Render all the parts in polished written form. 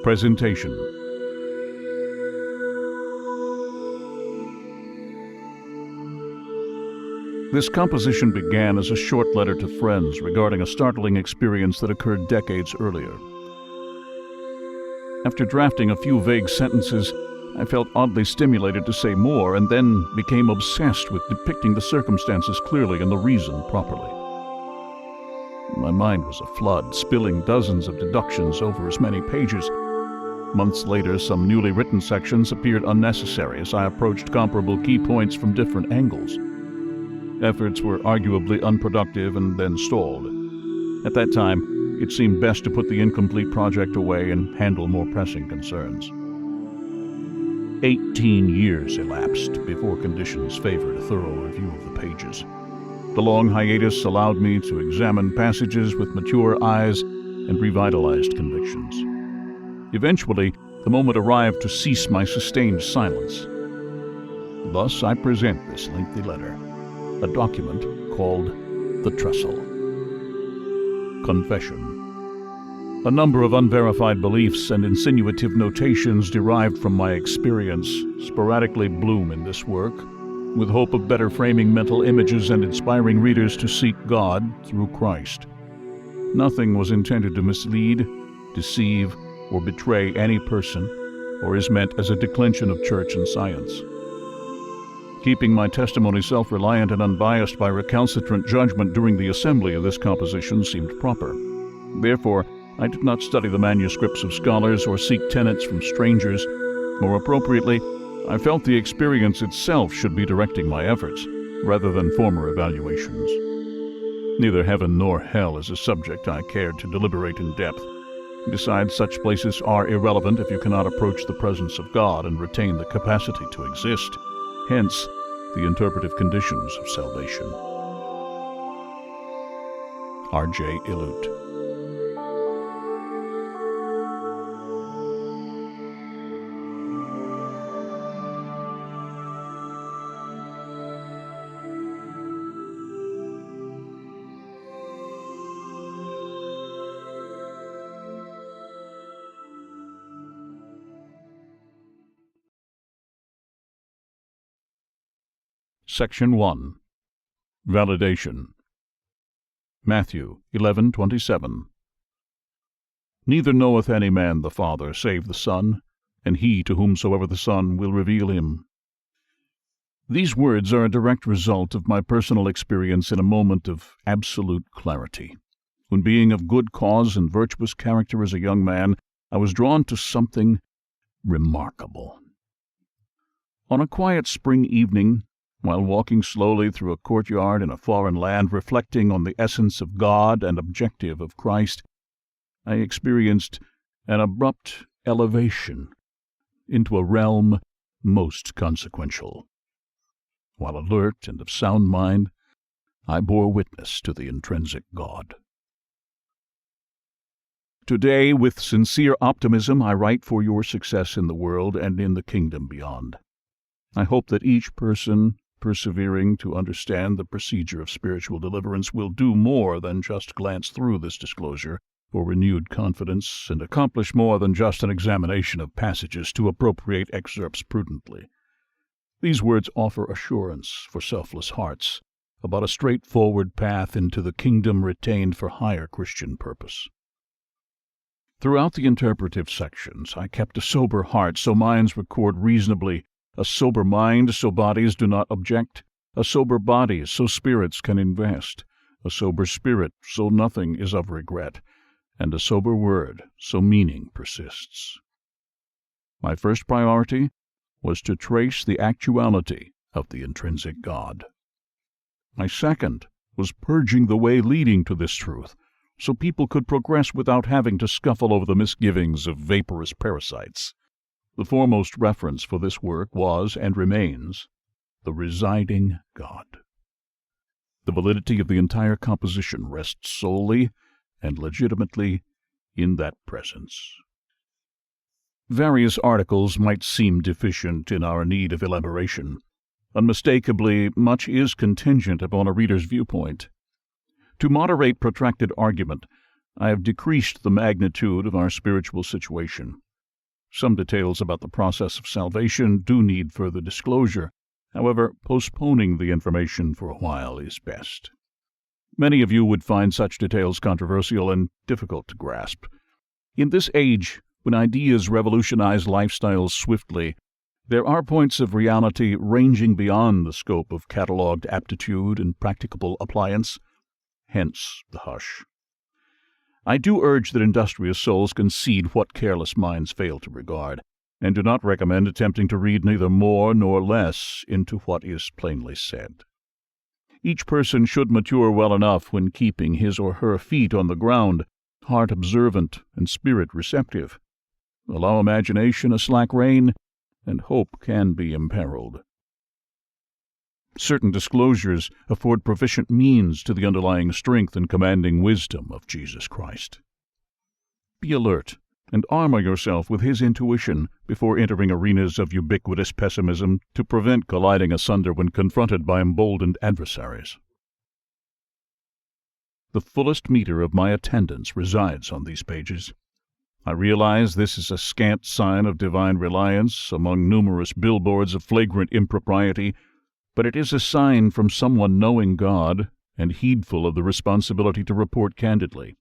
Presentation. This composition began as a short letter to friends regarding a startling experience that occurred decades earlier. After drafting a few vague sentences, I felt oddly stimulated to say more, and then became obsessed with depicting the circumstances clearly and the reason properly. My mind was a flood, spilling dozens of deductions over as many pages. Months later, some newly written sections appeared unnecessary as I approached comparable key points from different angles. Efforts were arguably unproductive and then stalled. At that time, it seemed best to put the incomplete project away and handle more pressing concerns. 18 years elapsed before conditions favored a thorough review of the pages. The long hiatus allowed me to examine passages with mature eyes and revitalized convictions. Eventually, the moment arrived to cease my sustained silence. Thus, I present this lengthy letter, a document called the Trestle. Confession. A number of unverified beliefs and insinuative notations derived from my experience sporadically bloom in this work, with hope of better framing mental images and inspiring readers to seek God through Christ. Nothing was intended to mislead, deceive, or betray any person, or is meant as a declension of church and science. Keeping my testimony self-reliant and unbiased by recalcitrant judgment during the assembly of this composition seemed proper. Therefore, I did not study the manuscripts of scholars or seek tenets from strangers. More appropriately, I felt the experience itself should be directing my efforts, rather than former evaluations. Neither heaven nor hell is a subject I cared to deliberate in depth. Besides, such places are irrelevant if you cannot approach the presence of God and retain the capacity to exist. Hence, the interpretive conditions of salvation. R.J. Elute. Section 1. Validation. Matthew 11:27. Neither knoweth any man the Father save the Son, and he to whomsoever the Son will reveal him. These words are a direct result of my personal experience in a moment of absolute clarity. When being of good cause and virtuous character as a young man, I was drawn to something remarkable. On a quiet spring evening, while walking slowly through a courtyard in a foreign land, reflecting on the essence of God and objective of Christ, I experienced an abrupt elevation into a realm most consequential. While alert and of sound mind, I bore witness to the intrinsic God. Today, with sincere optimism, I write for your success in the world and in the kingdom beyond. I hope that each person persevering to understand the procedure of spiritual deliverance will do more than just glance through this disclosure for renewed confidence and accomplish more than just an examination of passages to appropriate excerpts prudently. These words offer assurance for selfless hearts about a straightforward path into the kingdom retained for higher Christian purpose. Throughout the interpretive sections, I kept a sober heart so minds record reasonably, a sober mind so bodies do not object, a sober body so spirits can invest, a sober spirit so nothing is of regret, and a sober word so meaning persists. My first priority was to trace the actuality of the intrinsic God. My second was purging the way leading to this truth, so people could progress without having to scuffle over the misgivings of vaporous parasites. The foremost reference for this work was, and remains, the residing God. The validity of the entire composition rests solely and legitimately in that presence. Various articles might seem deficient in our need of elaboration. Unmistakably, much is contingent upon a reader's viewpoint. To moderate protracted argument, I have decreased the magnitude of our spiritual situation. Some details about the process of salvation do need further disclosure. However, postponing the information for a while is best. Many of you would find such details controversial and difficult to grasp. In this age, when ideas revolutionize lifestyles swiftly, there are points of reality ranging beyond the scope of catalogued aptitude and practicable appliance. Hence the hush. I do urge that industrious souls concede what careless minds fail to regard, and do not recommend attempting to read neither more nor less into what is plainly said. Each person should mature well enough when keeping his or her feet on the ground, heart observant and spirit receptive. Allow imagination a slack rein, and hope can be imperiled. Certain disclosures afford proficient means to the underlying strength and commanding wisdom of Jesus Christ. Be alert and armor yourself with his intuition before entering arenas of ubiquitous pessimism to prevent colliding asunder when confronted by emboldened adversaries. The fullest meter of my attendance resides on these pages. I realize this is a scant sign of divine reliance among numerous billboards of flagrant impropriety, but it is a sign from someone knowing God and heedful of the responsibility to report candidly.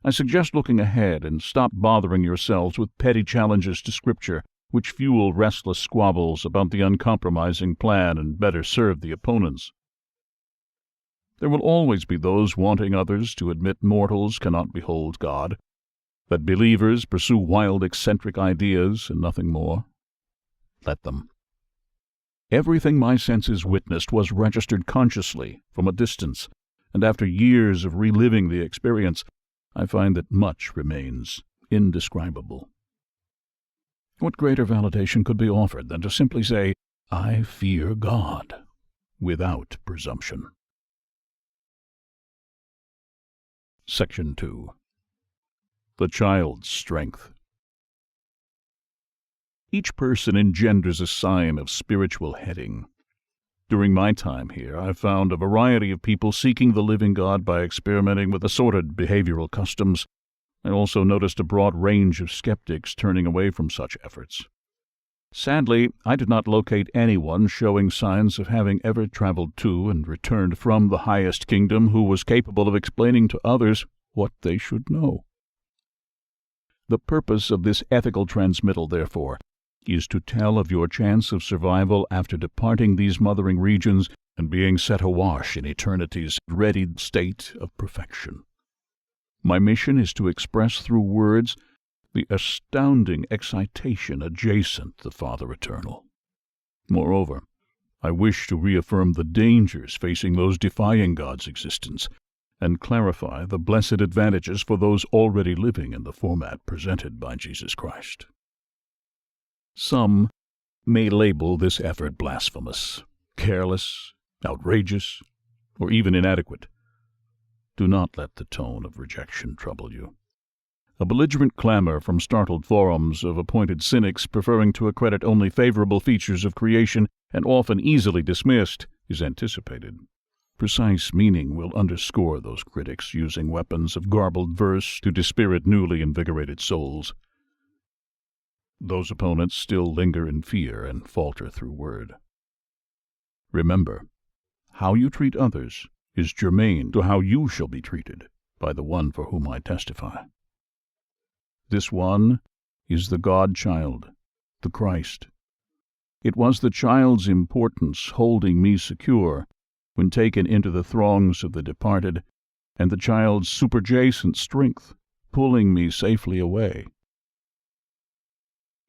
I suggest looking ahead and stop bothering yourselves with petty challenges to Scripture, which fuel restless squabbles about the uncompromising plan and better serve the opponents. There will always be those wanting others to admit mortals cannot behold God, that believers pursue wild, eccentric ideas and nothing more. Let them. Everything my senses witnessed was registered consciously from a distance, and after years of reliving the experience, I find that much remains indescribable. What greater validation could be offered than to simply say, "I fear God," without presumption? Section 2. The Child's Strength. Each person engenders a sign of spiritual heading. During my time here, I found a variety of people seeking the living God by experimenting with assorted behavioral customs. I also noticed a broad range of skeptics turning away from such efforts. Sadly, I did not locate anyone showing signs of having ever traveled to and returned from the highest kingdom who was capable of explaining to others what they should know. The purpose of this ethical transmittal, therefore, is to tell of your chance of survival after departing these mothering regions and being set awash in eternity's readied state of perfection. My mission is to express through words the astounding excitation adjacent to the Father Eternal. Moreover, I wish to reaffirm the dangers facing those defying God's existence and clarify the blessed advantages for those already living in the format presented by Jesus Christ. Some may label this effort blasphemous, careless, outrageous, or even inadequate. Do not let the tone of rejection trouble you. A belligerent clamor from startled forums of appointed cynics preferring to accredit only favorable features of creation and often easily dismissed is anticipated. Precise meaning will underscore those critics using weapons of garbled verse to dispirit newly invigorated souls. Those opponents still linger in fear and falter through word. Remember, how you treat others is germane to how you shall be treated by the one for whom I testify. This one is the God-child, the Christ. It was the child's importance holding me secure when taken into the throngs of the departed, and the child's superjacent strength pulling me safely away.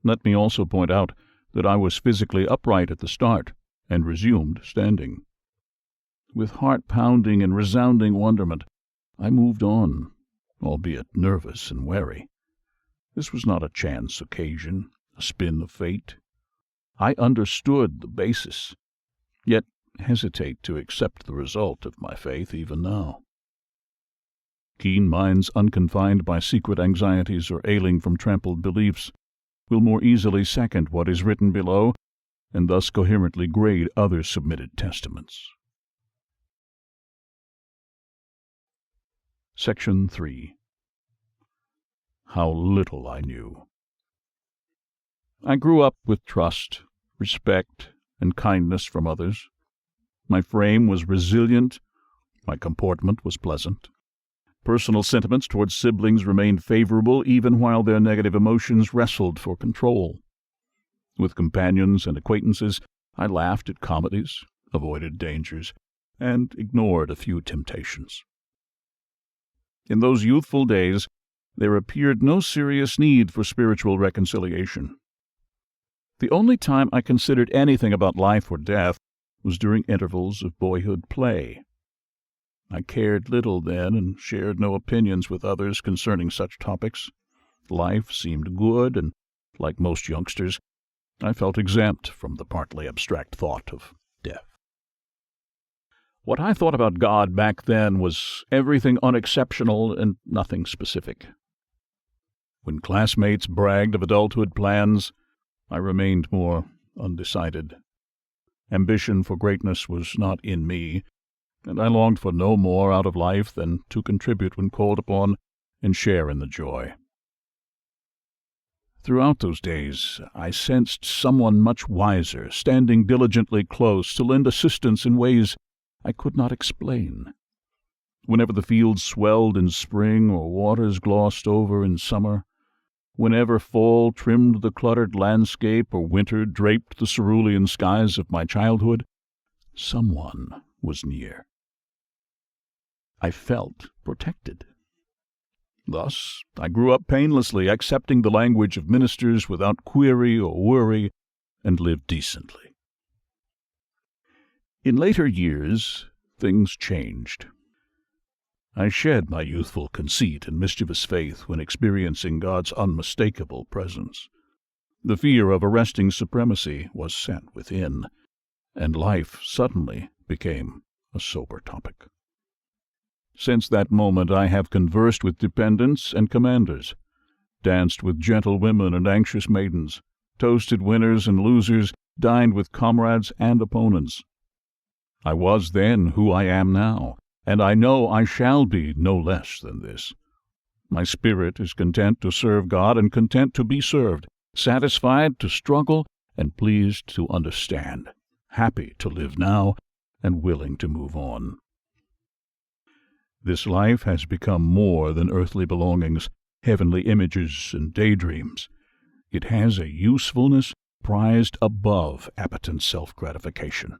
Let me also point out that I was physically upright at the start and resumed standing. With heart pounding and resounding wonderment, I moved on, albeit nervous and wary. This was not a chance occasion, a spin of fate. I understood the basis, yet hesitate to accept the result of my faith even now. Keen minds unconfined by secret anxieties or ailing from trampled beliefs will more easily second what is written below, and thus coherently grade other submitted testaments. Section 3. How little I knew. I grew up with trust, respect, and kindness from others. My frame was resilient. My comportment was pleasant. Personal sentiments towards siblings remained favorable even while their negative emotions wrestled for control. With companions and acquaintances, I laughed at comedies, avoided dangers, and ignored a few temptations. In those youthful days, there appeared no serious need for spiritual reconciliation. The only time I considered anything about life or death was during intervals of boyhood play. I cared little then and shared no opinions with others concerning such topics. Life seemed good, and, like most youngsters, I felt exempt from the partly abstract thought of death. What I thought about God back then was everything unexceptional and nothing specific. When classmates bragged of adulthood plans, I remained more undecided. Ambition for greatness was not in me, and I longed for no more out of life than to contribute when called upon and share in the joy. Throughout those days, I sensed someone much wiser, standing diligently close to lend assistance in ways I could not explain. Whenever the fields swelled in spring or waters glossed over in summer, whenever fall trimmed the cluttered landscape or winter draped the cerulean skies of my childhood, someone was near. I felt protected. Thus, I grew up painlessly, accepting the language of ministers without query or worry, and lived decently. In later years, things changed. I shed my youthful conceit and mischievous faith when experiencing God's unmistakable presence. The fear of arresting supremacy was set within, and life suddenly became a sober topic. Since that moment I have conversed with dependents and commanders, danced with gentle women and anxious maidens, toasted winners and losers, dined with comrades and opponents. I was then who I am now, and I know I shall be no less than this. My spirit is content to serve God and content to be served, satisfied to struggle and pleased to understand, happy to live now and willing to move on. This life has become more than earthly belongings, heavenly images, and daydreams. It has a usefulness prized above appetent self-gratification.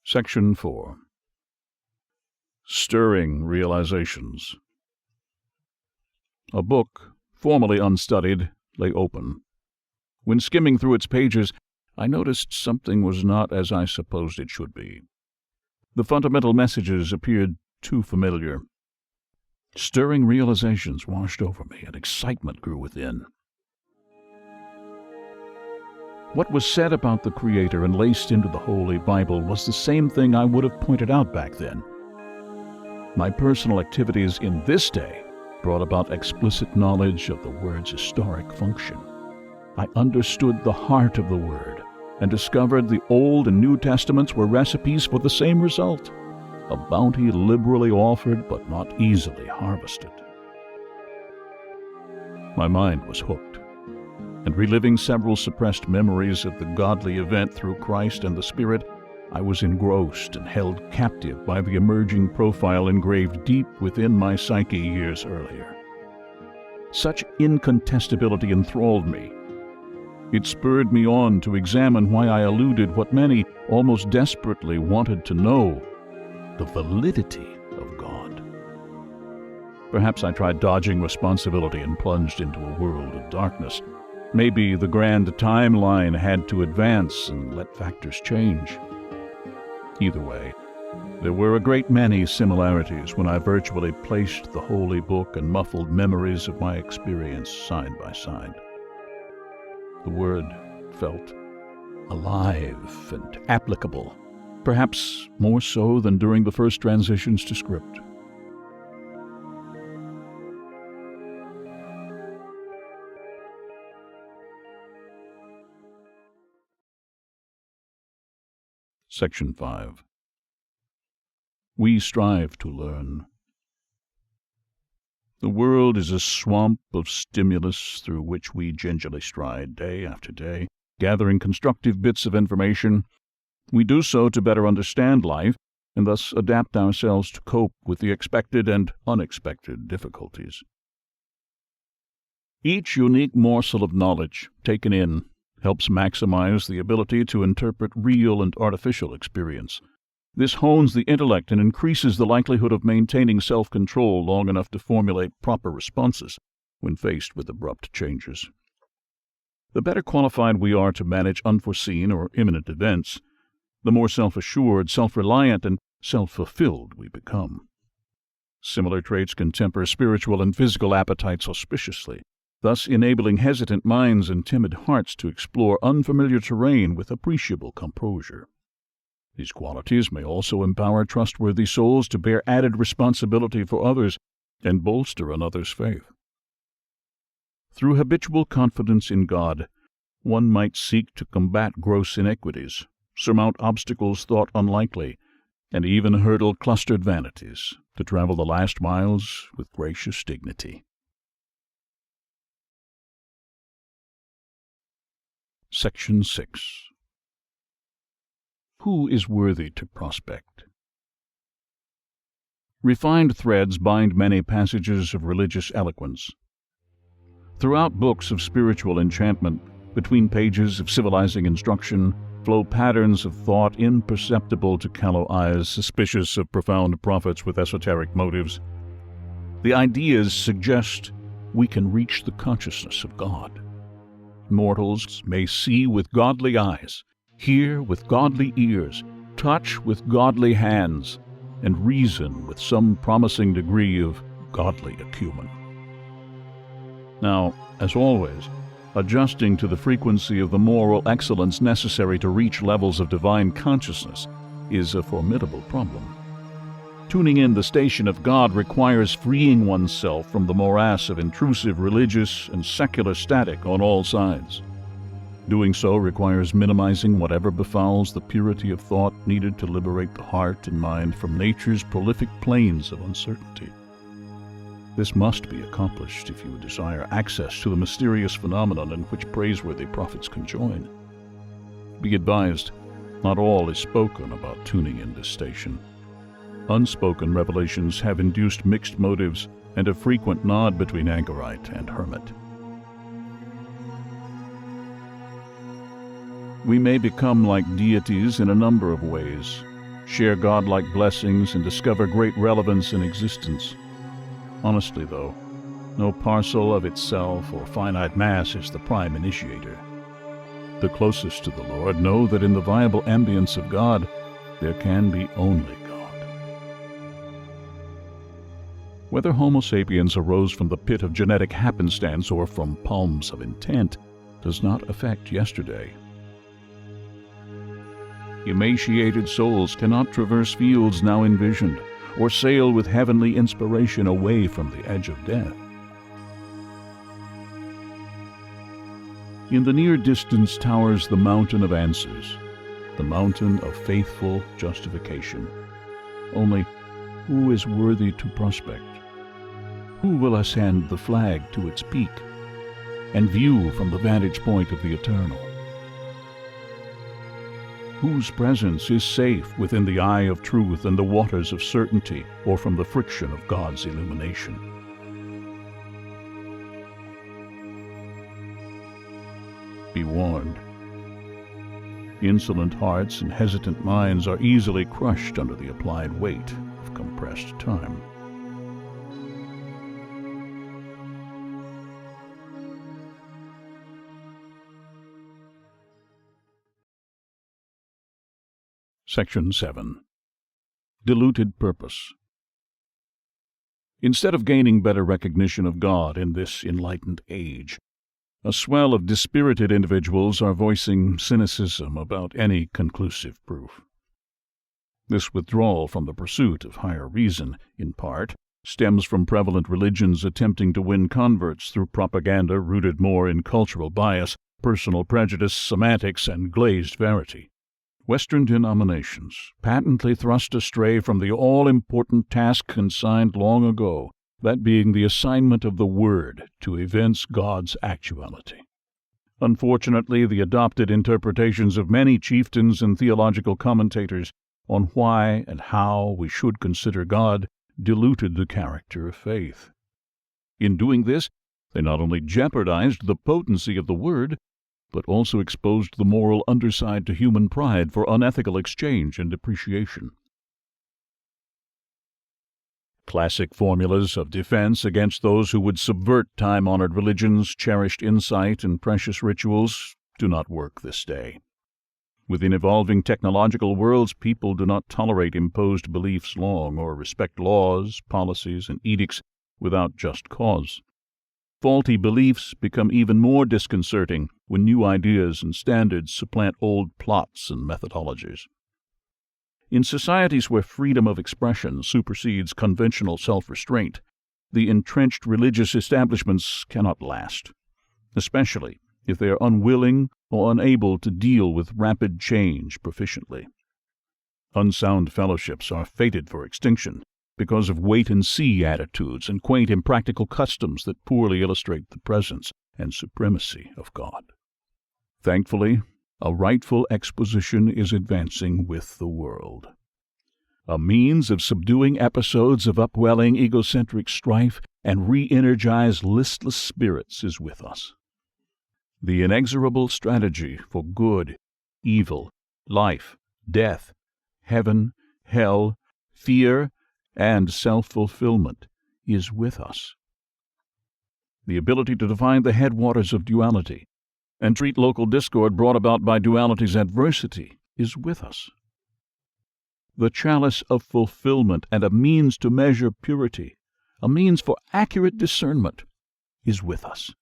Section 4. Stirring Realizations. A book, formerly unstudied, lay open. When skimming through its pages, I noticed something was not as I supposed it should be. The fundamental messages appeared too familiar. Stirring realizations washed over me, and excitement grew within. What was said about the Creator and laced into the Holy Bible was the same thing I would have pointed out back then. My personal activities in this day brought about explicit knowledge of the Word's historic function. I understood the heart of the Word and discovered the Old and New Testaments were recipes for the same result, a bounty liberally offered but not easily harvested. My mind was hooked, and reliving several suppressed memories of the godly event through Christ and the Spirit, I was engrossed and held captive by the emerging profile engraved deep within my psyche years earlier. Such incontestability enthralled me. It spurred me on to examine why I eluded what many almost desperately wanted to know, the validity of God. Perhaps I tried dodging responsibility and plunged into a world of darkness. Maybe the grand timeline had to advance and let factors change. Either way, there were a great many similarities when I virtually placed the holy book and muffled memories of my experience side by side. The Word felt alive and applicable, perhaps more so than during the first transitions to script. Section 5. we strive to learn. The world is a swamp of stimulus through which we gingerly stride day after day, gathering constructive bits of information. We do so to better understand life, and thus adapt ourselves to cope with the expected and unexpected difficulties. Each unique morsel of knowledge taken in helps maximize the ability to interpret real and artificial experience. This hones the intellect and increases the likelihood of maintaining self-control long enough to formulate proper responses when faced with abrupt changes. The better qualified we are to manage unforeseen or imminent events, the more self-assured, self-reliant, and self-fulfilled we become. Similar traits can temper spiritual and physical appetites auspiciously, thus enabling hesitant minds and timid hearts to explore unfamiliar terrain with appreciable composure. These qualities may also empower trustworthy souls to bear added responsibility for others and bolster another's faith. Through habitual confidence in God, one might seek to combat gross iniquities, surmount obstacles thought unlikely, and even hurdle clustered vanities to travel the last miles with gracious dignity. Section 6. Who is worthy to prospect? Refined threads bind many passages of religious eloquence. Throughout books of spiritual enchantment, between pages of civilizing instruction, flow patterns of thought imperceptible to callow eyes suspicious of profound prophets with esoteric motives. The ideas suggest we can reach the consciousness of God. Mortals may see with godly eyes, hear with godly ears, touch with godly hands, and reason with some promising degree of godly acumen. Now, as always, adjusting to the frequency of the moral excellence necessary to reach levels of divine consciousness is a formidable problem. Tuning in the station of God requires freeing oneself from the morass of intrusive religious and secular static on all sides. Doing so requires minimizing whatever befouls the purity of thought needed to liberate the heart and mind from nature's prolific plains of uncertainty. This must be accomplished if you desire access to the mysterious phenomenon in which praiseworthy prophets can join. Be advised, not all is spoken about tuning in this station. Unspoken revelations have induced mixed motives and a frequent nod between anchorite and hermit. We may become like deities in a number of ways, share godlike blessings, and discover great relevance in existence. Honestly, though, no parcel of itself or finite mass is the prime initiator. The closest to the Lord know that in the viable ambience of God, there can be only God. Whether Homo sapiens arose from the pit of genetic happenstance or from palms of intent does not affect yesterday. Emaciated souls cannot traverse fields now envisioned, or sail with heavenly inspiration away from the edge of death. In the near distance towers the mountain of answers, the mountain of faithful justification. Only, who is worthy to prospect? Who will ascend the flag to its peak and view from the vantage point of the eternal? Whose presence is safe within the eye of truth and the waters of certainty, or from the friction of God's illumination? Be warned. Insolent hearts and hesitant minds are easily crushed under the applied weight of compressed time. Section 7. Diluted Purpose. Instead of gaining better recognition of God in this enlightened age, a swell of dispirited individuals are voicing cynicism about any conclusive proof. This withdrawal from the pursuit of higher reason, in part, stems from prevalent religions attempting to win converts through propaganda rooted more in cultural bias, personal prejudice, semantics, and glazed verity. Western denominations patently thrust astray from the all-important task consigned long ago, that being the assignment of the Word to evince God's actuality. Unfortunately, the adopted interpretations of many chieftains and theological commentators on why and how we should consider God diluted the character of faith. In doing this, they not only jeopardized the potency of the Word, but also exposed the moral underside to human pride for unethical exchange and depreciation. Classic formulas of defense against those who would subvert time-honored religions, cherished insight, and precious rituals do not work this day. Within evolving technological worlds, people do not tolerate imposed beliefs long or respect laws, policies, and edicts without just cause. Faulty beliefs become even more disconcerting when new ideas and standards supplant old plots and methodologies. In societies where freedom of expression supersedes conventional self-restraint, the entrenched religious establishments cannot last, especially if they are unwilling or unable to deal with rapid change proficiently. Unsound fellowships are fated for extinction because of wait-and-see attitudes and quaint impractical customs that poorly illustrate the presence and supremacy of God. Thankfully, a rightful exposition is advancing with the world. A means of subduing episodes of upwelling egocentric strife and re-energize listless spirits is with us. The inexorable strategy for good, evil, life, death, heaven, hell, fear, and self-fulfillment is with us. The ability to define the headwaters of duality and treat local discord brought about by duality's adversity is with us. The chalice of fulfillment and a means to measure purity, a means for accurate discernment, is with us.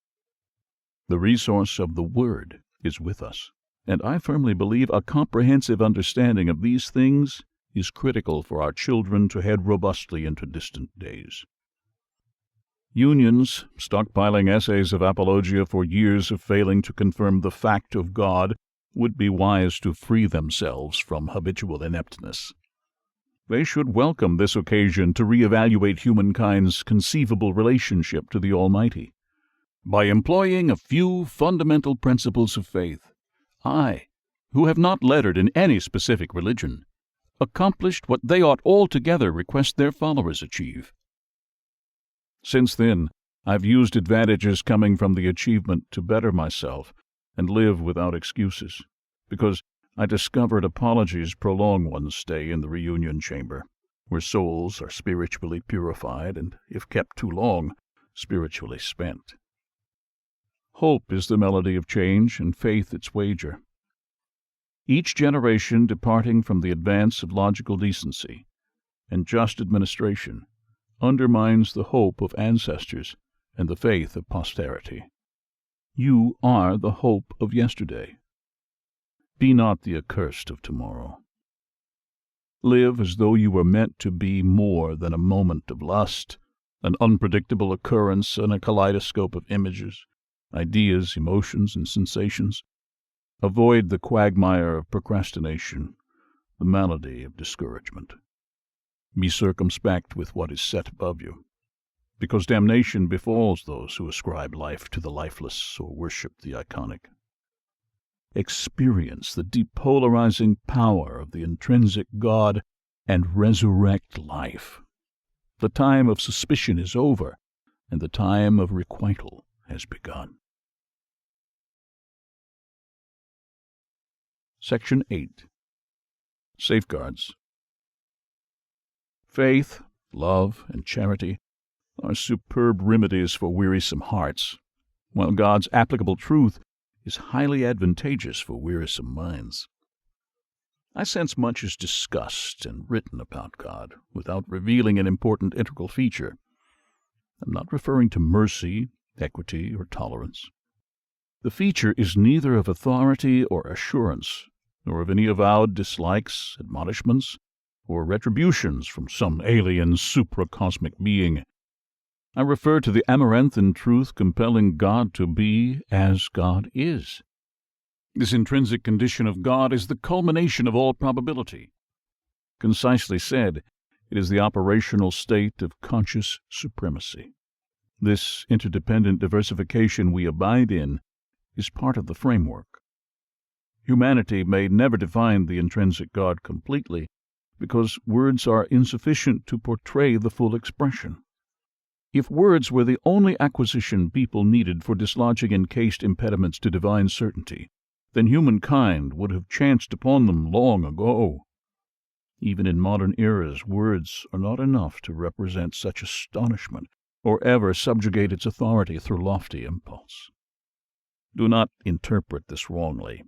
The resource of the Word is with us, and I firmly believe a comprehensive understanding of these things is critical for our children to head robustly into distant days. Unions, stockpiling essays of apologia for years of failing to confirm the fact of God, would be wise to free themselves from habitual ineptness. They should welcome this occasion to reevaluate humankind's conceivable relationship to the Almighty. By employing a few fundamental principles of faith, I, who have not lettered in any specific religion, accomplished what they ought altogether request their followers achieve. Since then, I've used advantages coming from the achievement to better myself and live without excuses, because I discovered apologies prolong one's stay in the reunion chamber, where souls are spiritually purified and, if kept too long, spiritually spent. Hope is the melody of change, and faith its wager. Each generation departing from the advance of logical decency and just administration undermines the hope of ancestors and the faith of posterity. You are the hope of yesterday. Be not the accursed of tomorrow. Live as though you were meant to be more than a moment of lust, an unpredictable occurrence in a kaleidoscope of images, ideas, emotions, and sensations. Avoid the quagmire of procrastination, the malady of discouragement. Be circumspect with what is set above you, because damnation befalls those who ascribe life to the lifeless or worship the iconic. Experience the depolarizing power of the intrinsic God and resurrect life. The time of suspicion is over, and the time of requital has begun. Section 8. Safeguards. Faith, love, and charity are superb remedies for wearisome hearts, while God's applicable truth is highly advantageous for wearisome minds. I sense much is discussed and written about God without revealing an important integral feature. I'm not referring to mercy, equity, or tolerance. The feature is neither of authority or assurance, nor of any avowed dislikes, admonishments, or retributions from some alien supracosmic being. I refer to the amaranthine truth compelling God to be as God is. This intrinsic condition of God is the culmination of all probability. Concisely said, it is the operational state of conscious supremacy. This interdependent diversification we abide in is part of the framework. Humanity may never define the intrinsic God completely, because words are insufficient to portray the full expression. If words were the only acquisition people needed for dislodging encased impediments to divine certainty, then humankind would have chanced upon them long ago. Even in modern eras, words are not enough to represent such astonishment, or ever subjugate its authority through lofty impulse. Do not interpret this wrongly.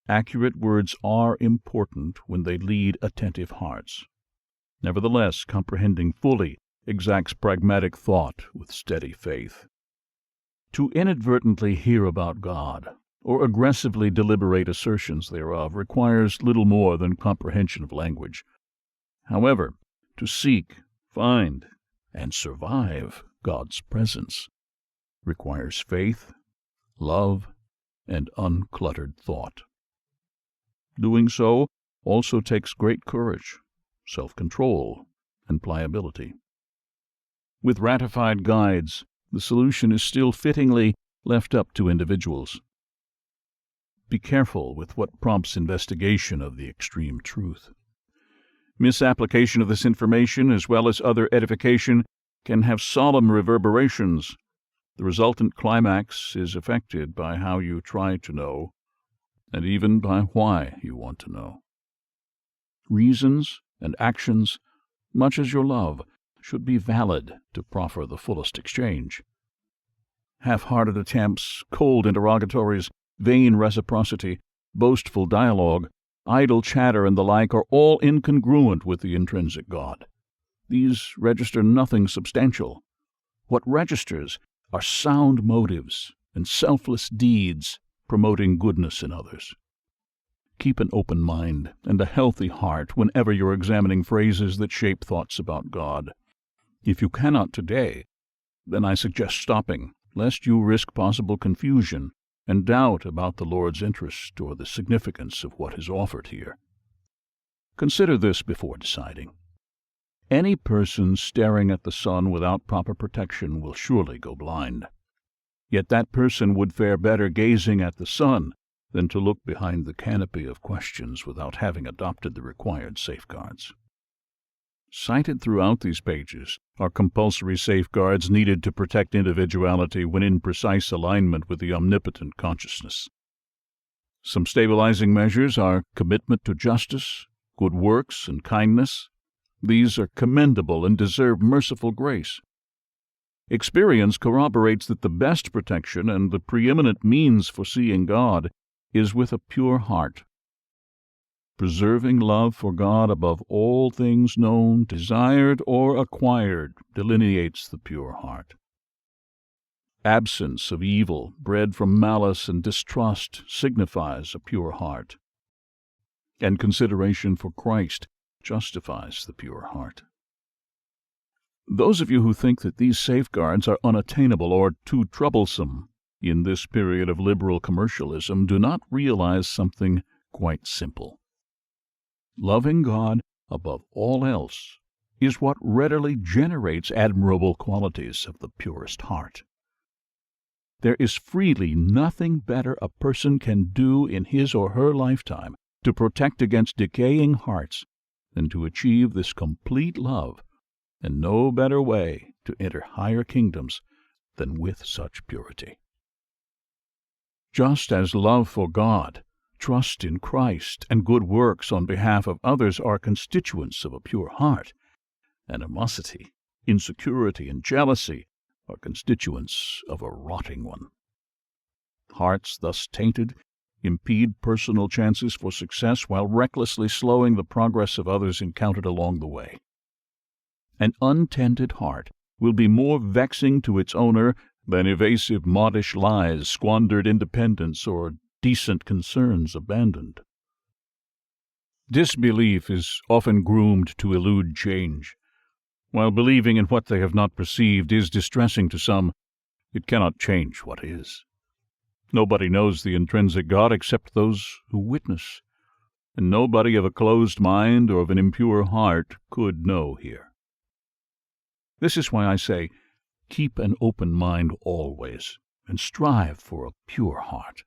Accurate words are important when they lead attentive hearts. Nevertheless, comprehending fully exacts pragmatic thought with steady faith. To inadvertently hear about God, or aggressively deliberate assertions thereof, requires little more than comprehension of language. However, to seek, find, and survive God's presence requires faith, love, and uncluttered thought. Doing so also takes great courage, self-control, and pliability. With ratified guides, the solution is still fittingly left up to individuals. Be careful with what prompts investigation of the extreme truth. Misapplication of this information, as well as other edification, can have solemn reverberations. The resultant climax is affected by how you try to know, and even by why you want to know. Reasons and actions, much as your love, should be valid to proffer the fullest exchange. Half-hearted attempts, cold interrogatories, vain reciprocity, boastful dialogue, idle chatter, and the like are all incongruent with the intrinsic God. These register nothing substantial. What registers are sound motives and selfless deeds promoting goodness in others. Keep an open mind and a healthy heart whenever you're examining phrases that shape thoughts about God. If you cannot today, then I suggest stopping, lest you risk possible confusion and doubt about the Lord's interest or the significance of what is offered here. Consider this before deciding. Any person staring at the sun without proper protection will surely go blind. Yet that person would fare better gazing at the sun than to look behind the canopy of questions without having adopted the required safeguards. Cited throughout these pages are compulsory safeguards needed to protect individuality when in precise alignment with the omnipotent consciousness. Some stabilizing measures are commitment to justice, good works, and kindness. These are commendable and deserve merciful grace. Experience corroborates that the best protection and the preeminent means for seeing God is with a pure heart. Preserving love for God above all things known, desired, or acquired delineates the pure heart. Absence of evil, bred from malice and distrust, signifies a pure heart. And consideration for Christ justifies the pure heart. Those of you who think that these safeguards are unattainable or too troublesome in this period of liberal commercialism do not realize something quite simple. Loving God above all else is what readily generates admirable qualities of the purest heart. There is freely nothing better a person can do in his or her lifetime to protect against decaying hearts than to achieve this complete love, and no better way to enter higher kingdoms than with such purity. Just as love for God, trust in Christ, and good works on behalf of others are constituents of a pure heart, animosity, insecurity, and jealousy are constituents of a rotting one. Hearts thus tainted impede personal chances for success while recklessly slowing the progress of others encountered along the way. An untended heart will be more vexing to its owner than evasive modish lies, squandered independence, or decent concerns abandoned. Disbelief is often groomed to elude change. While believing in what they have not perceived is distressing to some, it cannot change what is. Nobody knows the intrinsic God except those who witness, and nobody of a closed mind or of an impure heart could know here. This is why I say, keep an open mind always, and strive for a pure heart.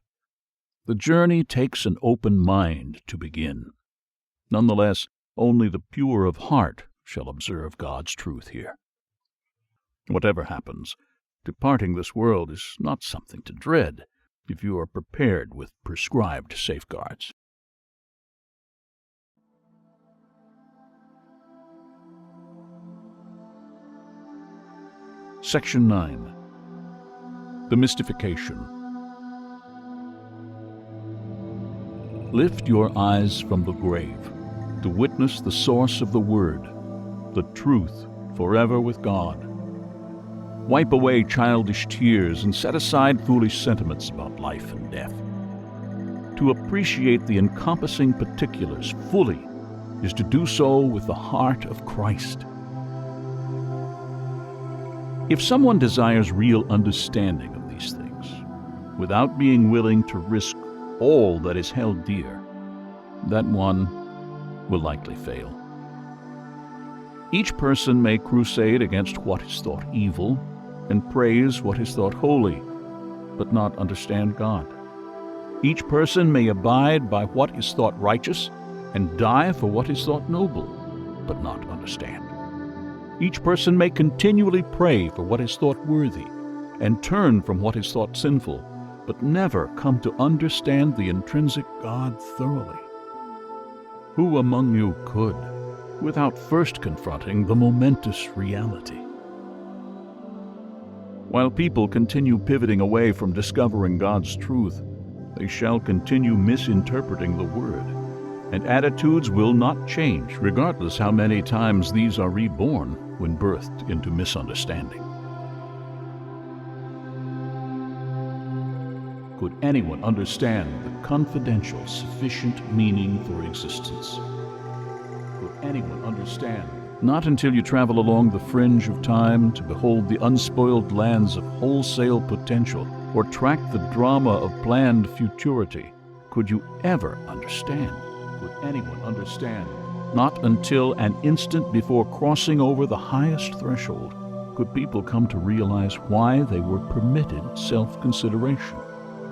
The journey takes an open mind to begin. Nonetheless, only the pure of heart shall observe God's truth here. Whatever happens, departing this world is not something to dread if you are prepared with prescribed safeguards. Section 9. The Mystification. Lift your eyes from the grave to witness the source of the Word, the truth forever with God. Wipe away childish tears and set aside foolish sentiments about life and death. To appreciate the encompassing particulars fully is to do so with the heart of Christ. If someone desires real understanding of these things, without being willing to risk all that is held dear, that one will likely fail. Each person may crusade against what is thought evil and praise what is thought holy, but not understand God. Each person may abide by what is thought righteous and die for what is thought noble, but not understand. Each person may continually pray for what is thought worthy and turn from what is thought sinful, but never come to understand the intrinsic God thoroughly. Who among you could, without first confronting the momentous reality? While people continue pivoting away from discovering God's truth, they shall continue misinterpreting the Word, and attitudes will not change, regardless how many times these are reborn when birthed into misunderstanding. Could anyone understand the confidential, sufficient meaning for existence? Could anyone understand? Not until you travel along the fringe of time to behold the unspoiled lands of wholesale potential or track the drama of planned futurity could you ever understand. Could anyone understand? Not until an instant before crossing over the highest threshold could people come to realize why they were permitted self-consideration.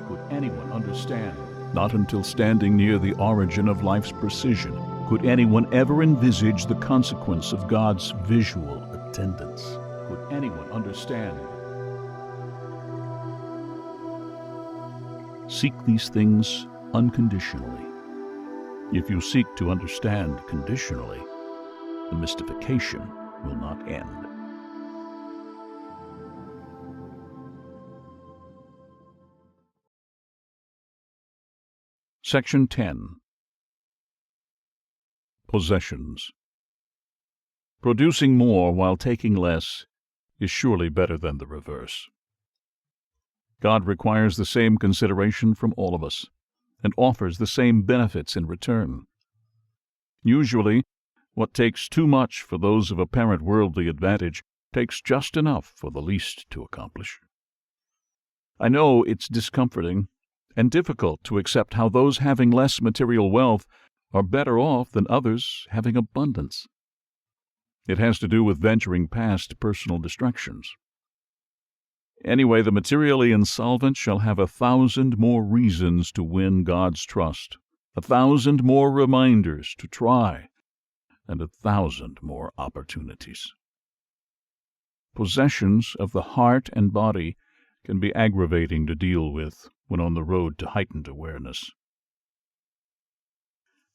Could anyone understand? Not until standing near the origin of life's precision could anyone ever envisage the consequence of God's visual attendance. Could anyone understand? Seek these things unconditionally. If you seek to understand conditionally, the mystification will not end. Section 10. Possessions. Producing more while taking less is surely better than the reverse. God requires the same consideration from all of us, and offers the same benefits in return. Usually, what takes too much for those of apparent worldly advantage takes just enough for the least to accomplish. I know it's discomforting and difficult to accept how those having less material wealth are better off than others having abundance. It has to do with venturing past personal distractions. Anyway, the materially insolvent shall have 1,000 more reasons to win God's trust, 1,000 more reminders to try, and 1,000 more opportunities. Possessions of the heart and body can be aggravating to deal with when on the road to heightened awareness.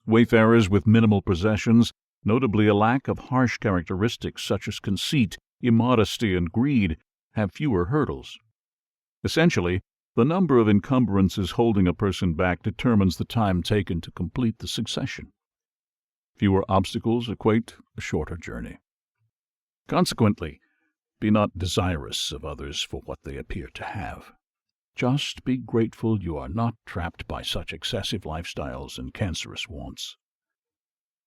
Wayfarers with minimal possessions, notably a lack of harsh characteristics such as conceit, immodesty, and greed, have fewer hurdles. Essentially, the number of encumbrances holding a person back determines the time taken to complete the succession. Fewer obstacles equate a shorter journey. Consequently, be not desirous of others for what they appear to have. Just be grateful you are not trapped by such excessive lifestyles and cancerous wants.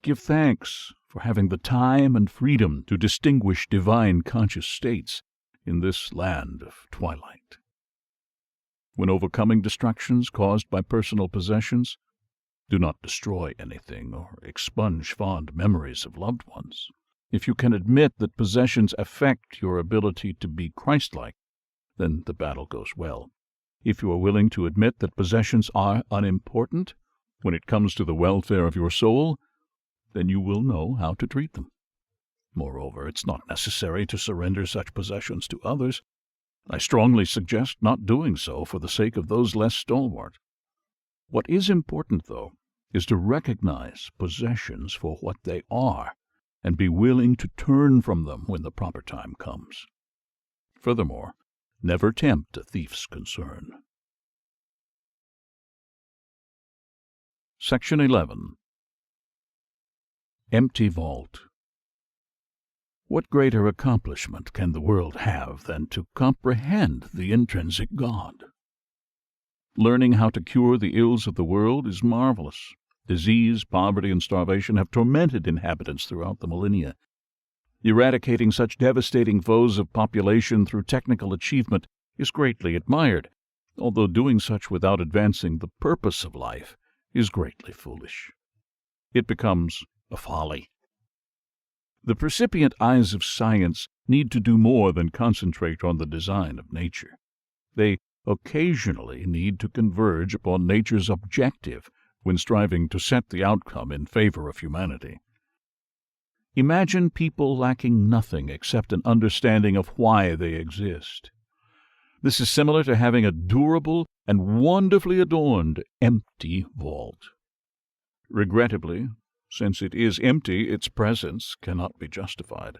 Give thanks for having the time and freedom to distinguish divine conscious states in this land of twilight. When overcoming distractions caused by personal possessions, do not destroy anything or expunge fond memories of loved ones. If you can admit that possessions affect your ability to be Christ-like, then the battle goes well. If you are willing to admit that possessions are unimportant when it comes to the welfare of your soul, then you will know how to treat them. Moreover, it's not necessary to surrender such possessions to others. I strongly suggest not doing so for the sake of those less stalwart. What is important, though, is to recognize possessions for what they are and be willing to turn from them when the proper time comes. Furthermore, never tempt a thief's concern. Section 11. Empty Vault. What greater accomplishment can the world have than to comprehend the intrinsic God? Learning how to cure the ills of the world is marvelous. Disease, poverty, and starvation have tormented inhabitants throughout the millennia. Eradicating such devastating foes of population through technical achievement is greatly admired, although doing such without advancing the purpose of life is greatly foolish. It becomes a folly. The percipient eyes of science need to do more than concentrate on the design of nature. They occasionally need to converge upon nature's objective when striving to set the outcome in favor of humanity. Imagine people lacking nothing except an understanding of why they exist. This is similar to having a durable and wonderfully adorned empty vault. Regrettably, since it is empty, its presence cannot be justified,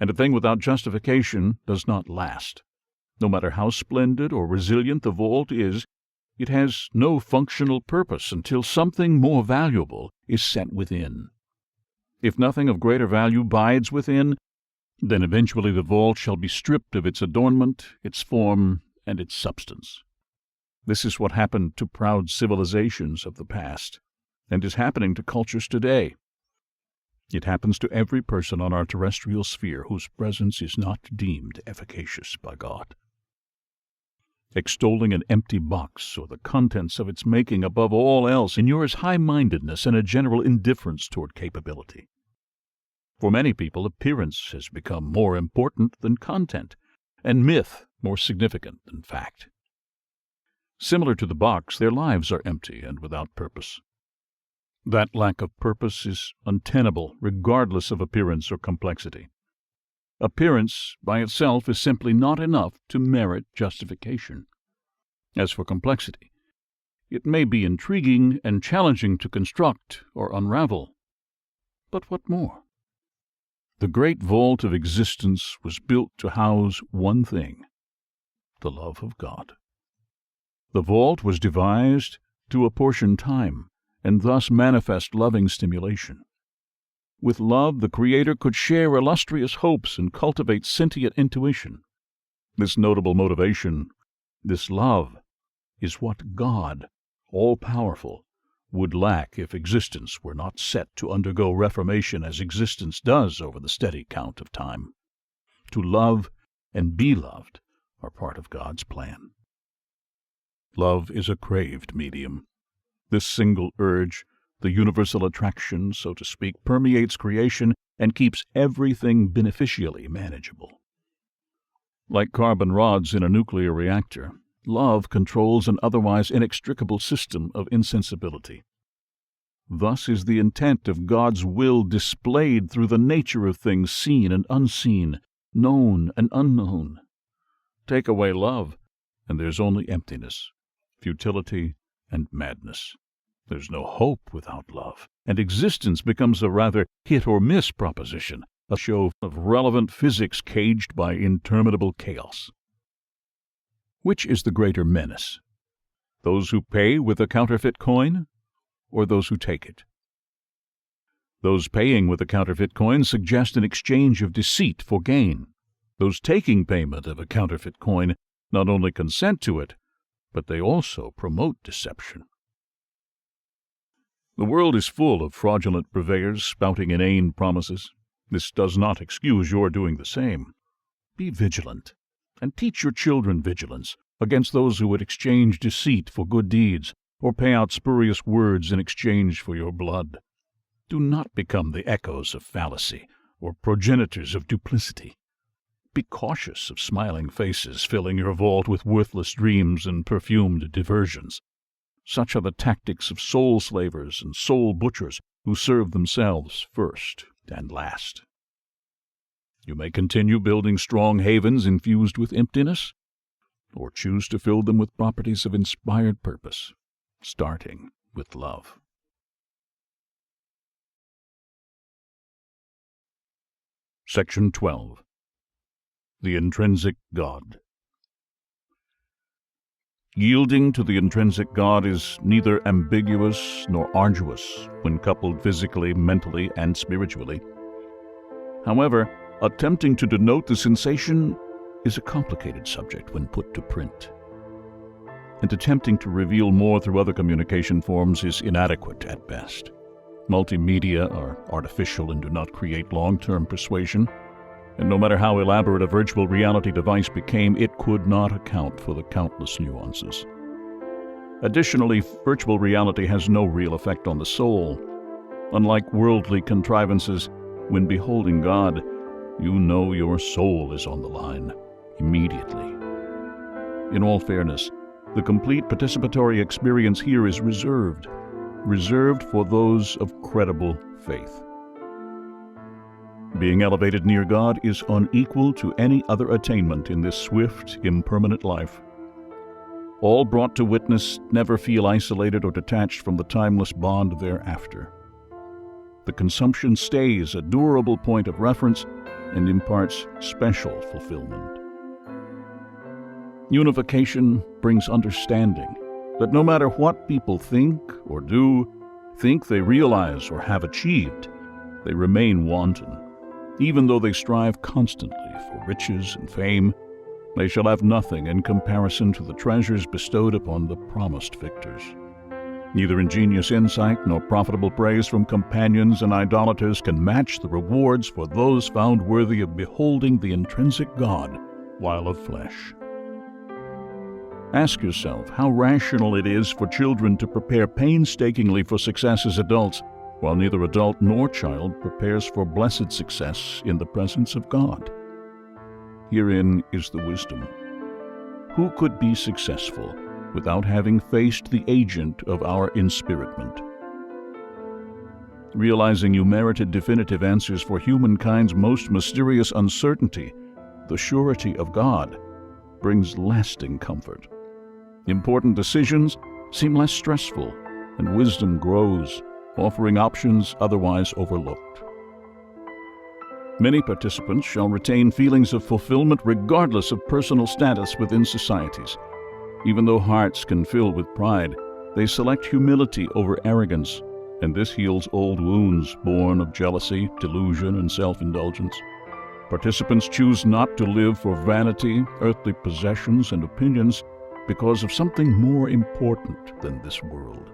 and a thing without justification does not last. No matter how splendid or resilient the vault is, it has no functional purpose until something more valuable is set within. If nothing of greater value bides within, then eventually the vault shall be stripped of its adornment, its form, and its substance. This is what happened to proud civilizations of the past, and is happening to cultures today. It happens to every person on our terrestrial sphere whose presence is not deemed efficacious by God. Extolling an empty box or the contents of its making above all else inures high-mindedness and a general indifference toward capability. For many people, appearance has become more important than content, and myth more significant than fact. Similar to the box, their lives are empty and without purpose. That lack of purpose is untenable, regardless of appearance or complexity. Appearance by itself is simply not enough to merit justification. As for complexity, it may be intriguing and challenging to construct or unravel. But what more? The great vault of existence was built to house one thing: the love of God. The vault was devised to apportion time, and thus manifest loving stimulation. With love, the Creator could share illustrious hopes and cultivate sentient intuition. This notable motivation, this love, is what God, all-powerful, would lack if existence were not set to undergo reformation as existence does over the steady count of time. To love and be loved are part of God's plan. Love is a craved medium. This single urge, the universal attraction, so to speak, permeates creation and keeps everything beneficially manageable. Like carbon rods in a nuclear reactor, love controls an otherwise inextricable system of insensibility. Thus is the intent of God's will displayed through the nature of things seen and unseen, known and unknown. Take away love, and there's only emptiness, futility, and madness. There's no hope without love, and existence becomes a rather hit-or-miss proposition, a show of relevant physics caged by interminable chaos. Which is the greater menace? Those who pay with a counterfeit coin, or those who take it? Those paying with a counterfeit coin suggest an exchange of deceit for gain. Those taking payment of a counterfeit coin not only consent to it, but they also promote deception. The world is full of fraudulent purveyors spouting inane promises. This does not excuse your doing the same. Be vigilant, and teach your children vigilance, against those who would exchange deceit for good deeds, or pay out spurious words in exchange for your blood. Do not become the echoes of fallacy, or progenitors of duplicity. Be cautious of smiling faces filling your vault with worthless dreams and perfumed diversions. Such are the tactics of soul slavers and soul butchers who serve themselves first and last. You may continue building strong havens infused with emptiness, or choose to fill them with properties of inspired purpose, starting with love. Section 12. The Intrinsic God. Yielding to the intrinsic God is neither ambiguous nor arduous when coupled physically, mentally, and spiritually. However, attempting to denote the sensation is a complicated subject when put to print. And attempting to reveal more through other communication forms is inadequate at best. Multimedia are artificial and do not create long-term persuasion, and no matter how elaborate a virtual reality device became, it could not account for the countless nuances. Additionally, virtual reality has no real effect on the soul. Unlike worldly contrivances, when beholding God, you know your soul is on the line immediately. In all fairness, the complete participatory experience here is reserved for those of credible faith. Being elevated near God is unequal to any other attainment in this swift, impermanent life. All brought to witness never feel isolated or detached from the timeless bond thereafter. The consumption stays a durable point of reference and imparts special fulfillment. Unification brings understanding that no matter what people think or do, think they realize or have achieved, they remain wanton. Even though they strive constantly for riches and fame, they shall have nothing in comparison to the treasures bestowed upon the promised victors. Neither ingenious insight nor profitable praise from companions and idolaters can match the rewards for those found worthy of beholding the intrinsic God while of flesh. Ask yourself how rational it is for children to prepare painstakingly for success as adults, while neither adult nor child prepares for blessed success in the presence of God. Herein is the wisdom. Who could be successful without having faced the agent of our inspiritment? Realizing you merited definitive answers for humankind's most mysterious uncertainty, the surety of God brings lasting comfort. Important decisions seem less stressful, and wisdom grows, offering options otherwise overlooked. Many participants shall retain feelings of fulfillment regardless of personal status within societies. Even though hearts can fill with pride, they select humility over arrogance, and this heals old wounds born of jealousy, delusion, and self-indulgence. Participants choose not to live for vanity, earthly possessions, and opinions because of something more important than this world.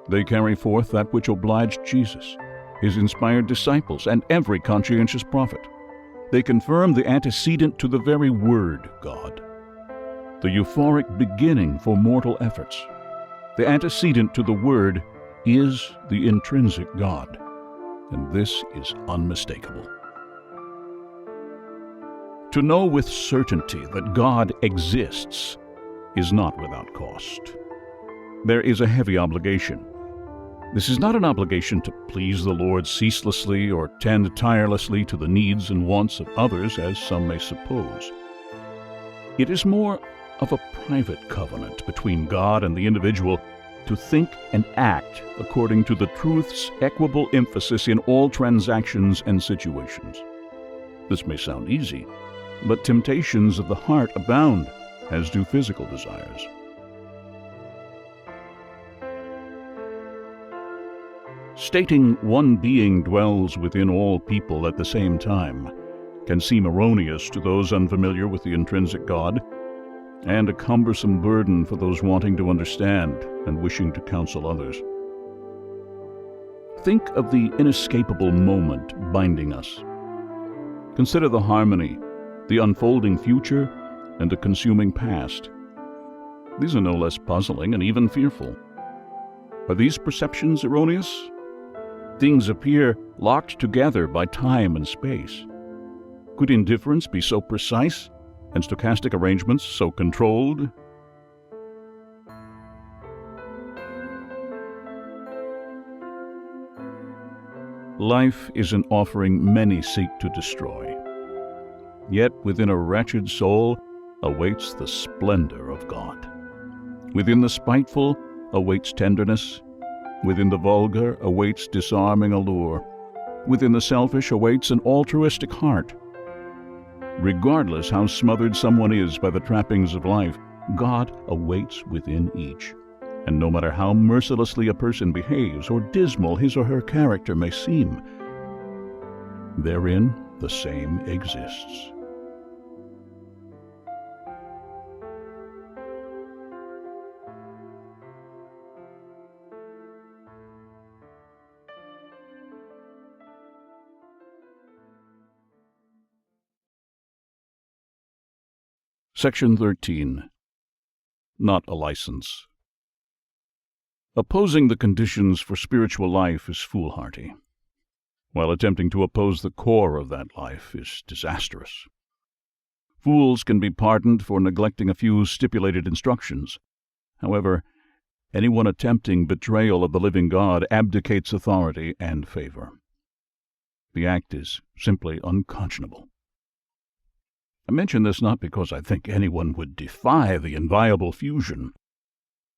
They carry forth that which obliged Jesus, his inspired disciples, and every conscientious prophet. They confirm the antecedent to the very word God, the euphoric beginning for mortal efforts. The antecedent to the word is the intrinsic God, and this is unmistakable. To know with certainty that God exists is not without cost. There is a heavy obligation. This is not an obligation to please the Lord ceaselessly or tend tirelessly to the needs and wants of others, as some may suppose. It is more of a private covenant between God and the individual to think and act according to the truth's equable emphasis in all transactions and situations. This may sound easy, but temptations of the heart abound, as do physical desires. Stating one being dwells within all people at the same time can seem erroneous to those unfamiliar with the intrinsic God, and a cumbersome burden for those wanting to understand and wishing to counsel others. Think of the inescapable moment binding us. Consider the harmony, the unfolding future, and a consuming past. These are no less puzzling and even fearful. Are these perceptions erroneous? Things appear locked together by time and space. Could indifference be so precise, and stochastic arrangements so controlled? Life is an offering many seek to destroy. Yet within a wretched soul awaits the splendor of God. Within the spiteful awaits tenderness. Within the vulgar awaits disarming allure. Within the selfish awaits an altruistic heart. Regardless how smothered someone is by the trappings of life, God awaits within each. And no matter how mercilessly a person behaves or dismal his or her character may seem, therein the same exists. Section 13. Not a license. Opposing the conditions for spiritual life is foolhardy, while attempting to oppose the core of that life is disastrous. Fools can be pardoned for neglecting a few stipulated instructions. However, anyone attempting betrayal of the living God abdicates authority and favor. The act is simply unconscionable. I mention this not because I think anyone would defy the inviolable fusion.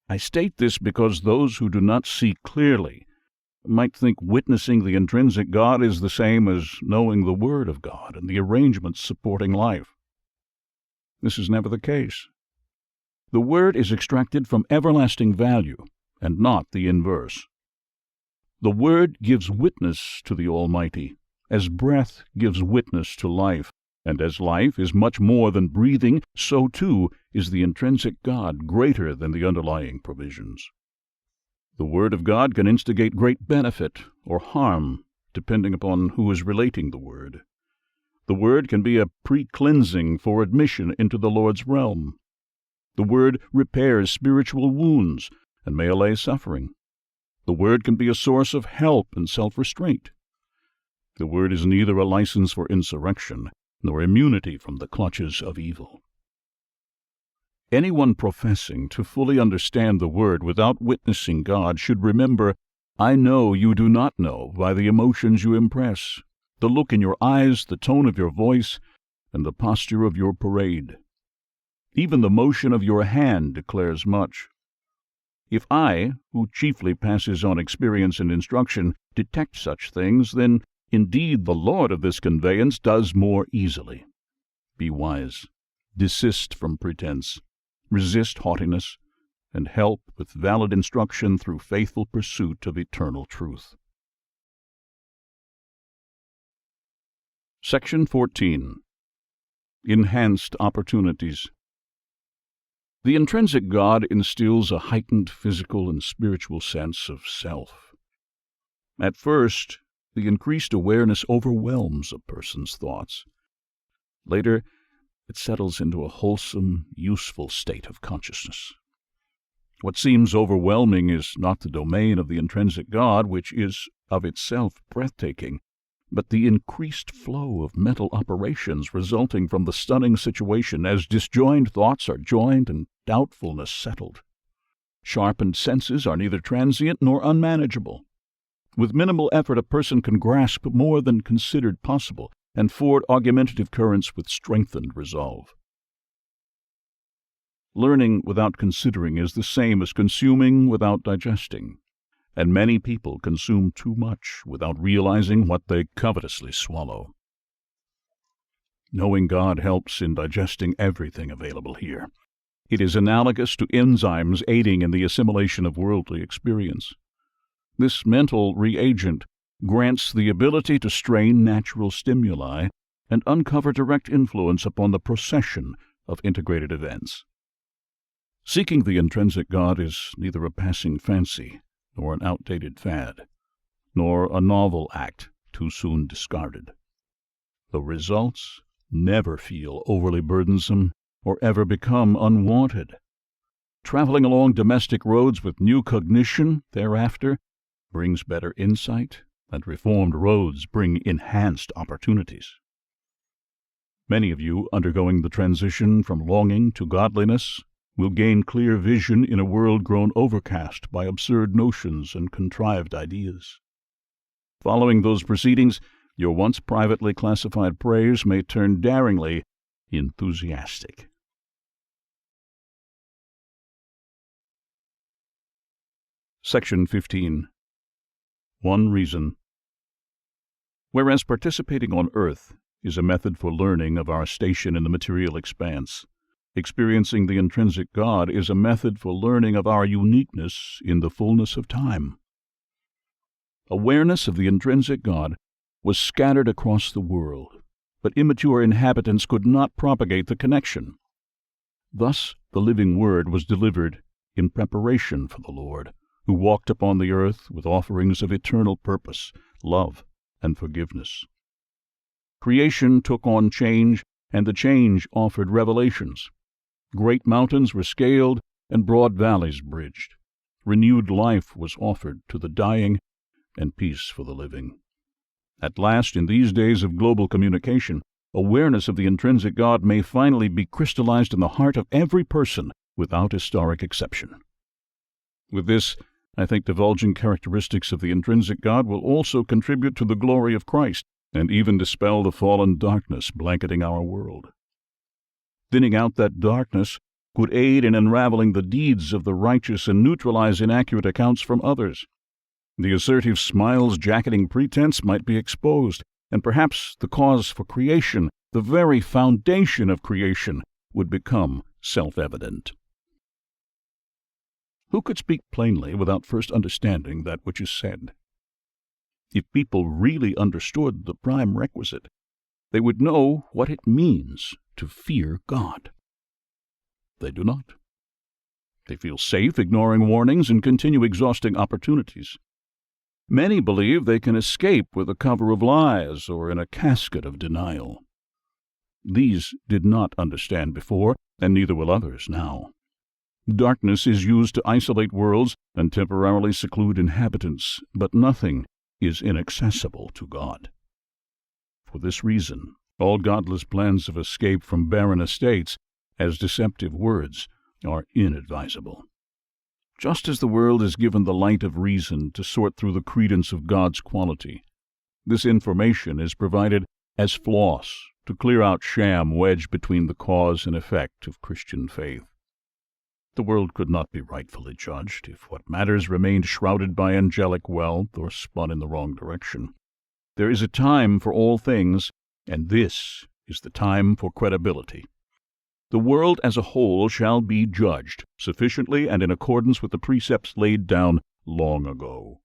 I state this because those who do not see clearly might think witnessing the intrinsic God is the same as knowing the Word of God and the arrangements supporting life. This is never the case. The Word is extracted from everlasting value, and not the inverse. The Word gives witness to the Almighty, as breath gives witness to life. And as life is much more than breathing, so too is the intrinsic God greater than the underlying provisions. The Word of God can instigate great benefit or harm, depending upon who is relating the Word. The Word can be a pre-cleansing for admission into the Lord's realm. The Word repairs spiritual wounds and may allay suffering. The Word can be a source of help and self-restraint. The Word is neither a license for insurrection nor immunity from the clutches of evil. Anyone professing to fully understand the Word without witnessing God should remember, I know you do not know by the emotions you impress, the look in your eyes, the tone of your voice, and the posture of your parade. Even the motion of your hand declares much. If I, who chiefly passes on experience and instruction, detect such things, then indeed the Lord of this conveyance does more easily. Be wise, desist from pretense, resist haughtiness, and help with valid instruction through faithful pursuit of eternal truth. Section 14. Enhanced Opportunities. The intrinsic God instills a heightened physical and spiritual sense of self. At first, the increased awareness overwhelms a person's thoughts. Later, it settles into a wholesome, useful state of consciousness. What seems overwhelming is not the domain of the intrinsic God, which is of itself breathtaking, but the increased flow of mental operations resulting from the stunning situation as disjoined thoughts are joined and doubtfulness settled. Sharpened senses are neither transient nor unmanageable. With minimal effort, a person can grasp more than considered possible and ford argumentative currents with strengthened resolve. Learning without considering is the same as consuming without digesting, and many people consume too much without realizing what they covetously swallow. Knowing God helps in digesting everything available here. It is analogous to enzymes aiding in the assimilation of worldly experience. This mental reagent grants the ability to strain natural stimuli and uncover direct influence upon the procession of integrated events. Seeking the intrinsic God is neither a passing fancy nor an outdated fad, nor a novel act too soon discarded. The results never feel overly burdensome or ever become unwanted. Traveling along domestic roads with new cognition thereafter brings better insight, and reformed roads bring enhanced opportunities. Many of you undergoing the transition from longing to godliness will gain clear vision in a world grown overcast by absurd notions and contrived ideas. Following those proceedings, your once privately classified praise may turn daringly enthusiastic. Section 15. One reason. Whereas participating on earth is a method for learning of our station in the material expanse, experiencing the intrinsic God is a method for learning of our uniqueness in the fullness of time. Awareness of the intrinsic God was scattered across the world, but immature inhabitants could not propagate the connection. Thus the living Word was delivered in preparation for the Lord, who walked upon the earth with offerings of eternal purpose, love, and forgiveness. Creation took on change, and the change offered revelations. Great mountains were scaled, and broad valleys bridged. Renewed life was offered to the dying, and peace for the living. At last, in these days of global communication, awareness of the intrinsic God may finally be crystallized in the heart of every person without historic exception. With this, I think divulging characteristics of the intrinsic God will also contribute to the glory of Christ, and even dispel the fallen darkness blanketing our world. Thinning out that darkness could aid in unraveling the deeds of the righteous and neutralize inaccurate accounts from others. The assertive smiles jacketing pretense might be exposed, and perhaps the cause for creation, the very foundation of creation, would become self-evident. Who could speak plainly without first understanding that which is said? If people really understood the prime requisite, they would know what it means to fear God. They do not. They feel safe ignoring warnings and continue exhausting opportunities. Many believe they can escape with a cover of lies or in a casket of denial. These did not understand before, and neither will others now. Darkness is used to isolate worlds and temporarily seclude inhabitants, but nothing is inaccessible to God. For this reason, all godless plans of escape from barren estates as deceptive words are inadvisable. Just as the world is given the light of reason to sort through the credence of God's quality, this information is provided as floss to clear out sham wedged between the cause and effect of Christian faith. The world could not be rightfully judged if what matters remained shrouded by angelic wealth or spun in the wrong direction. There is a time for all things, and this is the time for credibility. The world as a whole shall be judged sufficiently and in accordance with the precepts laid down long ago.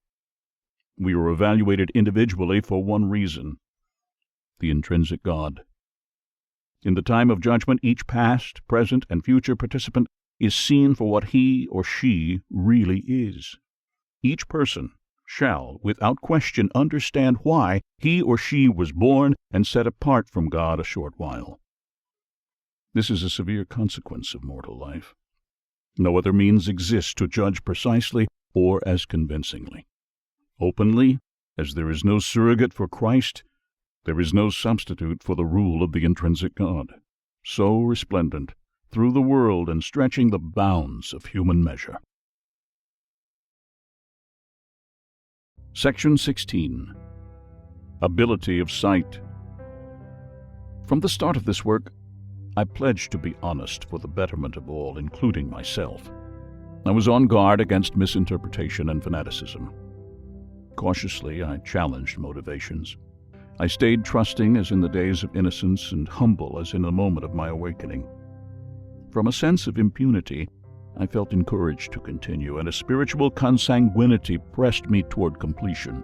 We are evaluated individually for one reason: the intrinsic God. In the time of judgment, each past, present, and future participant is seen for what he or she really is. Each person shall, without question, understand why he or she was born and set apart from God a short while. This is a severe consequence of mortal life. No other means exist to judge precisely or as convincingly. Openly, as there is no surrogate for Christ, there is no substitute for the rule of the intrinsic God, so resplendent through the world and stretching the bounds of human measure. Section 16. Ability of Sight. From the start of this work, I pledged to be honest for the betterment of all, including myself. I was on guard against misinterpretation and fanaticism. Cautiously, I challenged motivations. I stayed trusting as in the days of innocence and humble as in the moment of my awakening. From a sense of impunity, I felt encouraged to continue, and a spiritual consanguinity pressed me toward completion.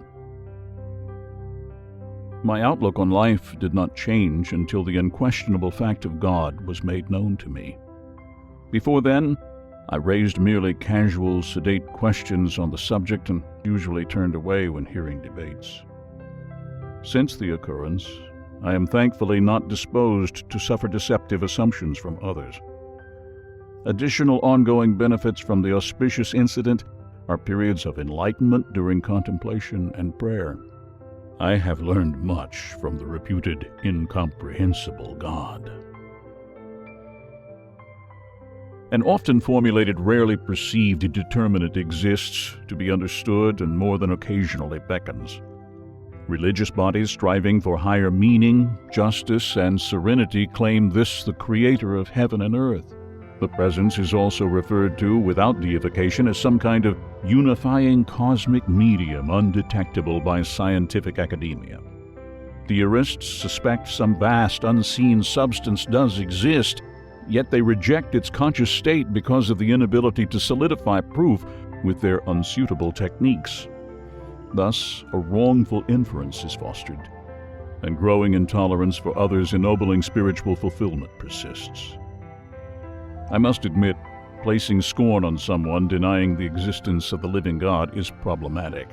My outlook on life did not change until the unquestionable fact of God was made known to me. Before then, I raised merely casual, sedate questions on the subject and usually turned away when hearing debates. Since the occurrence, I am thankfully not disposed to suffer deceptive assumptions from others. Additional ongoing benefits from the auspicious incident are periods of enlightenment during contemplation and prayer. I have learned much from the reputed incomprehensible God. An often formulated, rarely perceived determinant exists to be understood and more than occasionally beckons. Religious bodies striving for higher meaning, justice, and serenity claim this the creator of heaven and earth. The presence is also referred to, without deification, as some kind of unifying cosmic medium undetectable by scientific academia. Theorists suspect some vast unseen substance does exist, yet they reject its conscious state because of the inability to solidify proof with their unsuitable techniques. Thus, a wrongful inference is fostered, and growing intolerance for others' ennobling spiritual fulfillment persists. I must admit, placing scorn on someone denying the existence of the living God is problematic.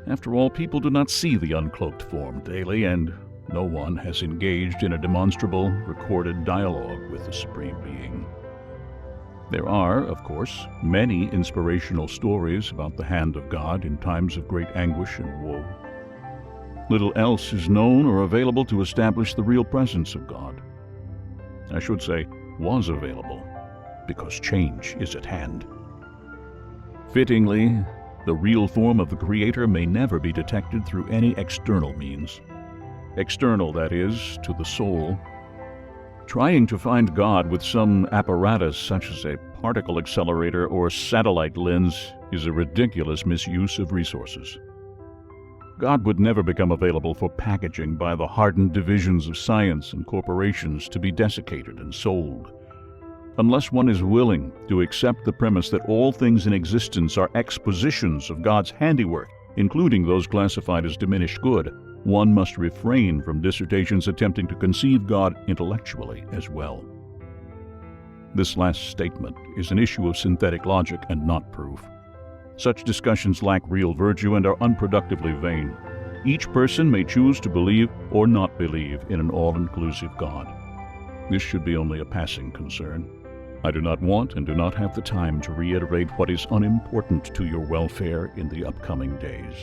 After all, people do not see the uncloaked form daily, and no one has engaged in a demonstrable, recorded dialogue with the Supreme Being. There are, of course, many inspirational stories about the hand of God in times of great anguish and woe. Little else is known or available to establish the real presence of God. I should say, was available, because change is at hand. Fittingly, the real form of the Creator may never be detected through any external means. External, that is, to the soul. Trying to find God with some apparatus such as a particle accelerator or satellite lens is a ridiculous misuse of resources. God would never become available for packaging by the hardened divisions of science and corporations to be desiccated and sold. Unless one is willing to accept the premise that all things in existence are expositions of God's handiwork, including those classified as diminished good, one must refrain from dissertations attempting to conceive God intellectually as well. This last statement is an issue of synthetic logic and not proof. Such discussions lack real virtue and are unproductively vain. Each person may choose to believe or not believe in an all-inclusive God. This should be only a passing concern. I do not want and do not have the time to reiterate what is unimportant to your welfare in the upcoming days.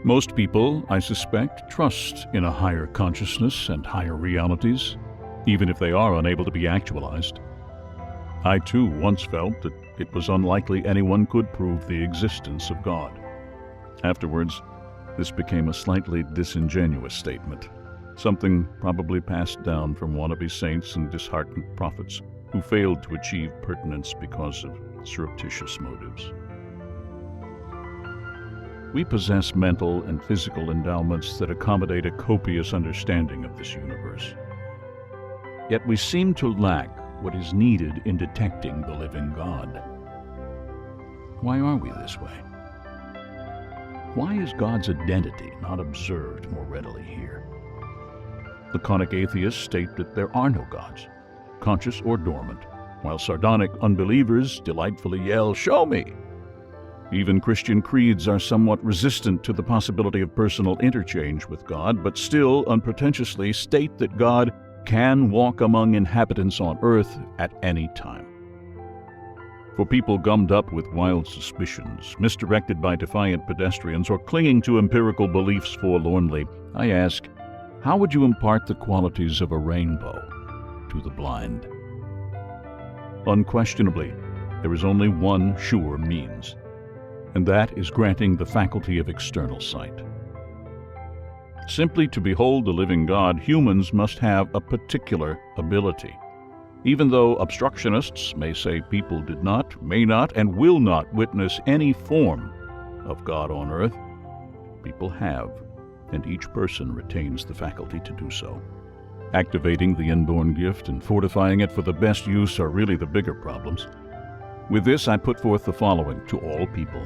Most people, I suspect, trust in a higher consciousness and higher realities, even if they are unable to be actualized. I too once felt that it was unlikely anyone could prove the existence of God. Afterwards, this became a slightly disingenuous statement, something probably passed down from wannabe saints and disheartened prophets who failed to achieve pertinence because of surreptitious motives. We possess mental and physical endowments that accommodate a copious understanding of this universe. Yet we seem to lack what is needed in detecting the living God. Why are we this way? Why is God's identity not observed more readily here? Laconic atheists state that there are no gods, conscious or dormant, while sardonic unbelievers delightfully yell, "Show me!" Even Christian creeds are somewhat resistant to the possibility of personal interchange with God, but still unpretentiously state that God can walk among inhabitants on earth at any time. For people gummed up with wild suspicions, misdirected by defiant pedestrians, or clinging to empirical beliefs forlornly, I ask, how would you impart the qualities of a rainbow to the blind? Unquestionably, there is only one sure means, and that is granting the faculty of external sight. Simply to behold the living God, humans must have a particular ability. Even though obstructionists may say people did not, may not, and will not witness any form of God on earth, people have, and each person retains the faculty to do so. Activating the inborn gift and fortifying it for the best use are really the bigger problems. With this, I put forth the following to all people.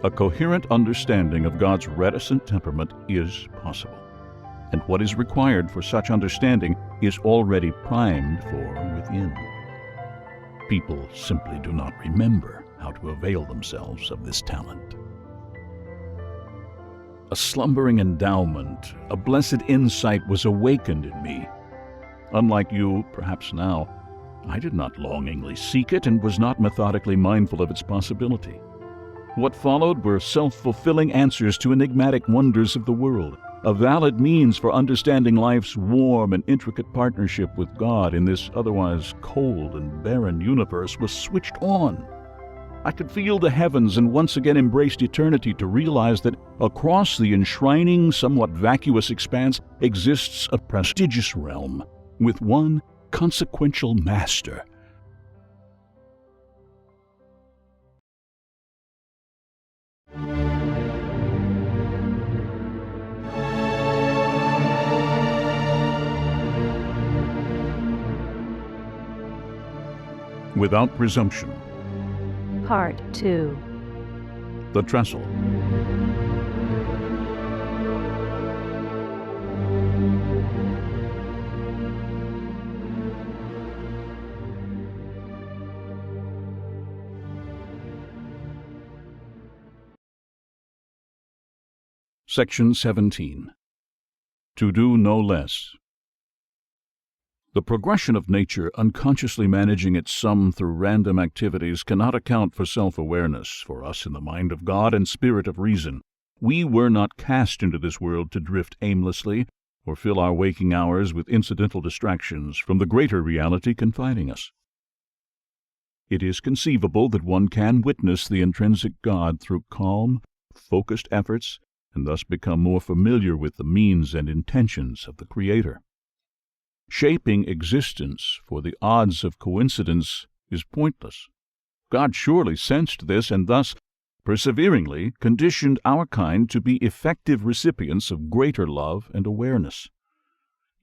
A coherent understanding of God's reticent temperament is possible, and what is required for such understanding is already primed for within. People simply do not remember how to avail themselves of this talent. A slumbering endowment, a blessed insight was awakened in me. Unlike you, perhaps now, I did not longingly seek it and was not methodically mindful of its possibility. What followed were self-fulfilling answers to enigmatic wonders of the world. A valid means for understanding life's warm and intricate partnership with God in this otherwise cold and barren universe was switched on. I could feel the heavens and once again embraced eternity to realize that across the enshrining, somewhat vacuous expanse exists a prestigious realm with one consequential master. Without Presumption. Part 2. The Trestle. Section 17. To do no less. The progression of nature, unconsciously managing its sum through random activities, cannot account for self-awareness for us in the mind of God and spirit of reason. We were not cast into this world to drift aimlessly or fill our waking hours with incidental distractions from the greater reality confining us. It is conceivable that one can witness the intrinsic God through calm, focused efforts, and thus become more familiar with the means and intentions of the Creator. Shaping existence for the odds of coincidence is pointless. God surely sensed this and thus, perseveringly, conditioned our kind to be effective recipients of greater love and awareness.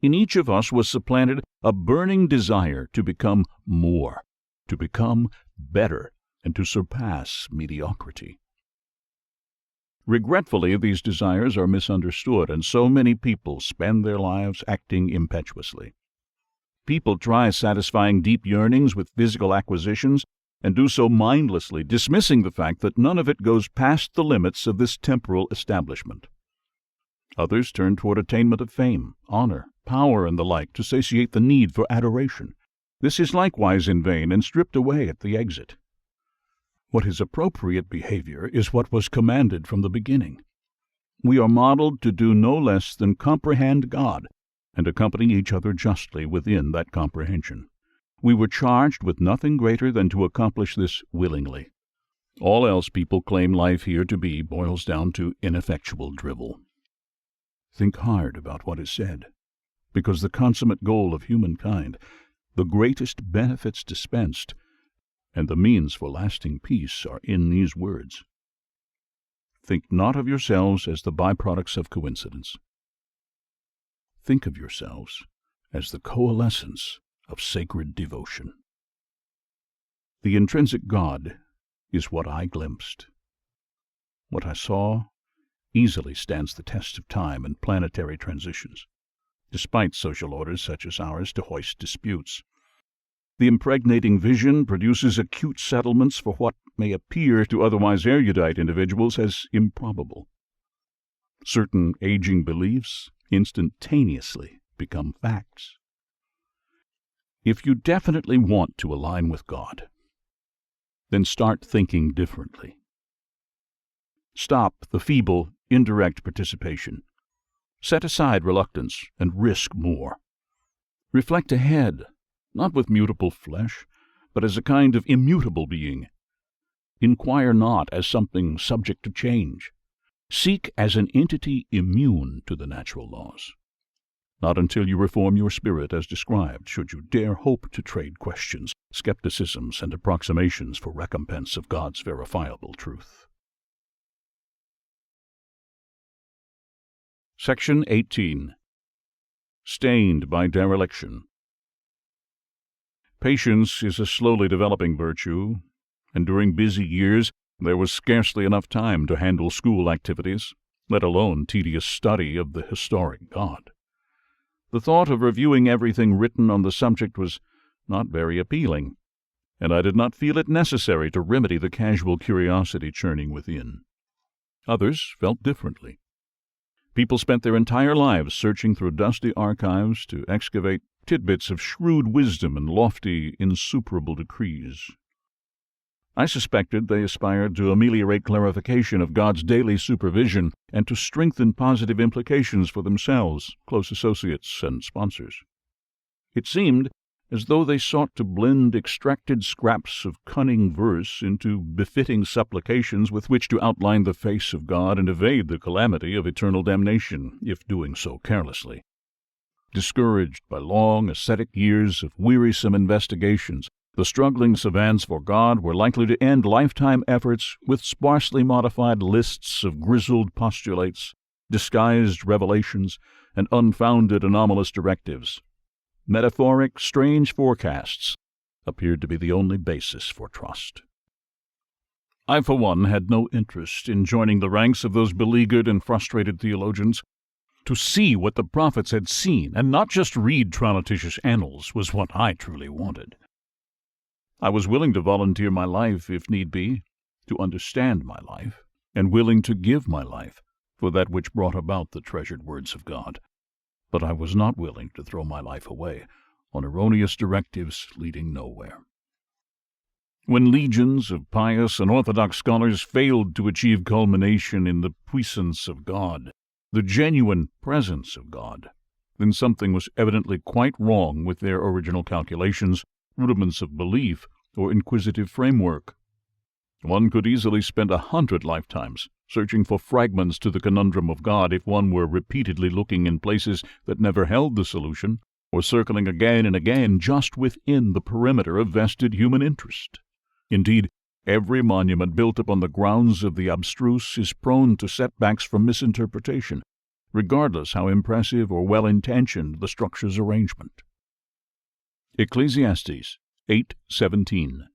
In each of us was supplanted a burning desire to become more, to become better, and to surpass mediocrity. Regretfully, these desires are misunderstood, and so many people spend their lives acting impetuously. People try satisfying deep yearnings with physical acquisitions, and do so mindlessly, dismissing the fact that none of it goes past the limits of this temporal establishment. Others turn toward attainment of fame, honor, power, and the like to satiate the need for adoration. This is likewise in vain and stripped away at the exit. What is appropriate behavior is what was commanded from the beginning. We are modeled to do no less than comprehend God and accompany each other justly within that comprehension. We were charged with nothing greater than to accomplish this willingly. All else people claim life here to be boils down to ineffectual drivel. Think hard about what is said, because the consummate goal of humankind, the greatest benefits dispensed, and the means for lasting peace are in these words. Think not of yourselves as the byproducts of coincidence. Think of yourselves as the coalescence of sacred devotion. The intrinsic God is what I glimpsed. What I saw easily stands the test of time and planetary transitions, despite social orders such as ours to hoist disputes. The impregnating vision produces acute settlements for what may appear to otherwise erudite individuals as improbable. Certain aging beliefs instantaneously become facts. If you definitely want to align with God, then start thinking differently. Stop the feeble, indirect participation. Set aside reluctance and risk more. Reflect ahead, not with mutable flesh, but as a kind of immutable being. Inquire not as something subject to change. Seek as an entity immune to the natural laws. Not until you reform your spirit as described should you dare hope to trade questions, skepticisms, and approximations for recompense of God's verifiable truth. Section 18. Stained by dereliction. Patience is a slowly developing virtue, and during busy years there was scarcely enough time to handle school activities, let alone tedious study of the historic God. The thought of reviewing everything written on the subject was not very appealing, and I did not feel it necessary to remedy the casual curiosity churning within. Others felt differently. People spent their entire lives searching through dusty archives to excavate tidbits of shrewd wisdom and lofty, insuperable decrees. I suspected they aspired to ameliorate clarification of God's daily supervision and to strengthen positive implications for themselves, close associates, and sponsors. It seemed as though they sought to blend extracted scraps of cunning verse into befitting supplications with which to outline the face of God and evade the calamity of eternal damnation, if doing so carelessly. Discouraged by long, ascetic years of wearisome investigations, the struggling savants for God were likely to end lifetime efforts with sparsely modified lists of grizzled postulates, disguised revelations, and unfounded anomalous directives. Metaphoric, strange forecasts appeared to be the only basis for trust. I, for one, had no interest in joining the ranks of those beleaguered and frustrated theologians. To see what the prophets had seen, and not just read Triniticious annals, was what I truly wanted. I was willing to volunteer my life, if need be, to understand my life, and willing to give my life for that which brought about the treasured words of God. But I was not willing to throw my life away on erroneous directives leading nowhere. When legions of pious and orthodox scholars failed to achieve culmination in the puissance of God, the genuine presence of God, then something was evidently quite wrong with their original calculations, rudiments of belief, or inquisitive framework. One could easily spend 100 lifetimes searching for fragments to the conundrum of God if one were repeatedly looking in places that never held the solution, or circling again and again just within the perimeter of vested human interest. Indeed, every monument built upon the grounds of the abstruse is prone to setbacks from misinterpretation, regardless how impressive or well-intentioned the structure's arrangement. Ecclesiastes 8:17.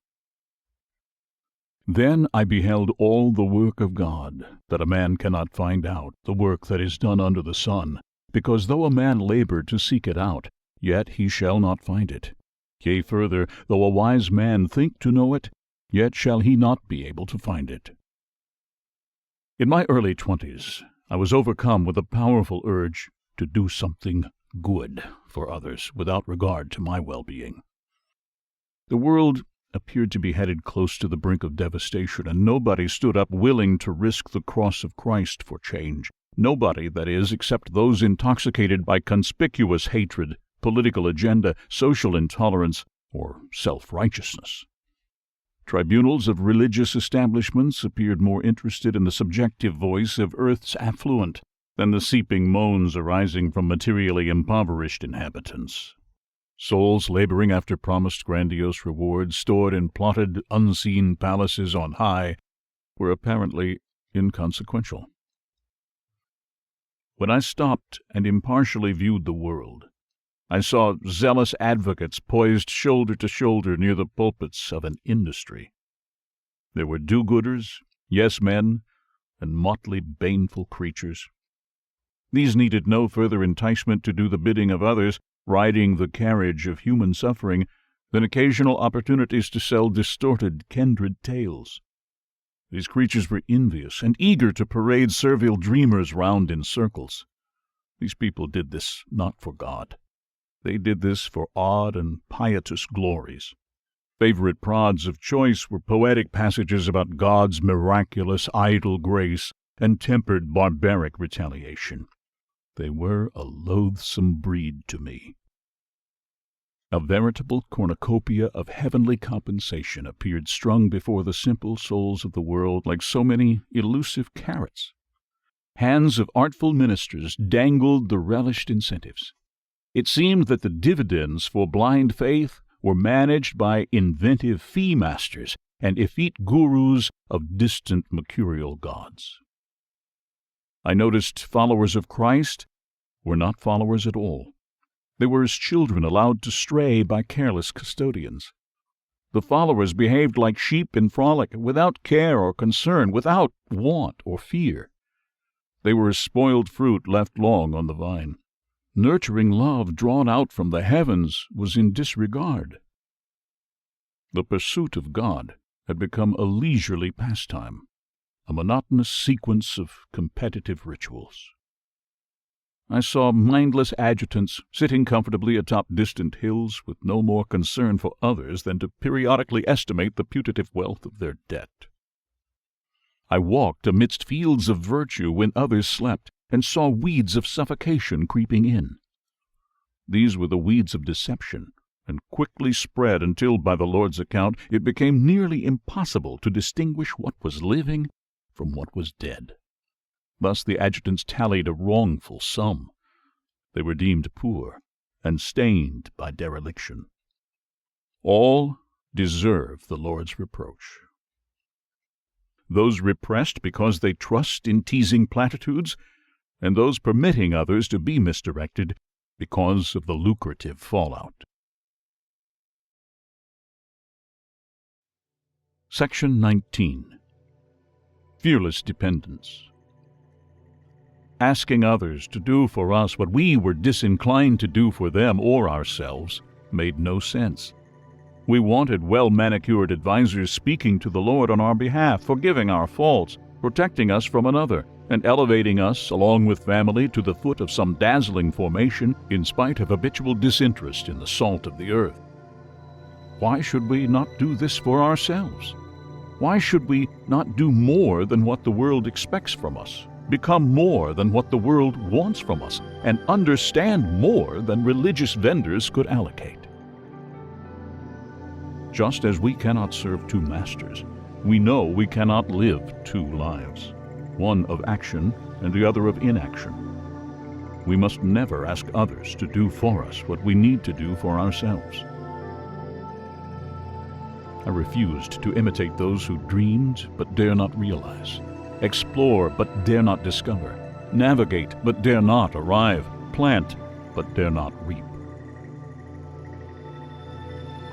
Then I beheld all the work of God, that a man cannot find out, the work that is done under the sun, because though a man labor to seek it out, yet he shall not find it. Yea, further, though a wise man think to know it, yet shall he not be able to find it. In my early 20s, I was overcome with a powerful urge to do something good for others without regard to my well-being. The world appeared to be headed close to the brink of devastation, and nobody stood up willing to risk the cross of Christ for change. Nobody, that is, except those intoxicated by conspicuous hatred, political agenda, social intolerance, or self-righteousness. Tribunals of religious establishments appeared more interested in the subjective voice of Earth's affluent than the seeping moans arising from materially impoverished inhabitants. Souls laboring after promised grandiose rewards, stored in plotted, unseen palaces on high, were apparently inconsequential. When I stopped and impartially viewed the world, I saw zealous advocates poised shoulder to shoulder near the pulpits of an industry. There were do-gooders, yes-men, and motley, baneful creatures. These needed no further enticement to do the bidding of others, riding the carriage of human suffering, than occasional opportunities to sell distorted, kindred tales. These creatures were envious and eager to parade servile dreamers round in circles. These people did this not for God. They did this for odd and piteous glories. Favorite prods of choice were poetic passages about God's miraculous idle grace and tempered barbaric retaliation. They were a loathsome breed to me. A veritable cornucopia of heavenly compensation appeared strung before the simple souls of the world like so many elusive carrots. Hands of artful ministers dangled the relished incentives. It seemed that the dividends for blind faith were managed by inventive fee-masters and effete gurus of distant mercurial gods. I noticed followers of Christ were not followers at all. They were as children allowed to stray by careless custodians. The followers behaved like sheep in frolic, without care or concern, without want or fear. They were as spoiled fruit left long on the vine. Nurturing love drawn out from the heavens was in disregard. The pursuit of God had become a leisurely pastime, a monotonous sequence of competitive rituals. I saw mindless adjutants sitting comfortably atop distant hills with no more concern for others than to periodically estimate the putative wealth of their debt. I walked amidst fields of virtue when others slept, and saw weeds of suffocation creeping in. These were the weeds of deception, and quickly spread until, by the Lord's account, it became nearly impossible to distinguish what was living from what was dead. Thus the adjutants tallied a wrongful sum. They were deemed poor and stained by dereliction. All deserve the Lord's reproach. Those repressed because they trust in teasing platitudes, and those permitting others to be misdirected because of the lucrative fallout. Section 19. Fearless Dependence. Asking others to do for us what we were disinclined to do for them or ourselves made no sense. We wanted well-manicured advisers speaking to the Lord on our behalf, forgiving our faults, protecting us from another, and elevating us, along with family, to the foot of some dazzling formation in spite of habitual disinterest in the salt of the earth. Why should we not do this for ourselves? Why should we not do more than what the world expects from us, become more than what the world wants from us, and understand more than religious vendors could allocate? Just as we cannot serve two masters, we know we cannot live two lives, one of action and the other of inaction. We must never ask others to do for us what we need to do for ourselves. I refused to imitate those who dreamed but dare not realize, explore but dare not discover, navigate but dare not arrive, plant but dare not reap.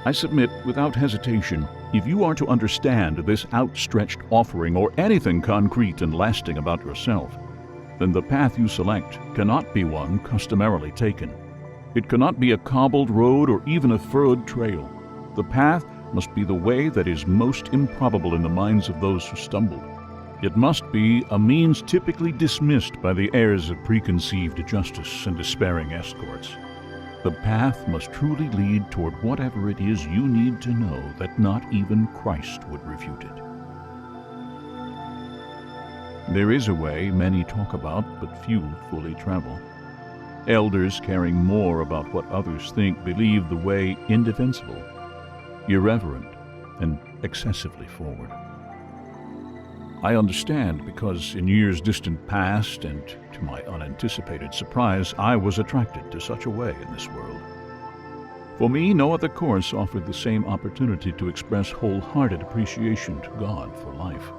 I submit without hesitation, if you are to understand this outstretched offering or anything concrete and lasting about yourself, then the path you select cannot be one customarily taken. It cannot be a cobbled road or even a furrowed trail. The path must be the way that is most improbable in the minds of those who stumbled. It must be a means typically dismissed by the heirs of preconceived justice and despairing escorts. The path must truly lead toward whatever it is you need to know that not even Christ would refute it. There is a way many talk about, but few fully travel. Elders caring more about what others think believe the way indefensible, irreverent, and excessively forward. I understand because in years distant past, and to my unanticipated surprise, I was attracted to such a way in this world. For me, no other course offered the same opportunity to express wholehearted appreciation to God for life.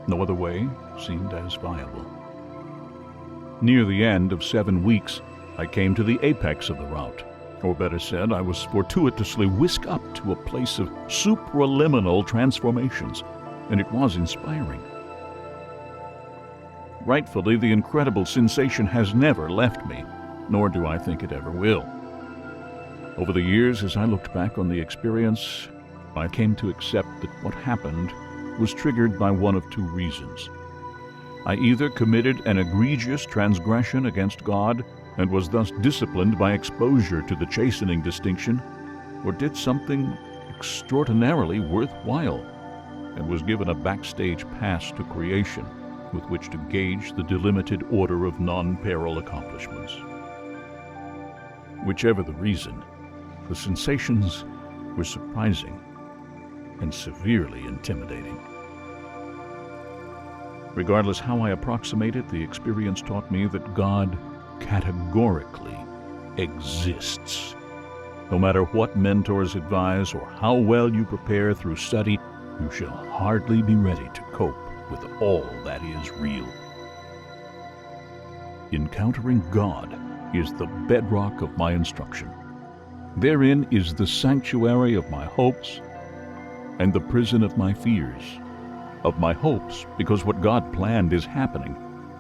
No other way seemed as viable. Near the end of 7 weeks, I came to the apex of the route. Or better said, I was fortuitously whisked up to a place of supraliminal transformations, and it was inspiring. Rightfully, the incredible sensation has never left me, nor do I think it ever will. Over the years, as I looked back on the experience, I came to accept that what happened was triggered by one of two reasons. I either committed an egregious transgression against God and was thus disciplined by exposure to the chastening distinction, or did something extraordinarily worthwhile and was given a backstage pass to creation with which to gauge the delimited order of non-peril accomplishments. Whichever the reason, the sensations were surprising and severely intimidating. Regardless how I approximate it, the experience taught me that God categorically exists. No matter what mentors advise or how well you prepare through study, you shall hardly be ready to cope with all that is real. Encountering God is the bedrock of my instruction. Therein is the sanctuary of my hopes and the prison of my fears. Of my hopes, because what God planned is happening.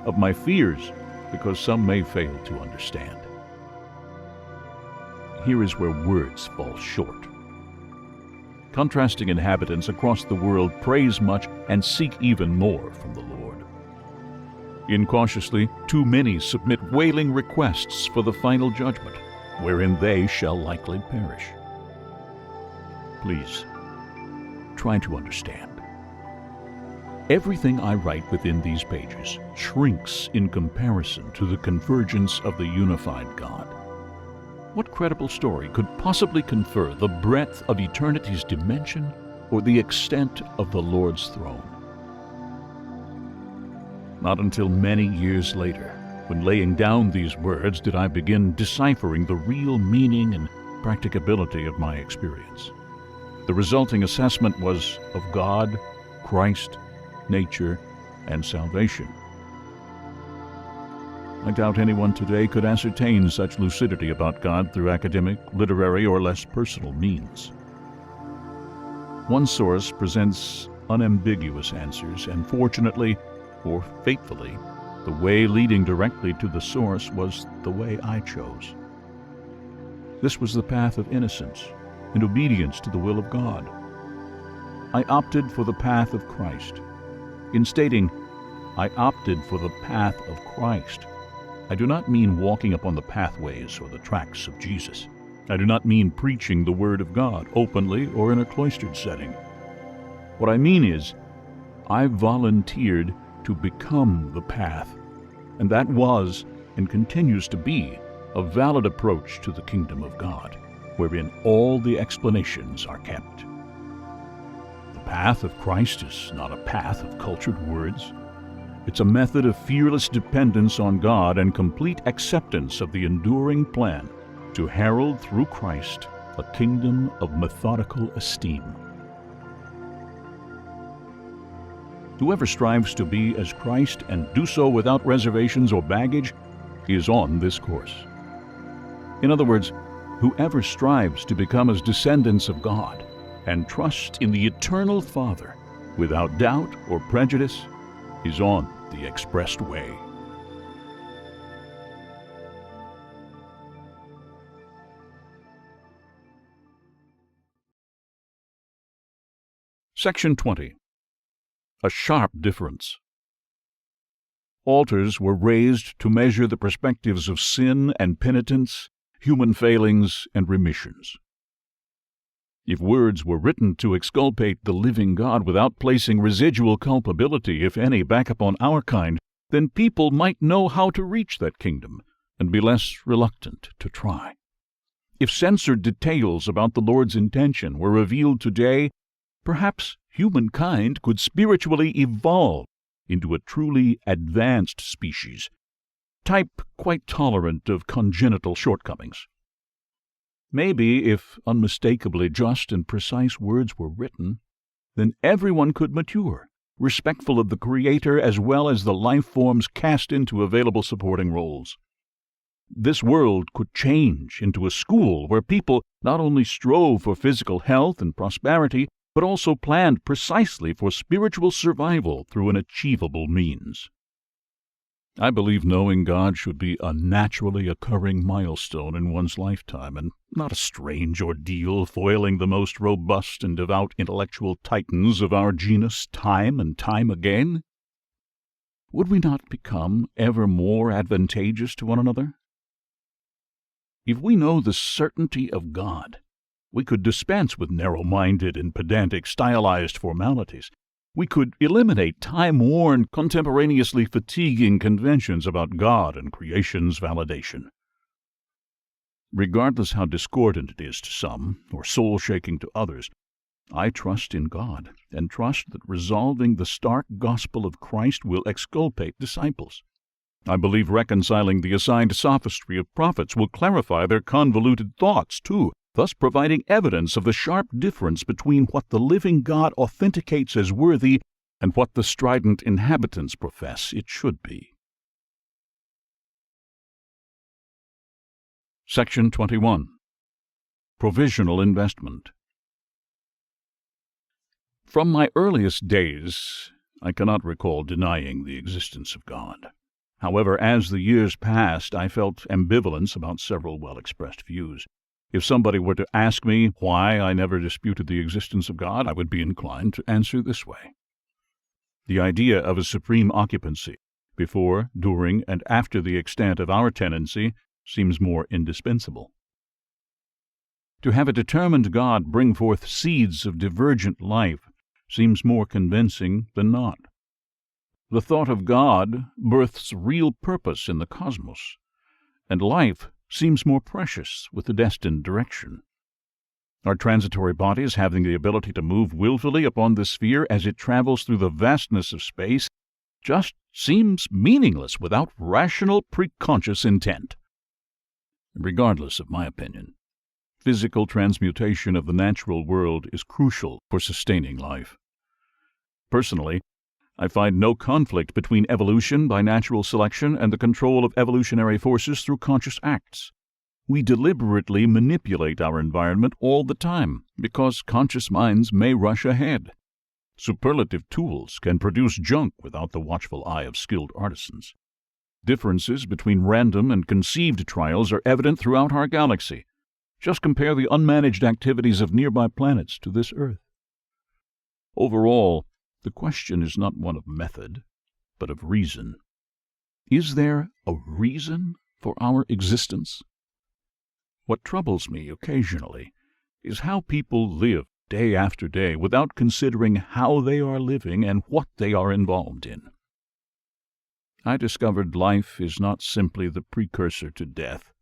Of my fears, because some may fail to understand. Here is where words fall short. Contrasting inhabitants across the world praise much and seek even more from the Lord. Incautiously, too many submit wailing requests for the final judgment, wherein they shall likely perish. Please, try to understand. Everything I write within these pages shrinks in comparison to the convergence of the unified God. What credible story could possibly confer the breadth of eternity's dimension or the extent of the Lord's throne? Not until many years later, when laying down these words, did I begin deciphering the real meaning and practicability of my experience. The resulting assessment was of God, Christ, nature, and salvation. I doubt anyone today could ascertain such lucidity about God through academic, literary, or less personal means. One source presents unambiguous answers, and fortunately, or fatefully, the way leading directly to the source was the way I chose. This was the path of innocence and obedience to the will of God. I opted for the path of Christ. In stating, I opted for the path of Christ, I do not mean walking upon the pathways or the tracks of Jesus. I do not mean preaching the Word of God openly or in a cloistered setting. What I mean is, I volunteered to become the path, and that was and continues to be a valid approach to the kingdom of God, wherein all the explanations are kept. The path of Christ is not a path of cultured words. It's a method of fearless dependence on God and complete acceptance of the enduring plan to herald through Christ a kingdom of methodical esteem. Whoever strives to be as Christ and do so without reservations or baggage is on this course. In other words, whoever strives to become as descendants of God and trust in the eternal Father without doubt or prejudice is on the expressed way. Section 20. A sharp difference. Altars were raised to measure the perspectives of sin and penitence, human failings and remissions. If words were written to exculpate the living God without placing residual culpability, if any, back upon our kind, then people might know how to reach that kingdom and be less reluctant to try. If censored details about the Lord's intention were revealed today, perhaps humankind could spiritually evolve into a truly advanced species, type quite tolerant of congenital shortcomings. Maybe if unmistakably just and precise words were written, then everyone could mature, respectful of the Creator as well as the life forms cast into available supporting roles. This world could change into a school where people not only strove for physical health and prosperity, but also planned precisely for spiritual survival through an achievable means. I believe knowing God should be a naturally occurring milestone in one's lifetime, and not a strange ordeal foiling the most robust and devout intellectual titans of our genus time and time again. Would we not become ever more advantageous to one another? If we know the certainty of God, we could dispense with narrow-minded and pedantic stylized formalities. We could eliminate time-worn, contemporaneously fatiguing conventions about God and creation's validation. Regardless how discordant it is to some, or soul-shaking to others, I trust in God, and trust that resolving the stark gospel of Christ will exculpate disciples. I believe reconciling the assigned sophistry of prophets will clarify their convoluted thoughts, too, thus providing evidence of the sharp difference between what the living God authenticates as worthy and what the strident inhabitants profess it should be. Section 21. Provisional Investment. From my earliest days, I cannot recall denying the existence of God. However, as the years passed, I felt ambivalence about several well-expressed views. If somebody were to ask me why I never disputed the existence of God, I would be inclined to answer this way. The idea of a supreme occupancy before, during, and after the extent of our tendency seems more indispensable. To have a determined God bring forth seeds of divergent life seems more convincing than not. The thought of God births real purpose in the cosmos, and life seems more precious with the destined direction. Our transitory bodies having the ability to move willfully upon the sphere as it travels through the vastness of space just seems meaningless without rational preconscious intent. Regardless of my opinion, physical transmutation of the natural world is crucial for sustaining life. Personally, I find no conflict between evolution by natural selection and the control of evolutionary forces through conscious acts. We deliberately manipulate our environment all the time because conscious minds may rush ahead. Superlative tools can produce junk without the watchful eye of skilled artisans. Differences between random and conceived trials are evident throughout our galaxy. Just compare the unmanaged activities of nearby planets to this Earth. Overall, the question is not one of method, but of reason. Is there a reason for our existence? What troubles me occasionally is how people live day after day without considering how they are living and what they are involved in. I discovered life is not simply the precursor to death.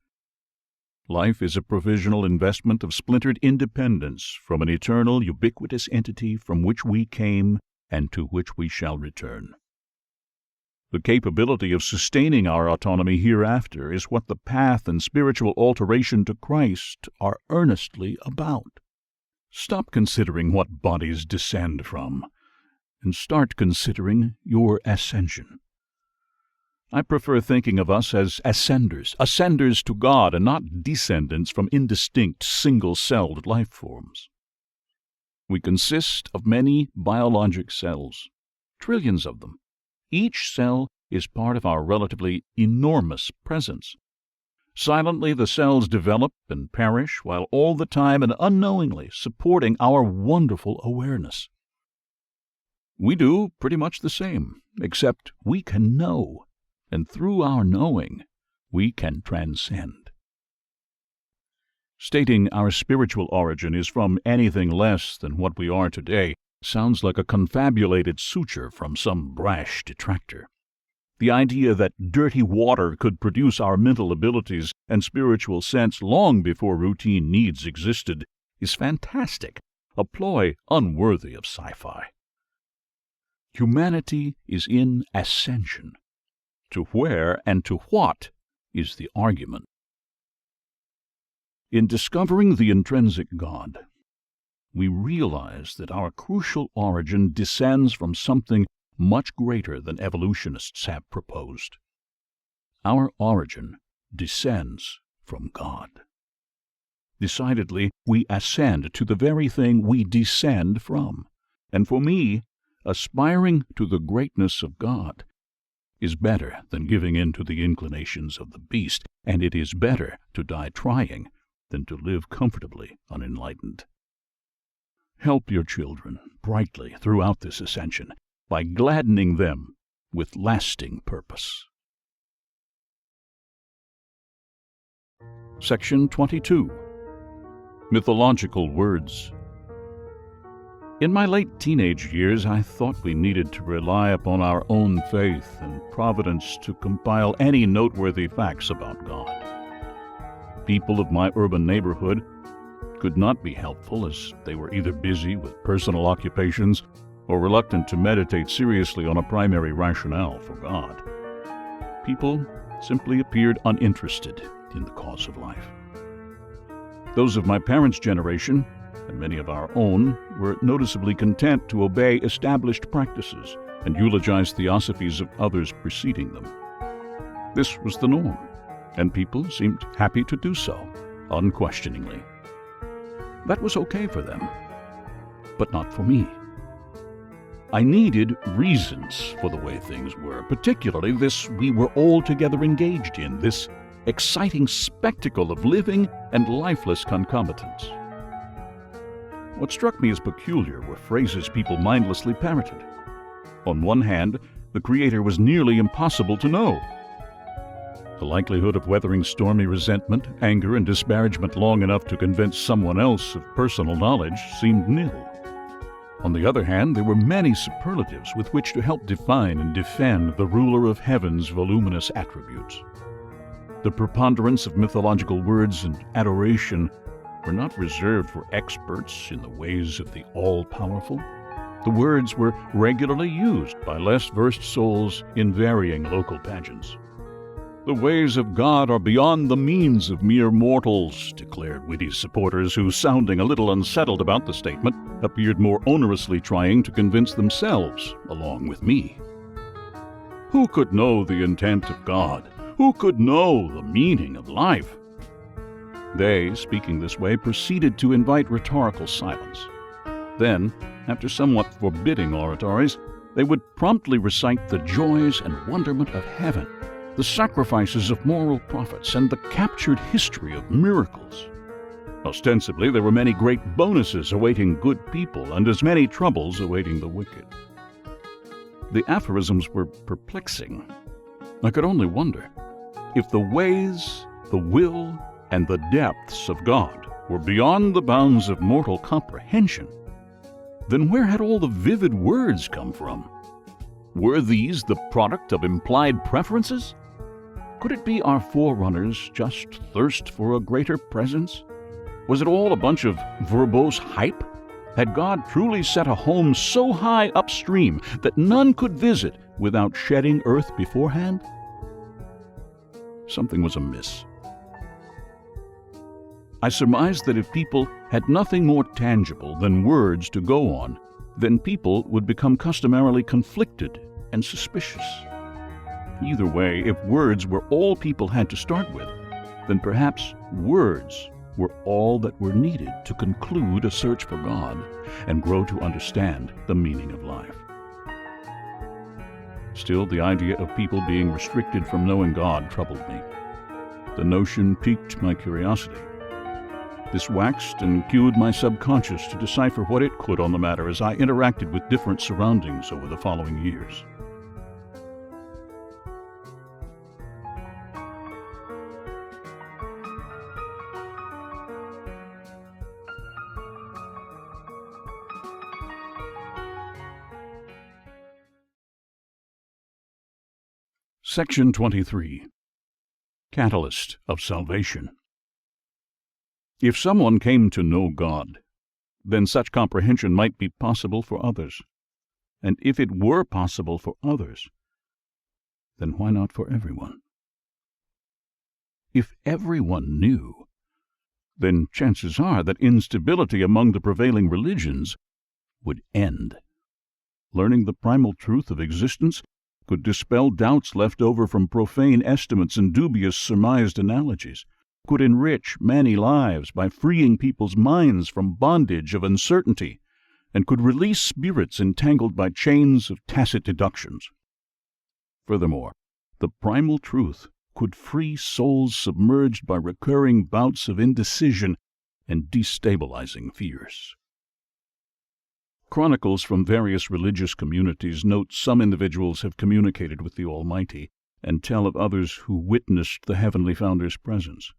Life is a provisional investment of splintered independence from an eternal, ubiquitous entity from which we came and to which we shall return. The capability of sustaining our autonomy hereafter is what the path and spiritual alteration to Christ are earnestly about. Stop considering what bodies descend from, and start considering your ascension. I prefer thinking of us as ascenders to God, and not descendants from indistinct, single-celled life forms. We consist of many biologic cells, trillions of them. Each cell is part of our relatively enormous presence. Silently the cells develop and perish, while all the time and unknowingly supporting our wonderful awareness. We do pretty much the same, except we can know, and through our knowing, we can transcend. Stating our spiritual origin is from anything less than what we are today sounds like a confabulated suture from some brash detractor. The idea that dirty water could produce our mental abilities and spiritual sense long before routine needs existed is fantastic, a ploy unworthy of sci-fi. Humanity is in ascension. To where and to what is the argument? In discovering the intrinsic God, we realize that our crucial origin descends from something much greater than evolutionists have proposed. Our origin descends from God. Decidedly, we ascend to the very thing we descend from. And for me, aspiring to the greatness of God is better than giving in to the inclinations of the beast, and it is better to die trying than to live comfortably unenlightened. Help your children brightly throughout this ascension by gladdening them with lasting purpose. Section 22. Mythological Words. In my late teenage years, I thought we needed to rely upon our own faith and providence to compile any noteworthy facts about God. People of my urban neighborhood could not be helpful, as they were either busy with personal occupations or reluctant to meditate seriously on a primary rationale for God. People simply appeared uninterested in the cause of life. Those of my parents' generation, and many of our own, were noticeably content to obey established practices and eulogize theosophies of others preceding them. This was the norm, and people seemed happy to do so, unquestioningly. That was okay for them, but not for me. I needed reasons for the way things were, particularly this we were all together engaged in, this exciting spectacle of living and lifeless concomitants. What struck me as peculiar were phrases people mindlessly parroted. On one hand, the Creator was nearly impossible to know. The likelihood of weathering stormy resentment, anger, and disparagement long enough to convince someone else of personal knowledge seemed nil. On the other hand, there were many superlatives with which to help define and defend the ruler of heaven's voluminous attributes. The preponderance of mythological words and adoration were not reserved for experts in the ways of the all-powerful. The words were regularly used by less versed souls in varying local pageants. "The ways of God are beyond the means of mere mortals," declared witty supporters who, sounding a little unsettled about the statement, appeared more onerously trying to convince themselves, along with me. Who could know the intent of God? Who could know the meaning of life? They, speaking this way, proceeded to invite rhetorical silence. Then, after somewhat forbidding oratories, they would promptly recite the joys and wonderment of heaven, the sacrifices of moral prophets, and the captured history of miracles. Ostensibly, there were many great bonuses awaiting good people and as many troubles awaiting the wicked. The aphorisms were perplexing. I could only wonder if the ways, the will, and the depths of God were beyond the bounds of mortal comprehension, then where had all the vivid words come from? Were these the product of implied preferences? Could it be our forerunners' just thirst for a greater presence? Was it all a bunch of verbose hype? Had God truly set a home so high upstream that none could visit without shedding earth beforehand? Something was amiss. I surmised that if people had nothing more tangible than words to go on, then people would become customarily conflicted and suspicious. Either way, if words were all people had to start with, then perhaps words were all that were needed to conclude a search for God and grow to understand the meaning of life. Still, the idea of people being restricted from knowing God troubled me. The notion piqued my curiosity. This waxed and cued my subconscious to decipher what it could on the matter as I interacted with different surroundings over the following years. Section 23. Catalyst of Salvation. If someone came to know God, then such comprehension might be possible for others. And if it were possible for others, then why not for everyone? If everyone knew, then chances are that instability among the prevailing religions would end. Learning the primal truth of existence could dispel doubts left over from profane estimates and dubious surmised analogies, could enrich many lives by freeing people's minds from bondage of uncertainty, and could release spirits entangled by chains of tacit deductions. Furthermore, the primal truth could free souls submerged by recurring bouts of indecision and destabilizing fears. Chronicles from various religious communities note some individuals have communicated with the Almighty and tell of others who witnessed the Heavenly Founder's presence.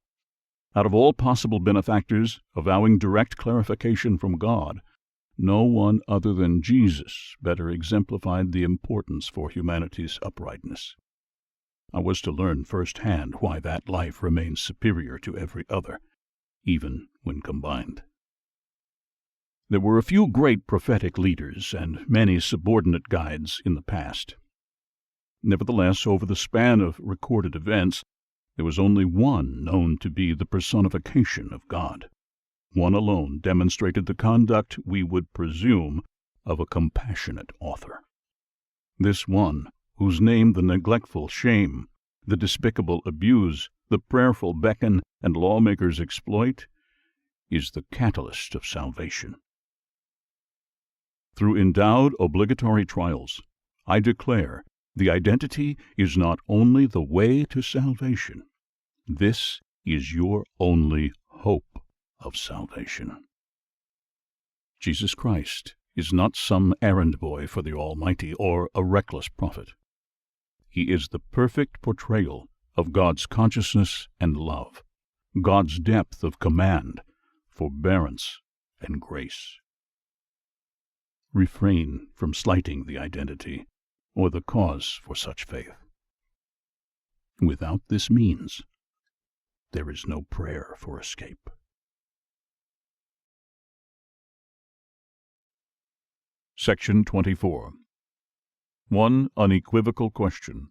Out of all possible benefactors avowing direct clarification from God, no one other than Jesus better exemplified the importance for humanity's uprightness. I was to learn firsthand why that life remains superior to every other, even when combined. There were a few great prophetic leaders and many subordinate guides in the past. Nevertheless, over the span of recorded events, there was only one known to be the personification of God. One alone demonstrated the conduct we would presume of a compassionate author. This one, whose name the neglectful shame, the despicable abuse, the prayerful beckon, and lawmakers exploit, is the catalyst of salvation. Through endowed obligatory trials, I declare the identity is not only the way to salvation. This is your only hope of salvation. Jesus Christ is not some errand boy for the Almighty or a reckless prophet. He is the perfect portrayal of God's consciousness and love, God's depth of command, forbearance, and grace. Refrain from slighting the identity or the cause for such faith. Without this means, there is no prayer for escape. Section 24. One unequivocal question.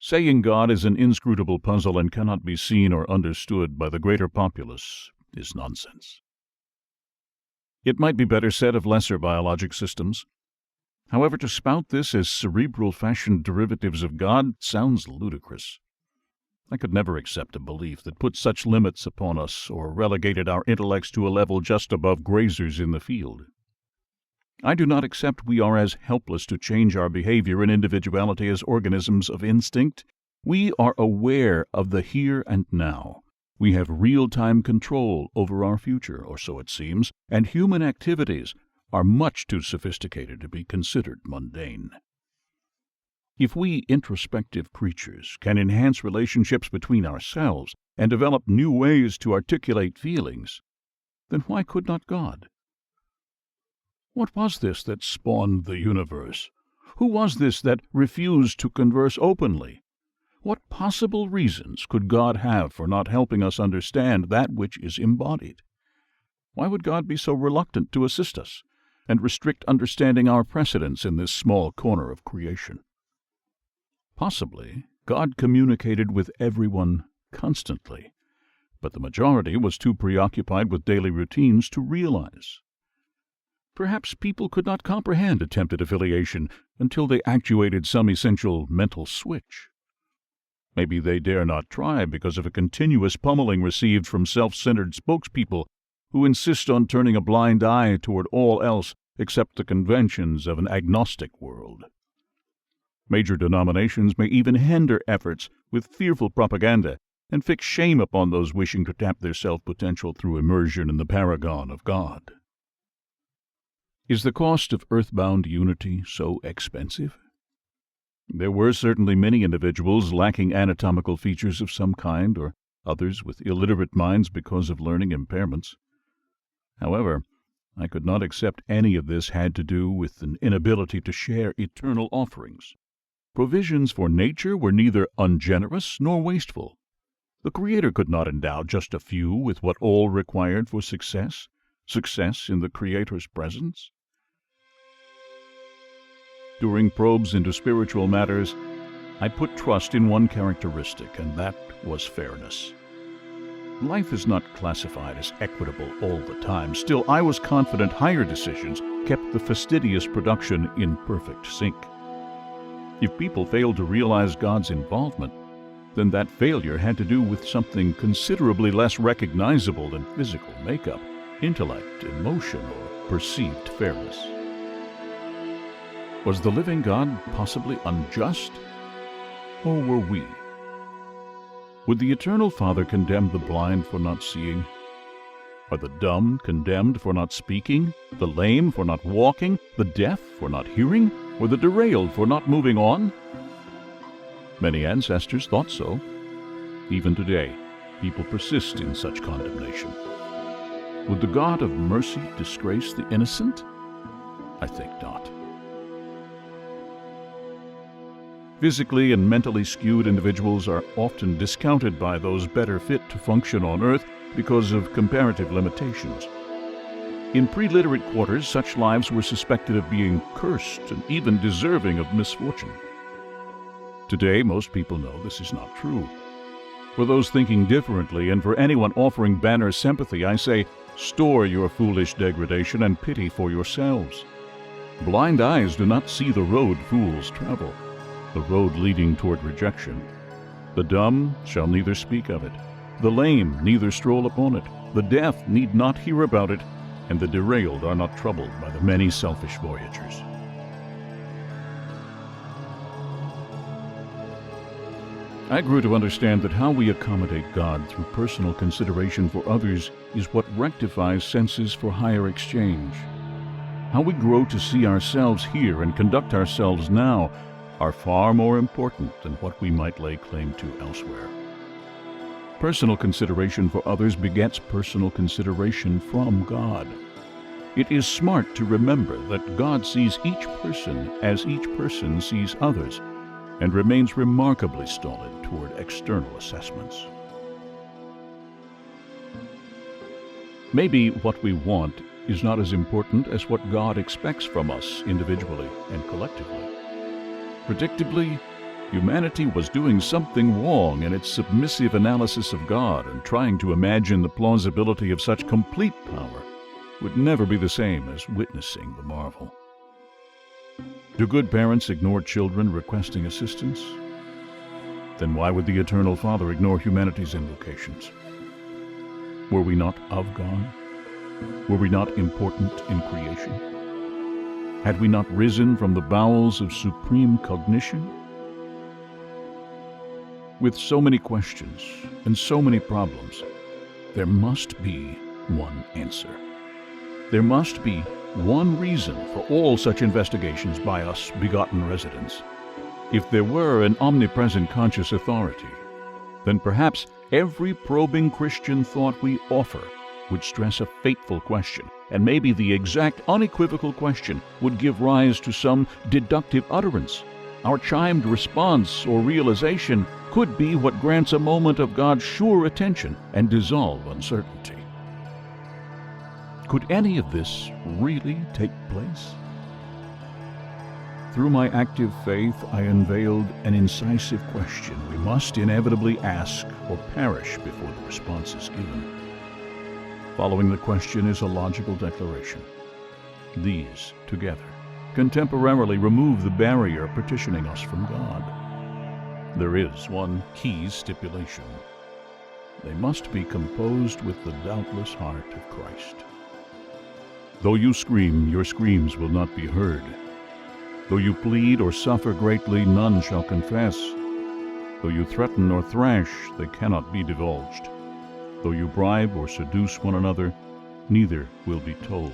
Saying God is an inscrutable puzzle and cannot be seen or understood by the greater populace is nonsense. It might be better said of lesser biologic systems. However, to spout this as cerebral-fashioned derivatives of God sounds ludicrous. I could never accept a belief that put such limits upon us or relegated our intellects to a level just above grazers in the field. I do not accept we are as helpless to change our behavior and individuality as organisms of instinct. We are aware of the here and now. We have real-time control over our future, or so it seems, and human activities are much too sophisticated to be considered mundane. If we introspective creatures can enhance relationships between ourselves and develop new ways to articulate feelings, then why could not God? What was this that spawned the universe? Who was this that refused to converse openly? What possible reasons could God have for not helping us understand that which is embodied? Why would God be so reluctant to assist us and restrict understanding our precedence in this small corner of creation? Possibly, God communicated with everyone constantly, but the majority was too preoccupied with daily routines to realize. Perhaps people could not comprehend attempted affiliation until they actuated some essential mental switch. Maybe they dare not try because of a continuous pummeling received from self-centered spokespeople who insist on turning a blind eye toward all else except the conventions of an agnostic world. Major denominations may even hinder efforts with fearful propaganda and fix shame upon those wishing to tap their self-potential through immersion in the paragon of God. Is the cost of earthbound unity so expensive? There were certainly many individuals lacking anatomical features of some kind, or others with illiterate minds because of learning impairments. However, I could not accept any of this had to do with an inability to share eternal offerings. Provisions for nature were neither ungenerous nor wasteful. The Creator could not endow just a few with what all required for success in the Creator's presence. During probes into spiritual matters, I put trust in one characteristic, and that was fairness. Life is not classified as equitable all the time. Still, I was confident higher decisions kept the fastidious production in perfect sync. If people failed to realize God's involvement, then that failure had to do with something considerably less recognizable than physical makeup, intellect, emotion, or perceived fairness. Was the living God possibly unjust? Or were we? Would the Eternal Father condemn the blind for not seeing? Are the dumb condemned for not speaking, the lame for not walking, the deaf for not hearing, or the derailed for not moving on? Many ancestors thought so. Even today, people persist in such condemnation. Would the God of mercy disgrace the innocent? I think not. Physically and mentally skewed individuals are often discounted by those better fit to function on Earth because of comparative limitations. In pre-literate quarters, such lives were suspected of being cursed and even deserving of misfortune. Today, most people know this is not true. For those thinking differently, and for anyone offering banner sympathy, I say, store your foolish degradation and pity for yourselves. Blind eyes do not see the road fools travel, the road leading toward rejection. The dumb shall neither speak of it, the lame neither stroll upon it, the deaf need not hear about it, and the derailed are not troubled by the many selfish voyagers. I grew to understand that how we accommodate God through personal consideration for others is what rectifies senses for higher exchange. How we grow to see ourselves here and conduct ourselves now are far more important than what we might lay claim to elsewhere. Personal consideration for others begets personal consideration from God. It is smart to remember that God sees each person as each person sees others, and remains remarkably stolid toward external assessments. Maybe what we want is not as important as what God expects from us individually and collectively. Predictably, humanity was doing something wrong in its submissive analysis of God, and trying to imagine the plausibility of such complete power would never be the same as witnessing the marvel. Do good parents ignore children requesting assistance? Then why would the Eternal Father ignore humanity's invocations? Were we not of God? Were we not important in creation? Had we not risen from the bowels of supreme cognition? With so many questions and so many problems, there must be one answer. There must be one reason for all such investigations by us begotten residents. If there were an omnipresent conscious authority, then perhaps every probing Christian thought we offer would stress a fateful question, and maybe the exact unequivocal question would give rise to some deductive utterance. Our chimed response or realization could be what grants a moment of God's sure attention and dissolve uncertainty. Could any of this really take place? Through my active faith, I unveiled an incisive question we must inevitably ask or perish before the response is given. Following the question is a logical declaration. These, together, contemporarily remove the barrier partitioning us from God. There is one key stipulation. They must be composed with the doubtless heart of Christ. Though you scream, your screams will not be heard. Though you plead or suffer greatly, none shall confess. Though you threaten or thrash, they cannot be divulged. Though you bribe or seduce one another, neither will be told.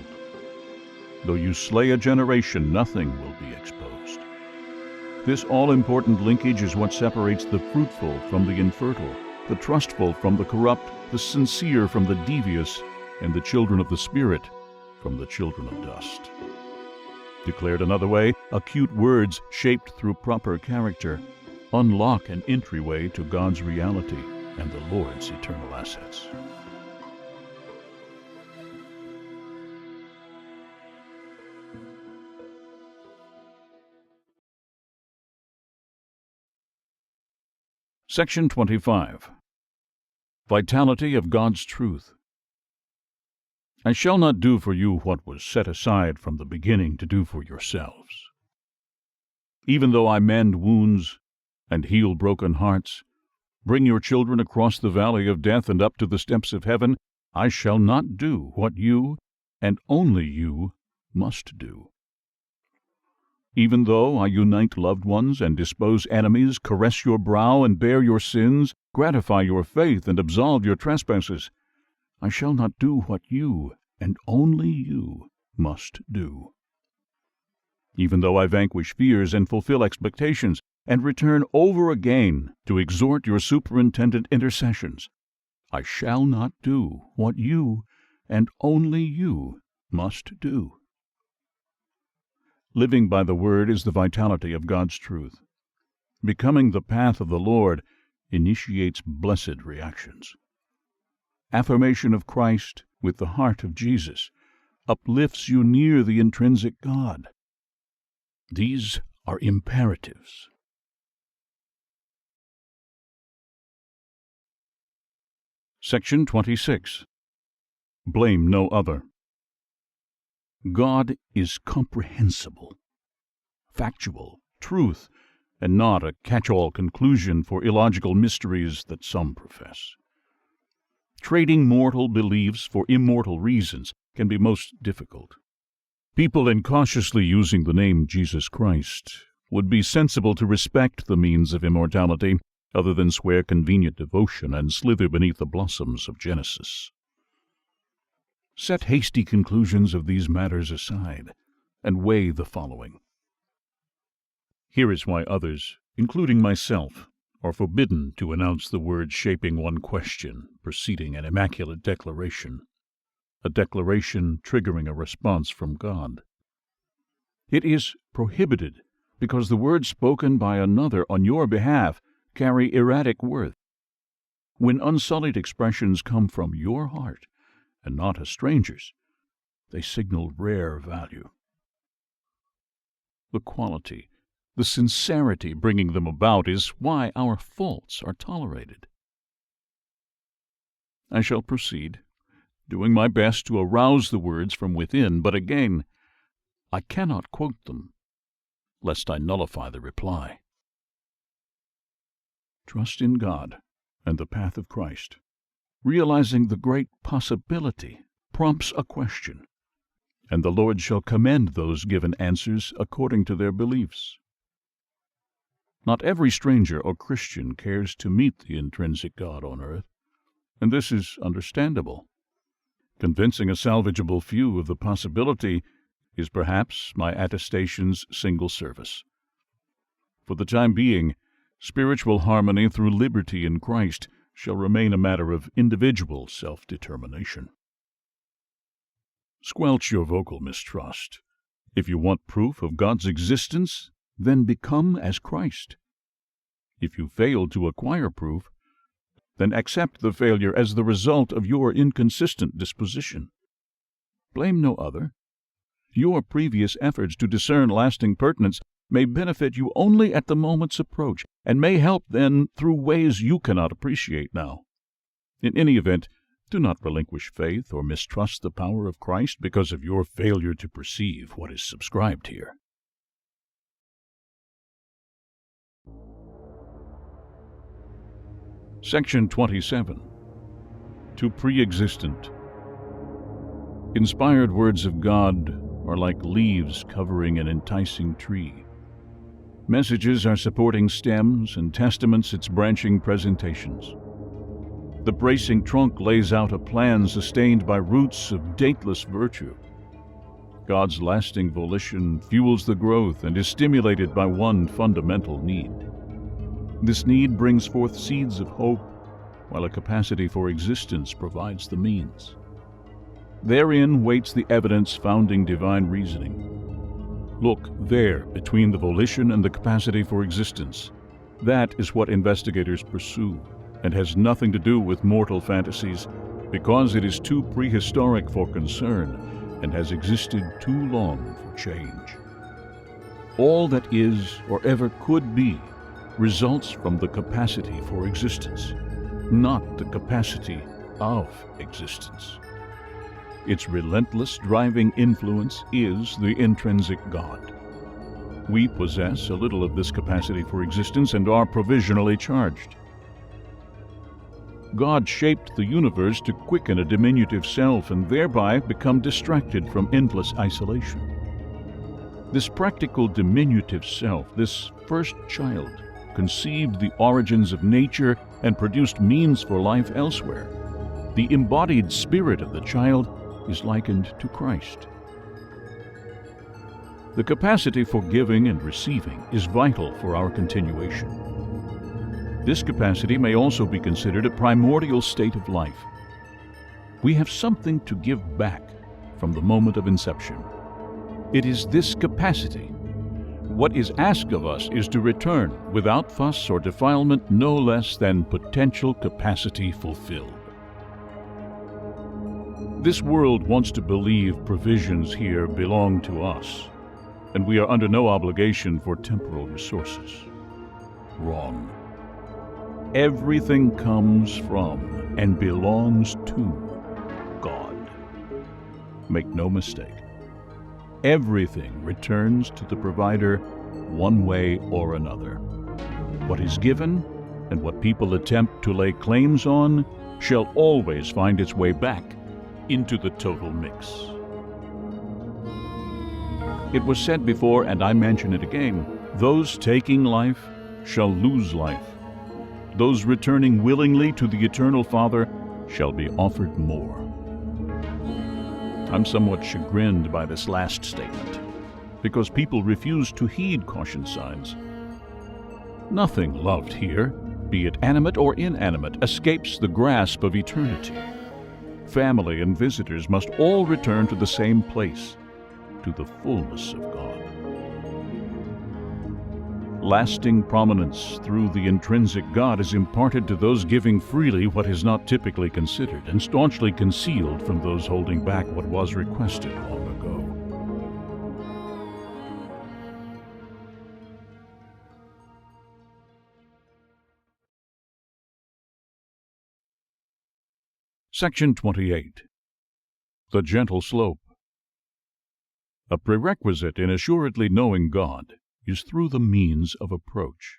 Though you slay a generation, nothing will be exposed. This all-important linkage is what separates the fruitful from the infertile, the trustful from the corrupt, the sincere from the devious, and the children of the Spirit from the children of dust. Declared another way, acute words shaped through proper character unlock an entryway to God's reality and the Lord's eternal assets. Section 25. Vitality of God's Truth. I shall not do for you what was set aside from the beginning to do for yourselves. Even though I mend wounds and heal broken hearts, bring your children across the valley of death and up to the steps of heaven, I shall not do what you, and only you, must do. Even though I unite loved ones and dispose enemies, caress your brow and bear your sins, gratify your faith and absolve your trespasses, I shall not do what you, and only you, must do. Even though I vanquish fears and fulfill expectations, and return over again to exhort your superintendent intercessions, I shall not do what you, and only you, must do. Living by the Word is the vitality of God's truth. Becoming the path of the Lord initiates blessed reactions. Affirmation of Christ with the heart of Jesus uplifts you near the intrinsic God. These are imperatives. Section 26. Blame no other. God is comprehensible, factual, truth, and not a catch-all conclusion for illogical mysteries that some profess. Trading mortal beliefs for immortal reasons can be most difficult. People incautiously using the name Jesus Christ would be sensible to respect the means of immortality, other than swear convenient devotion and slither beneath the blossoms of Genesis. Set hasty conclusions of these matters aside, and weigh the following. Here is why others, including myself, are forbidden to announce the words shaping one question, preceding an immaculate declaration, a declaration triggering a response from God. It is prohibited because the words spoken by another on your behalf carry erratic worth. When unsullied expressions come from your heart and not a stranger's, they signal rare value. The quality, the sincerity bringing them about is why our faults are tolerated. I shall proceed, doing my best to arouse the words from within, but again, I cannot quote them, lest I nullify the reply. Trust in God and the path of Christ. Realizing the great possibility prompts a question, and the Lord shall commend those given answers according to their beliefs. Not every stranger or Christian cares to meet the intrinsic God on earth, and this is understandable. Convincing a salvageable few of the possibility is perhaps my attestation's single service. For the time being, spiritual harmony through liberty in Christ shall remain a matter of individual self-determination. Squelch your vocal mistrust. If you want proof of God's existence, then become as Christ. If you fail to acquire proof, then accept the failure as the result of your inconsistent disposition. Blame no other. Your previous efforts to discern lasting pertinence may benefit you only at the moment's approach, and may help then through ways you cannot appreciate now. In any event, do not relinquish faith or mistrust the power of Christ because of your failure to perceive what is subscribed here. Section 27. To Pre-existent. Inspired words of God are like leaves covering an enticing tree. Messages are supporting stems and testaments its branching presentations. The bracing trunk lays out a plan sustained by roots of dateless virtue. God's lasting volition fuels the growth and is stimulated by one fundamental need. This need brings forth seeds of hope, while a capacity for existence provides the means. Therein waits the evidence founding divine reasoning. Look there between the volition and the capacity for existence. That is what investigators pursue, and has nothing to do with mortal fantasies, because it is too prehistoric for concern and has existed too long for change. All that is or ever could be results from the capacity for existence, not the capacity of existence. Its relentless driving influence is the intrinsic God. We possess a little of this capacity for existence and are provisionally charged. God shaped the universe to quicken a diminutive self and thereby become distracted from endless isolation. This practical diminutive self, this first child, conceived the origins of nature and produced means for life elsewhere. The embodied spirit of the child is likened to Christ. The capacity for giving and receiving is vital for our continuation. This capacity may also be considered a primordial state of life. We have something to give back from the moment of inception. It is this capacity. What is asked of us is to return, without fuss or defilement, no less than potential capacity fulfilled. This world wants to believe provisions here belong to us, and we are under no obligation for temporal resources. Wrong. Everything comes from and belongs to God. Make no mistake. Everything returns to the provider one way or another. What is given and what people attempt to lay claims on shall always find its way back into the total mix. It was said before, and I mention it again, those taking life shall lose life. Those returning willingly to the Eternal Father shall be offered more. I'm somewhat chagrined by this last statement. because people refuse to heed caution signs. Nothing loved here, be it animate or inanimate, escapes the grasp of eternity. Family and visitors must all return to the same place, to the fullness of God. Lasting prominence through the intrinsic God is imparted to those giving freely what is not typically considered, and staunchly concealed from those holding back what was requested long ago. Section 28. The Gentle Slope. A prerequisite in assuredly knowing God is through the means of approach.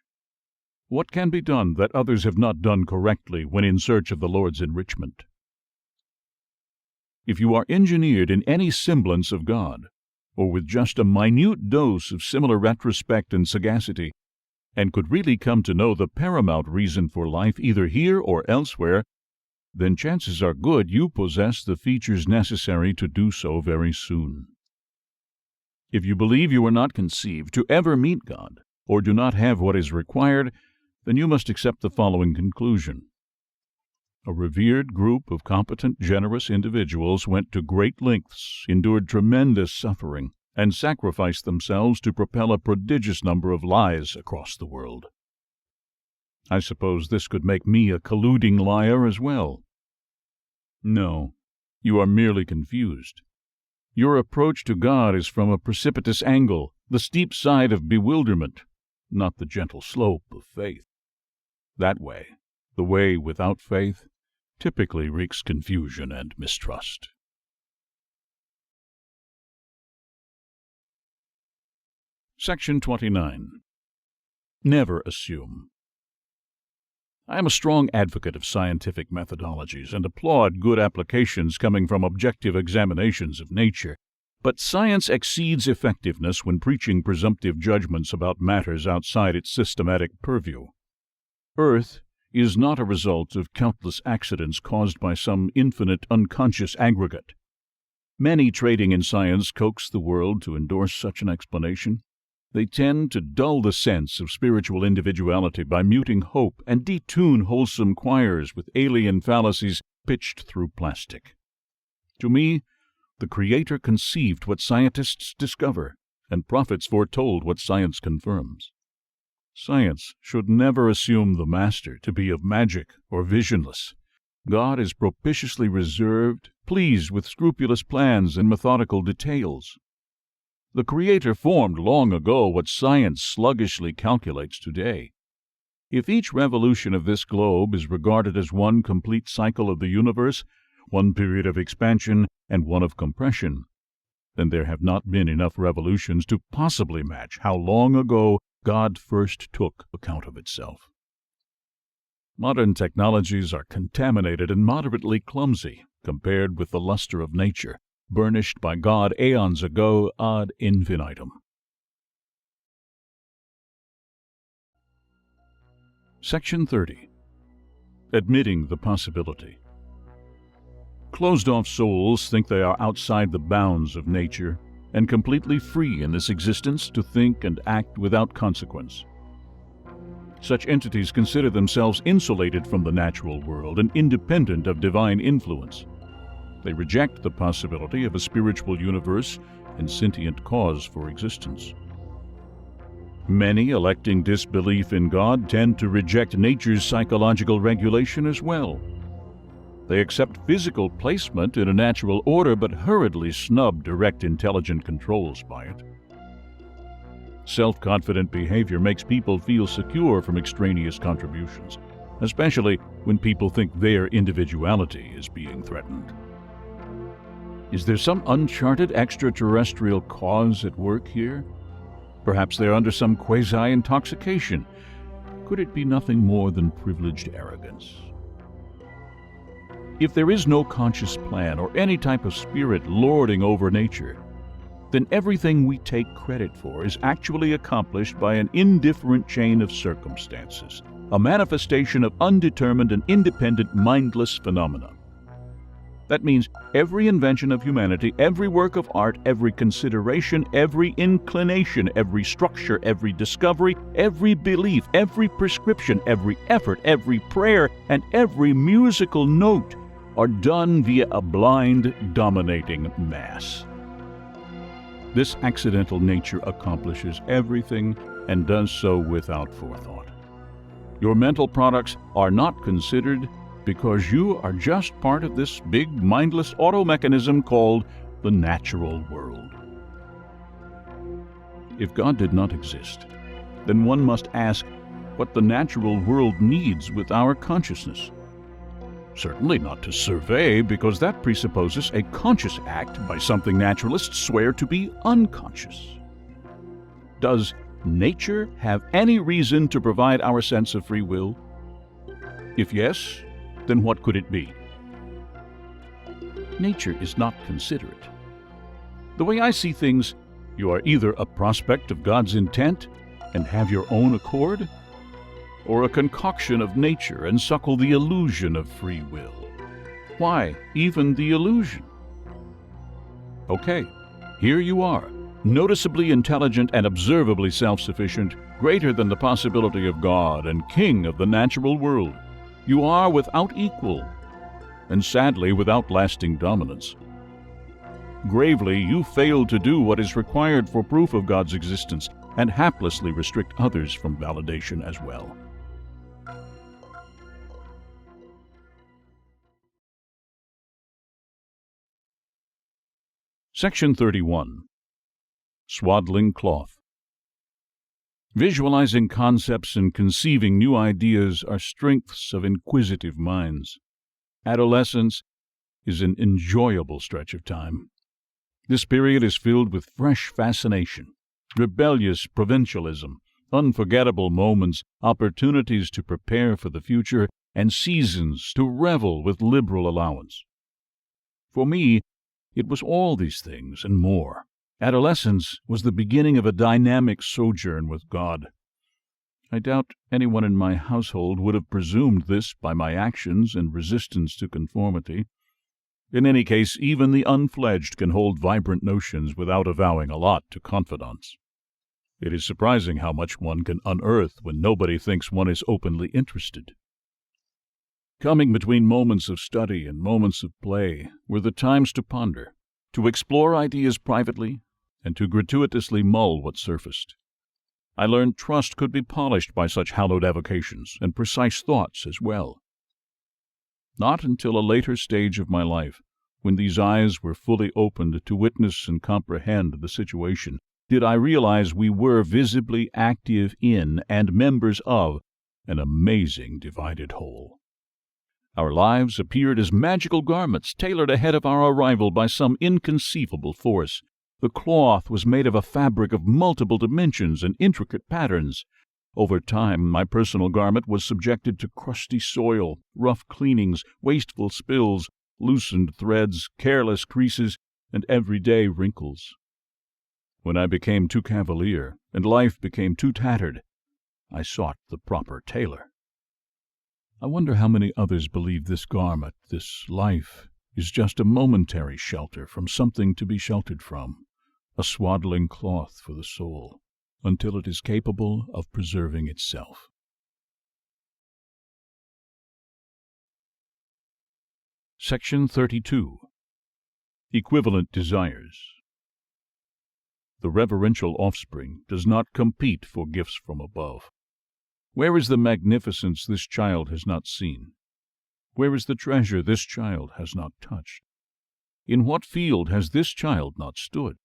What can be done that others have not done correctly when in search of the Lord's enrichment? If you are engineered in any semblance of God, or with just a minute dose of similar retrospect and sagacity, and could really come to know the paramount reason for life either here or elsewhere, then chances are good you possess the features necessary to do so very soon. If you believe you are not conceived to ever meet God, or do not have what is required, then you must accept the following conclusion. A revered group of competent, generous individuals went to great lengths, endured tremendous suffering, and sacrificed themselves to propel a prodigious number of lies across the world. I suppose this could make me a colluding liar as well. No, you are merely confused. Your approach to God is from a precipitous angle, the steep side of bewilderment, not the gentle slope of faith. That way, the way without faith, typically wreaks confusion and mistrust. Section 29. Never assume. I am a strong advocate of scientific methodologies and applaud good applications coming from objective examinations of nature, but science exceeds effectiveness when preaching presumptive judgments about matters outside its systematic purview. Earth is not a result of countless accidents caused by some infinite unconscious aggregate. Many trading in science coax the world to endorse such an explanation. They tend to dull the sense of spiritual individuality by muting hope and detune wholesome choirs with alien fallacies pitched through plastic. To me, the Creator conceived what scientists discover, and prophets foretold what science confirms. Science should never assume the master to be of magic or visionless. God is propitiously reserved, pleased with scrupulous plans and methodical details. The Creator formed long ago what science sluggishly calculates today. If each revolution of this globe is regarded as one complete cycle of the universe, one period of expansion and one of compression, then there have not been enough revolutions to possibly match how long ago God first took account of itself. Modern technologies are contaminated and moderately clumsy compared with the luster of nature, burnished by God aeons ago ad infinitum. Section 30. Admitting the possibility. Closed-off souls think they are outside the bounds of nature and completely free in this existence to think and act without consequence. Such entities consider themselves insulated from the natural world and independent of divine influence. They reject the possibility of a spiritual universe and sentient cause for existence. Many electing disbelief in God tend to reject nature's psychological regulation as well. They accept physical placement in a natural order but hurriedly snub direct intelligent controls by it. Self-confident behavior makes people feel secure from extraneous contributions, especially when people think their individuality is being threatened. Is there some uncharted extraterrestrial cause at work here? Perhaps they're under some quasi-intoxication. Could it be nothing more than privileged arrogance? If there is no conscious plan or any type of spirit lording over nature, then everything we take credit for is actually accomplished by an indifferent chain of circumstances, a manifestation of undetermined and independent mindless phenomena. That means every invention of humanity, every work of art, every consideration, every inclination, every structure, every discovery, every belief, every prescription, every effort, every prayer, and every musical note are done via a blind, dominating mass. This accidental nature accomplishes everything and does so without forethought. Your mental products are not considered because you are just part of this big, mindless auto mechanism called the natural world. If God did not exist, then one must ask what the natural world needs with our consciousness. Certainly not to survey, because that presupposes a conscious act by something naturalists swear to be unconscious. Does nature have any reason to provide our sense of free will? If yes, then what could it be? Nature is not considerate. The way I see things, you are either a prospect of God's intent and have your own accord, or a concoction of nature and suckle the illusion of free will. Why, even the illusion? Okay, here you are, noticeably intelligent and observably self-sufficient, greater than the possibility of God and king of the natural world. You are without equal, and sadly without lasting dominance. Gravely, you fail to do what is required for proof of God's existence, and haplessly restrict others from validation as well. Section 31. Swaddling Cloth. Visualizing concepts and conceiving new ideas are strengths of inquisitive minds. Adolescence is an enjoyable stretch of time. This period is filled with fresh fascination, rebellious provincialism, unforgettable moments, opportunities to prepare for the future, and seasons to revel with liberal allowance. For me, it was all these things and more. Adolescence was the beginning of a dynamic sojourn with God. I doubt anyone in my household would have presumed this by my actions and resistance to conformity. In any case, even the unfledged can hold vibrant notions without avowing a lot to confidants. It is surprising how much one can unearth when nobody thinks one is openly interested. Coming between moments of study and moments of play were the times to ponder, to explore ideas privately, and to gratuitously mull what surfaced. I learned trust could be polished by such hallowed avocations, and precise thoughts as well. Not until a later stage of my life, when these eyes were fully opened to witness and comprehend the situation, did I realize we were visibly active in and members of an amazing divided whole. Our lives appeared as magical garments tailored ahead of our arrival by some inconceivable force. The cloth was made of a fabric of multiple dimensions and intricate patterns. Over time, my personal garment was subjected to crusty soil, rough cleanings, wasteful spills, loosened threads, careless creases, and everyday wrinkles. When I became too cavalier, and life became too tattered, I sought the proper tailor. I wonder how many others believe this garment, this life, is just a momentary shelter from something to be sheltered from, a swaddling cloth for the soul, until it is capable of preserving itself. Section 32. Equivalent Desires. The reverential offspring does not compete for gifts from above. Where is the magnificence this child has not seen? Where is the treasure this child has not touched? In what field has this child not stood?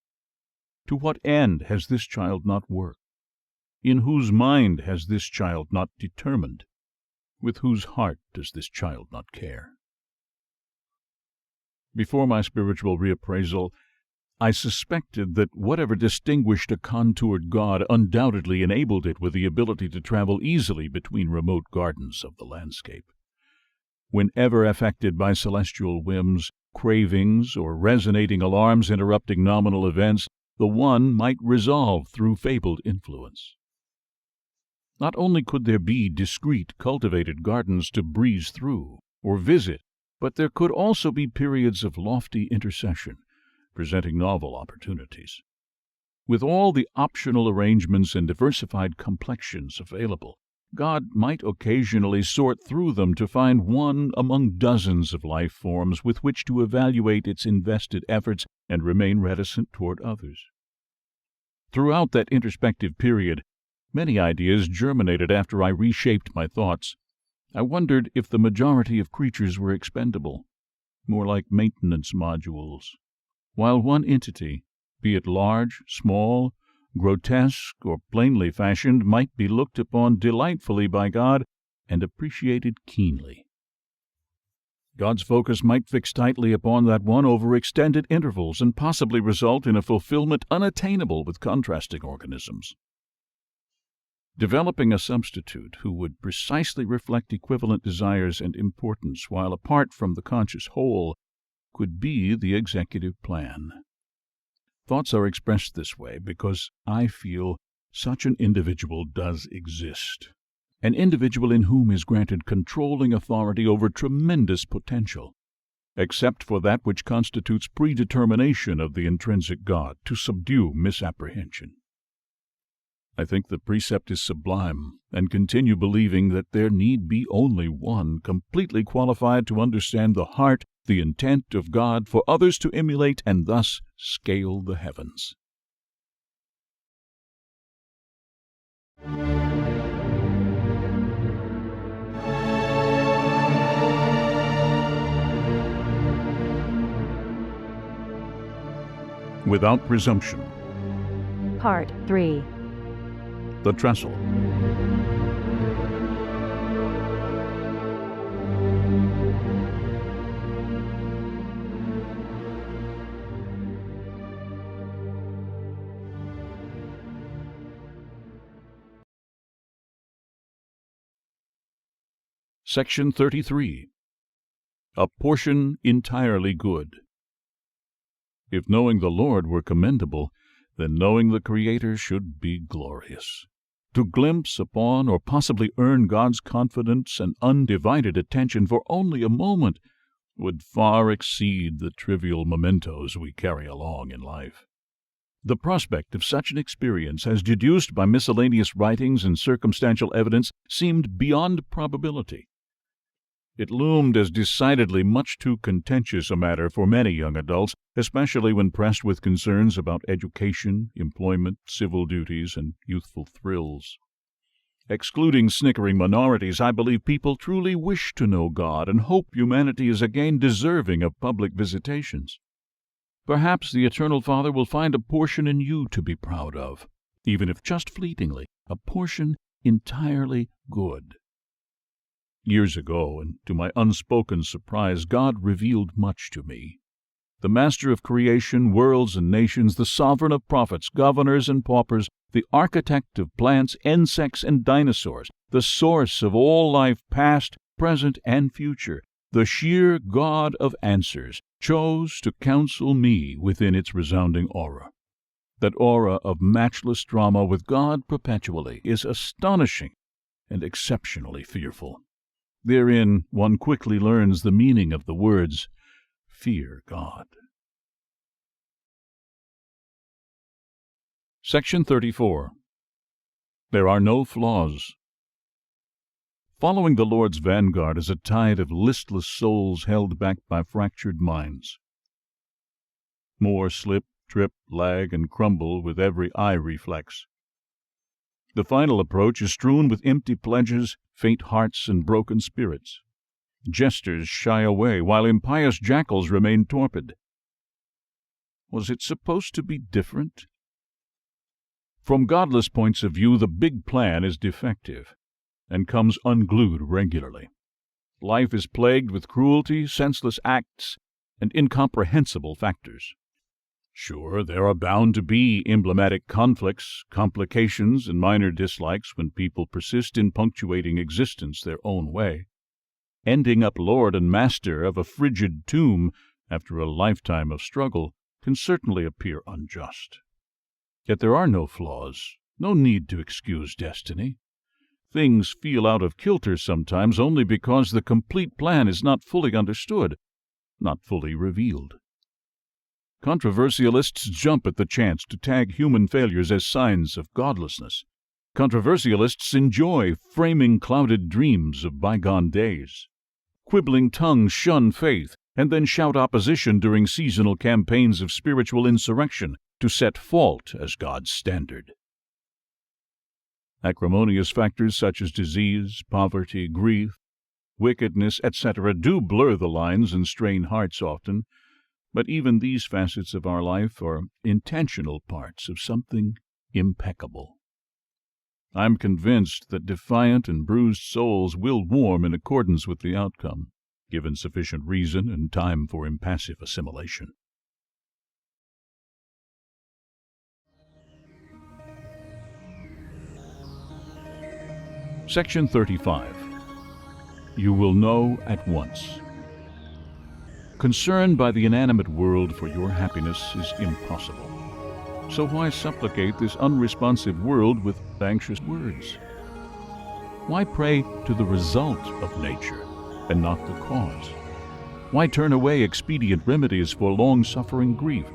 To what end has this child not worked? In whose mind has this child not determined? With whose heart does this child not care? Before my spiritual reappraisal, I suspected that whatever distinguished a contoured God undoubtedly enabled it with the ability to travel easily between remote gardens of the landscape. Whenever affected by celestial whims, cravings, or resonating alarms interrupting nominal events, the one might resolve through fabled influence. Not only could there be discreet, cultivated gardens to breeze through, or visit, but there could also be periods of lofty intercession, presenting novel opportunities. With all the optional arrangements and diversified complexions available, God might occasionally sort through them to find one among dozens of life forms with which to evaluate its invested efforts and remain reticent toward others. Throughout that introspective period, many ideas germinated after I reshaped my thoughts. I wondered if the majority of creatures were expendable, more like maintenance modules, while one entity, be it large, small, grotesque, or plainly fashioned, might be looked upon delightfully by God and appreciated keenly. God's focus might fix tightly upon that one over extended intervals and possibly result in a fulfillment unattainable with contrasting organisms. Developing a substitute who would precisely reflect equivalent desires and importance while apart from the conscious whole could be the executive plan. Thoughts are expressed this way because I feel such an individual does exist, an individual in whom is granted controlling authority over tremendous potential, except for that which constitutes predetermination of the intrinsic God to subdue misapprehension. I think the precept is sublime, and continue believing that there need be only one completely qualified to understand the heart, the intent of God for others to emulate and thus scale the heavens. Without Presumption. Part 3. The Trestle. Section 33. A portion entirely good. If knowing the Lord were commendable, then knowing the Creator should be glorious. To glimpse upon or possibly earn God's confidence and undivided attention for only a moment would far exceed the trivial mementos we carry along in life. The prospect of such an experience, as deduced by miscellaneous writings and circumstantial evidence, seemed beyond probability. It loomed as decidedly much too contentious a matter for many young adults, especially when pressed with concerns about education, employment, civil duties, and youthful thrills. Excluding snickering minorities, I believe people truly wish to know God and hope humanity is again deserving of public visitations. Perhaps the Eternal Father will find a portion in you to be proud of, even if just fleetingly, a portion entirely good. Years ago, and to my unspoken surprise, God revealed much to me. The master of creation, worlds and nations, the sovereign of prophets, governors and paupers, the architect of plants, insects, and dinosaurs, the source of all life past, present, and future, the sheer God of answers, chose to counsel me within its resounding aura. That aura of matchless drama with God perpetually is astonishing and exceptionally fearful. Therein one quickly learns the meaning of the words, "Fear God." Section 34. There are no flaws. Following the Lord's vanguard is a tide of listless souls held back by fractured minds. More slip, trip, lag, and crumble with every eye reflex. The final approach is strewn with empty pledges, faint hearts, and broken spirits. Jesters shy away, while impious jackals remain torpid. Was it supposed to be different? From godless points of view, the big plan is defective, and comes unglued regularly. Life is plagued with cruelty, senseless acts, and incomprehensible factors. Sure, there are bound to be emblematic conflicts, complications, and minor dislikes when people persist in punctuating existence their own way. Ending up lord and master of a frigid tomb after a lifetime of struggle can certainly appear unjust. Yet there are no flaws, no need to excuse destiny. Things feel out of kilter sometimes only because the complete plan is not fully understood, not fully revealed. Controversialists jump at the chance to tag human failures as signs of godlessness. Controversialists enjoy framing clouded dreams of bygone days. Quibbling tongues shun faith and then shout opposition during seasonal campaigns of spiritual insurrection to set fault as God's standard. Acrimonious factors such as disease, poverty, grief, wickedness, etc. do blur the lines and strain hearts often, but even these facets of our life are intentional parts of something impeccable. I'm convinced that defiant and bruised souls will warm in accordance with the outcome, given sufficient reason and time for impassive assimilation. Section 35. You will know at once. Concern by the inanimate world for your happiness is impossible. So why supplicate this unresponsive world with anxious words? Why pray to the result of nature and not the cause? Why turn away expedient remedies for long-suffering grief?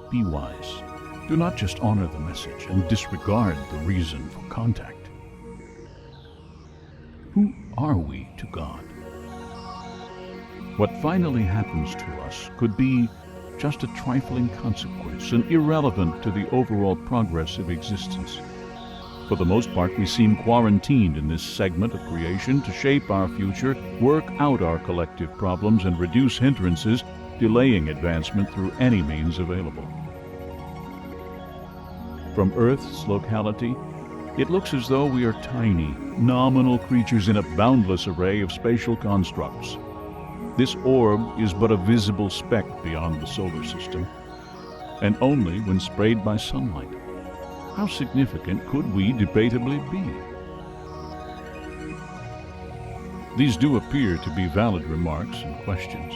Be wise. Do not just honor the message and disregard the reason for contact. Who are we to God? What finally happens to us could be just a trifling consequence and irrelevant to the overall progress of existence. For the most part, we seem quarantined in this segment of creation to shape our future, work out our collective problems, and reduce hindrances, delaying advancement through any means available. From Earth's locality, it looks as though we are tiny, nominal creatures in a boundless array of spatial constructs. This orb is but a visible speck beyond the solar system, and only when sprayed by sunlight. How significant could we debatably be? These do appear to be valid remarks and questions.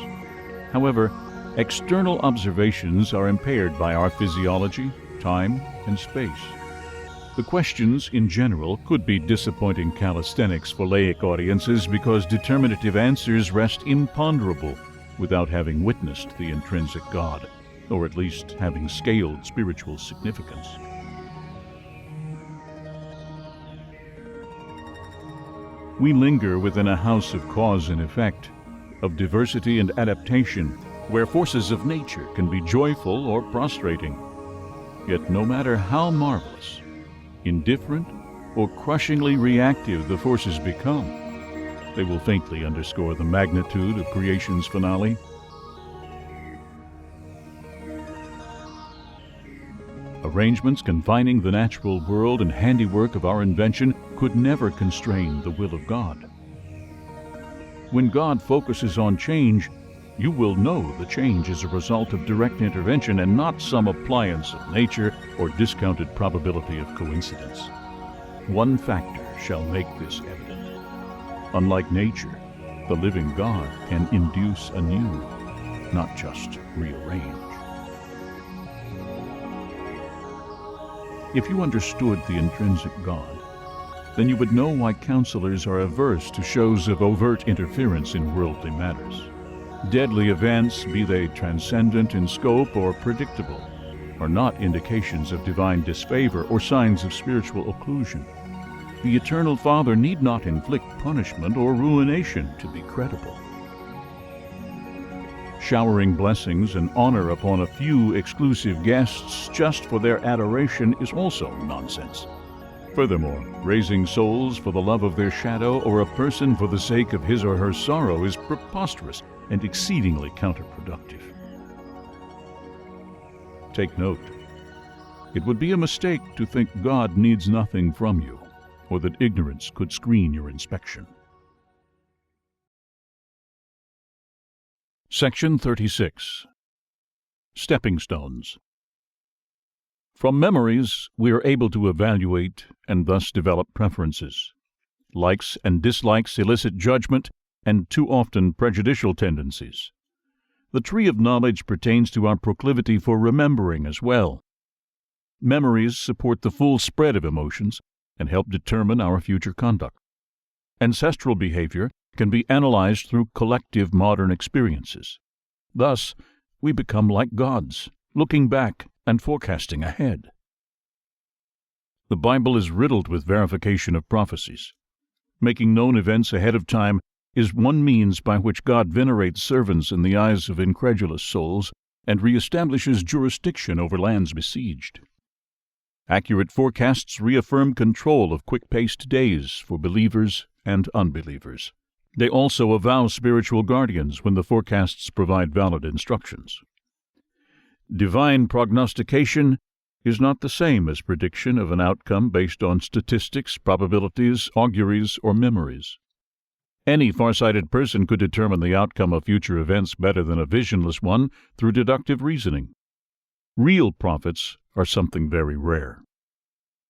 However, external observations are impaired by our physiology, time, and space. The questions, in general, could be disappointing calisthenics for laïc audiences because determinative answers rest imponderable without having witnessed the intrinsic God, or at least having scaled spiritual significance. We linger within a house of cause and effect, of diversity and adaptation, where forces of nature can be joyful or prostrating. Yet no matter how marvelous, indifferent, or crushingly reactive the forces become, they will faintly underscore the magnitude of creation's finale. Arrangements confining the natural world and handiwork of our invention could never constrain the will of God. When God focuses on change, you will know the change is a result of direct intervention and not some appliance of nature or discounted probability of coincidence. One factor shall make this evident. Unlike nature, the living God can induce anew, not just rearrange. If you understood the intrinsic God, then you would know why counselors are averse to shows of overt interference in worldly matters. Deadly events, be they transcendent in scope or predictable, are not indications of divine disfavor or signs of spiritual occlusion. The Eternal Father need not inflict punishment or ruination to be credible. Showering blessings and honor upon a few exclusive guests just for their adoration is also nonsense. Furthermore, raising souls for the love of their shadow or a person for the sake of his or her sorrow is preposterous and exceedingly counterproductive. Take note. It would be a mistake to think God needs nothing from you, or that ignorance could screen your inspection. Section 36. Stepping Stones. From memories, we are able to evaluate and thus develop preferences. Likes and dislikes elicit judgment and too often prejudicial tendencies. The tree of knowledge pertains to our proclivity for remembering as well. Memories support the full spread of emotions, and help determine our future conduct. Ancestral behavior can be analyzed through collective modern experiences. Thus, we become like gods, looking back and forecasting ahead. The Bible is riddled with verification of prophecies. Making known events ahead of time is one means by which God venerates servants in the eyes of incredulous souls and reestablishes jurisdiction over lands besieged. Accurate forecasts reaffirm control of quick-paced days for believers and unbelievers. They also avow spiritual guardians when the forecasts provide valid instructions. Divine prognostication is not the same as prediction of an outcome based on statistics, probabilities, auguries, or memories. Any farsighted person could determine the outcome of future events better than a visionless one through deductive reasoning. Real prophets are something very rare.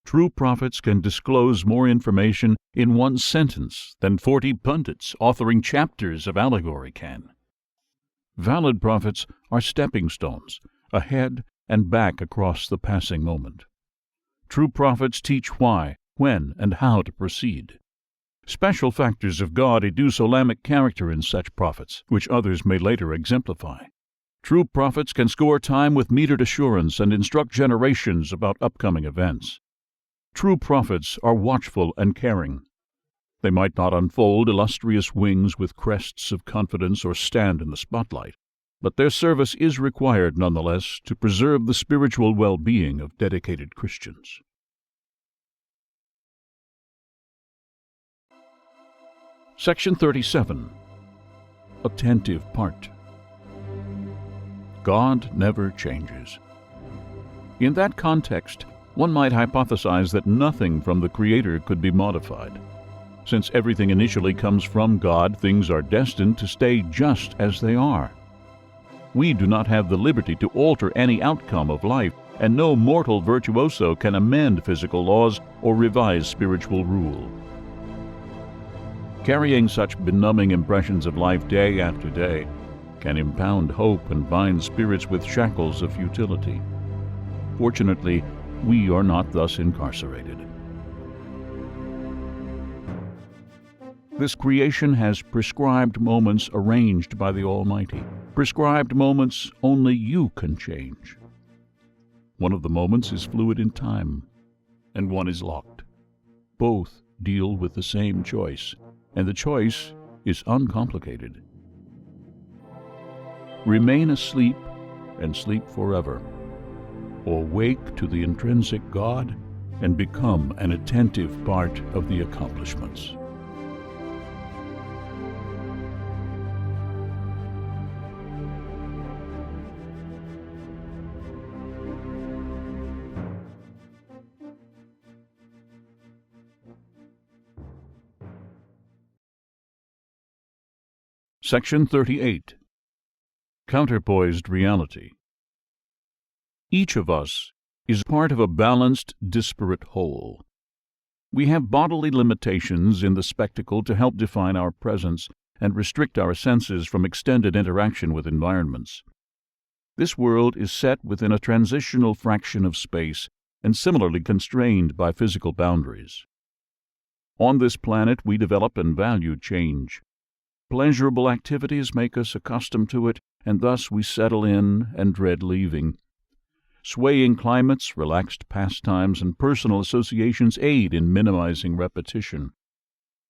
True prophets can disclose more information in one sentence than 40 pundits authoring chapters of allegory can. Valid prophets are stepping stones, ahead and back across the passing moment. True prophets teach why, when, and how to proceed. Special factors of God educe Olamic character in such prophets, which others may later exemplify. True prophets can score time with metered assurance and instruct generations about upcoming events. True prophets are watchful and caring. They might not unfold illustrious wings with crests of confidence or stand in the spotlight, but their service is required nonetheless to preserve the spiritual well-being of dedicated Christians. Section 37. Attentive Part. God never changes. In that context, one might hypothesize that nothing from the Creator could be modified. Since everything initially comes from God, things are destined to stay just as they are. We do not have the liberty to alter any outcome of life, and no mortal virtuoso can amend physical laws or revise spiritual rule. Carrying such benumbing impressions of life day after day can impound hope and bind spirits with shackles of futility. Fortunately, we are not thus incarcerated. This creation has prescribed moments arranged by the Almighty, prescribed moments only you can change. One of the moments is fluid in time, and one is locked. Both deal with the same choice, and the choice is uncomplicated. Remain asleep and sleep forever, or wake to the intrinsic God and become an attentive part of the accomplishments. Section 38. Counterpoised Reality. Each of us is part of a balanced, disparate whole. We have bodily limitations in the spectacle to help define our presence and restrict our senses from extended interaction with environments. This world is set within a transitional fraction of space and similarly constrained by physical boundaries. On this planet, we develop and value change. Pleasurable activities make us accustomed to it, and thus we settle in and dread leaving. Swaying climates, relaxed pastimes, and personal associations aid in minimizing repetition.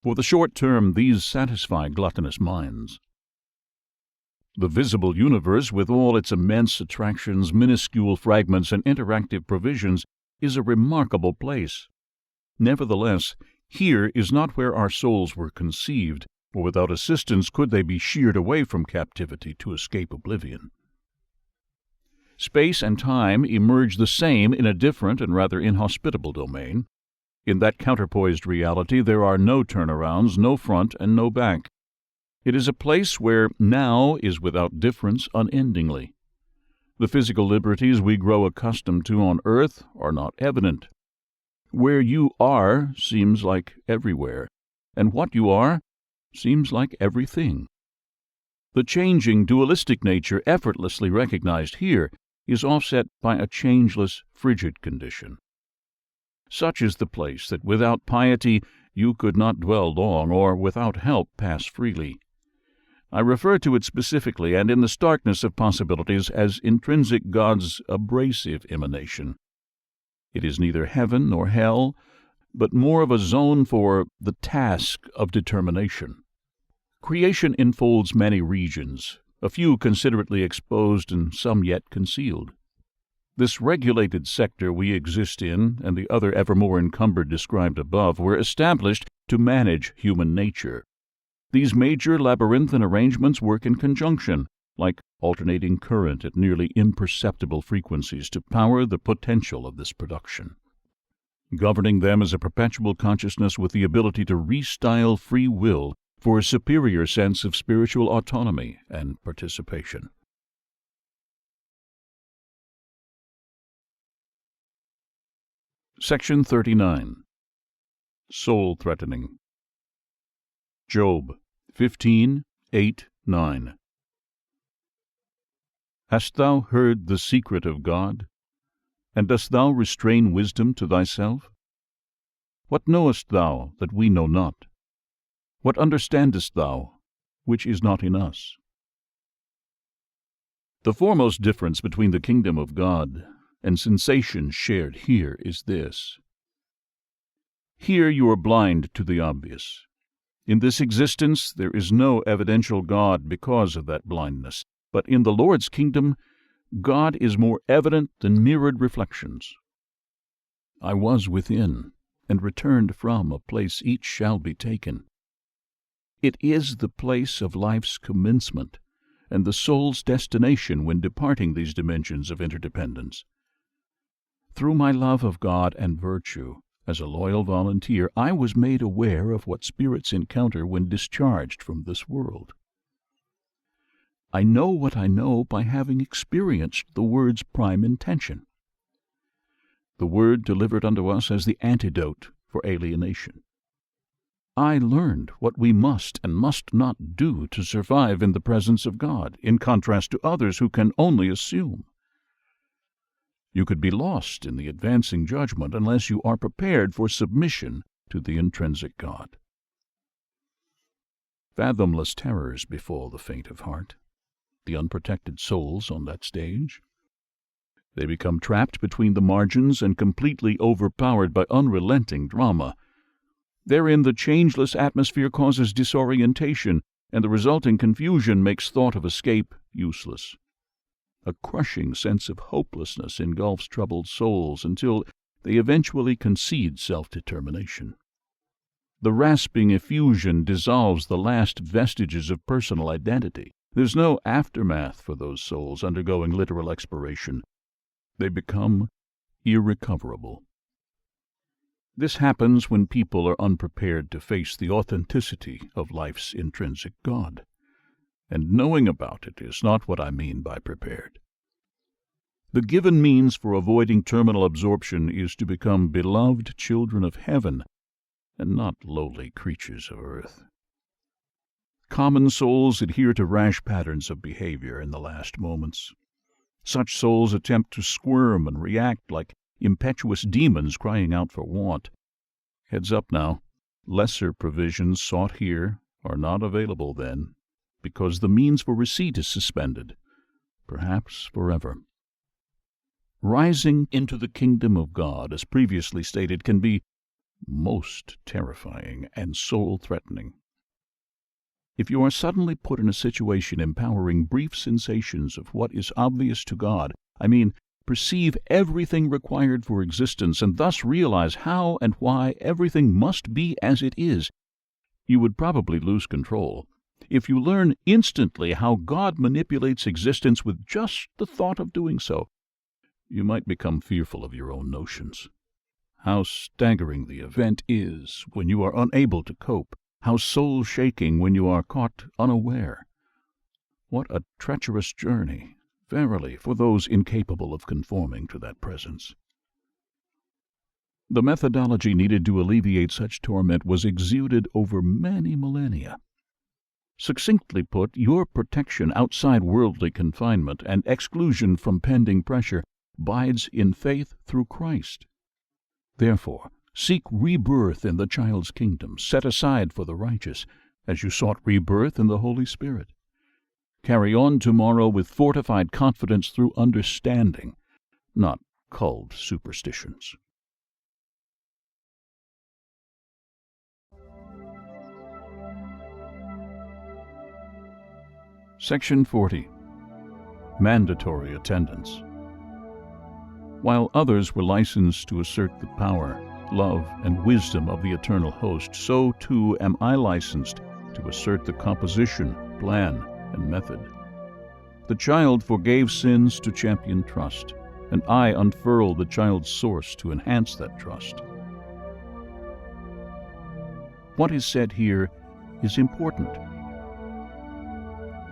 For the short term, these satisfy gluttonous minds. The visible universe, with all its immense attractions, minuscule fragments, and interactive provisions, is a remarkable place. Nevertheless, here is not where our souls were conceived, for without assistance could they be sheared away from captivity to escape oblivion. Space and time emerge the same in a different and rather inhospitable domain. In that counterpoised reality there are no turnarounds, no front, and no back. It is a place where now is without difference unendingly. The physical liberties we grow accustomed to on earth are not evident. Where you are seems like everywhere, and what you are seems like everything. The changing dualistic nature effortlessly recognized here is offset by a changeless, frigid condition. Such is the place that without piety you could not dwell long, or without help pass freely. I refer to it specifically and in the starkness of possibilities as intrinsic God's abrasive emanation. It is neither heaven nor hell, but more of a zone for the task of determination. Creation enfolds many regions, a few considerately exposed and some yet concealed. This regulated sector we exist in, and the other evermore encumbered described above, were established to manage human nature. These major labyrinthine arrangements work in conjunction, like alternating current at nearly imperceptible frequencies, to power the potential of this production. Governing them is a perpetual consciousness with the ability to restyle free will for a superior sense of spiritual autonomy and participation. Section 39. Soul-threatening. Job 15:8-9. Hast thou heard the secret of God? And dost thou restrain wisdom to thyself? What knowest thou that we know not? What understandest thou, which is not in us? The foremost difference between the kingdom of God and sensations shared here is this. Here you are blind to the obvious. In this existence there is no evidential God because of that blindness, but in the Lord's kingdom God is more evident than mirrored reflections. I was within, and returned from a place each shall be taken. It is the place of life's commencement, and the soul's destination when departing these dimensions of interdependence. Through my love of God and virtue, as a loyal volunteer, I was made aware of what spirits encounter when discharged from this world. I know what I know by having experienced the Word's prime intention. The Word delivered unto us as the antidote for alienation. I learned what we must and must not do to survive in the presence of God, in contrast to others who can only assume. You could be lost in the advancing judgment unless you are prepared for submission to the intrinsic God. Fathomless terrors befall the faint of heart, the unprotected souls on that stage. They become trapped between the margins and completely overpowered by unrelenting drama. Therein the changeless atmosphere causes disorientation, and the resulting confusion makes thought of escape useless. A crushing sense of hopelessness engulfs troubled souls until they eventually concede self-determination. The rasping effusion dissolves the last vestiges of personal identity. There's no aftermath for those souls undergoing literal expiration. They become irrecoverable. This happens when people are unprepared to face the authenticity of life's intrinsic God. And knowing about it is not what I mean by prepared. The given means for avoiding terminal absorption is to become beloved children of heaven, and not lowly creatures of earth. Common souls adhere to rash patterns of behavior in the last moments. Such souls attempt to squirm and react like impetuous demons crying out for want. Heads up now. Lesser provisions sought here are not available then, because the means for receipt is suspended, perhaps forever. Rising into the kingdom of God, as previously stated, can be most terrifying and soul-threatening. If you are suddenly put in a situation empowering brief sensations of what is obvious to God, perceive everything required for existence, and thus realize how and why everything must be as it is, you would probably lose control. If you learn instantly how God manipulates existence with just the thought of doing so, you might become fearful of your own notions. How staggering the event is when you are unable to cope, how soul-shaking when you are caught unaware. What a treacherous journey, verily, for those incapable of conforming to that presence. The methodology needed to alleviate such torment was exuded over many millennia. Succinctly put, your protection outside worldly confinement and exclusion from pending pressure bides in faith through Christ. Therefore, seek rebirth in the child's kingdom, set aside for the righteous, as you sought rebirth in the Holy Spirit. Carry on tomorrow with fortified confidence through understanding, not culled superstitions. Section 40. Mandatory attendance. While others were licensed to assert the power, love, and wisdom of the eternal host, so too am I licensed to assert the composition, plan, and method. The child forgave sins to champion trust, and I unfurled the child's source to enhance that trust. What is said here is important.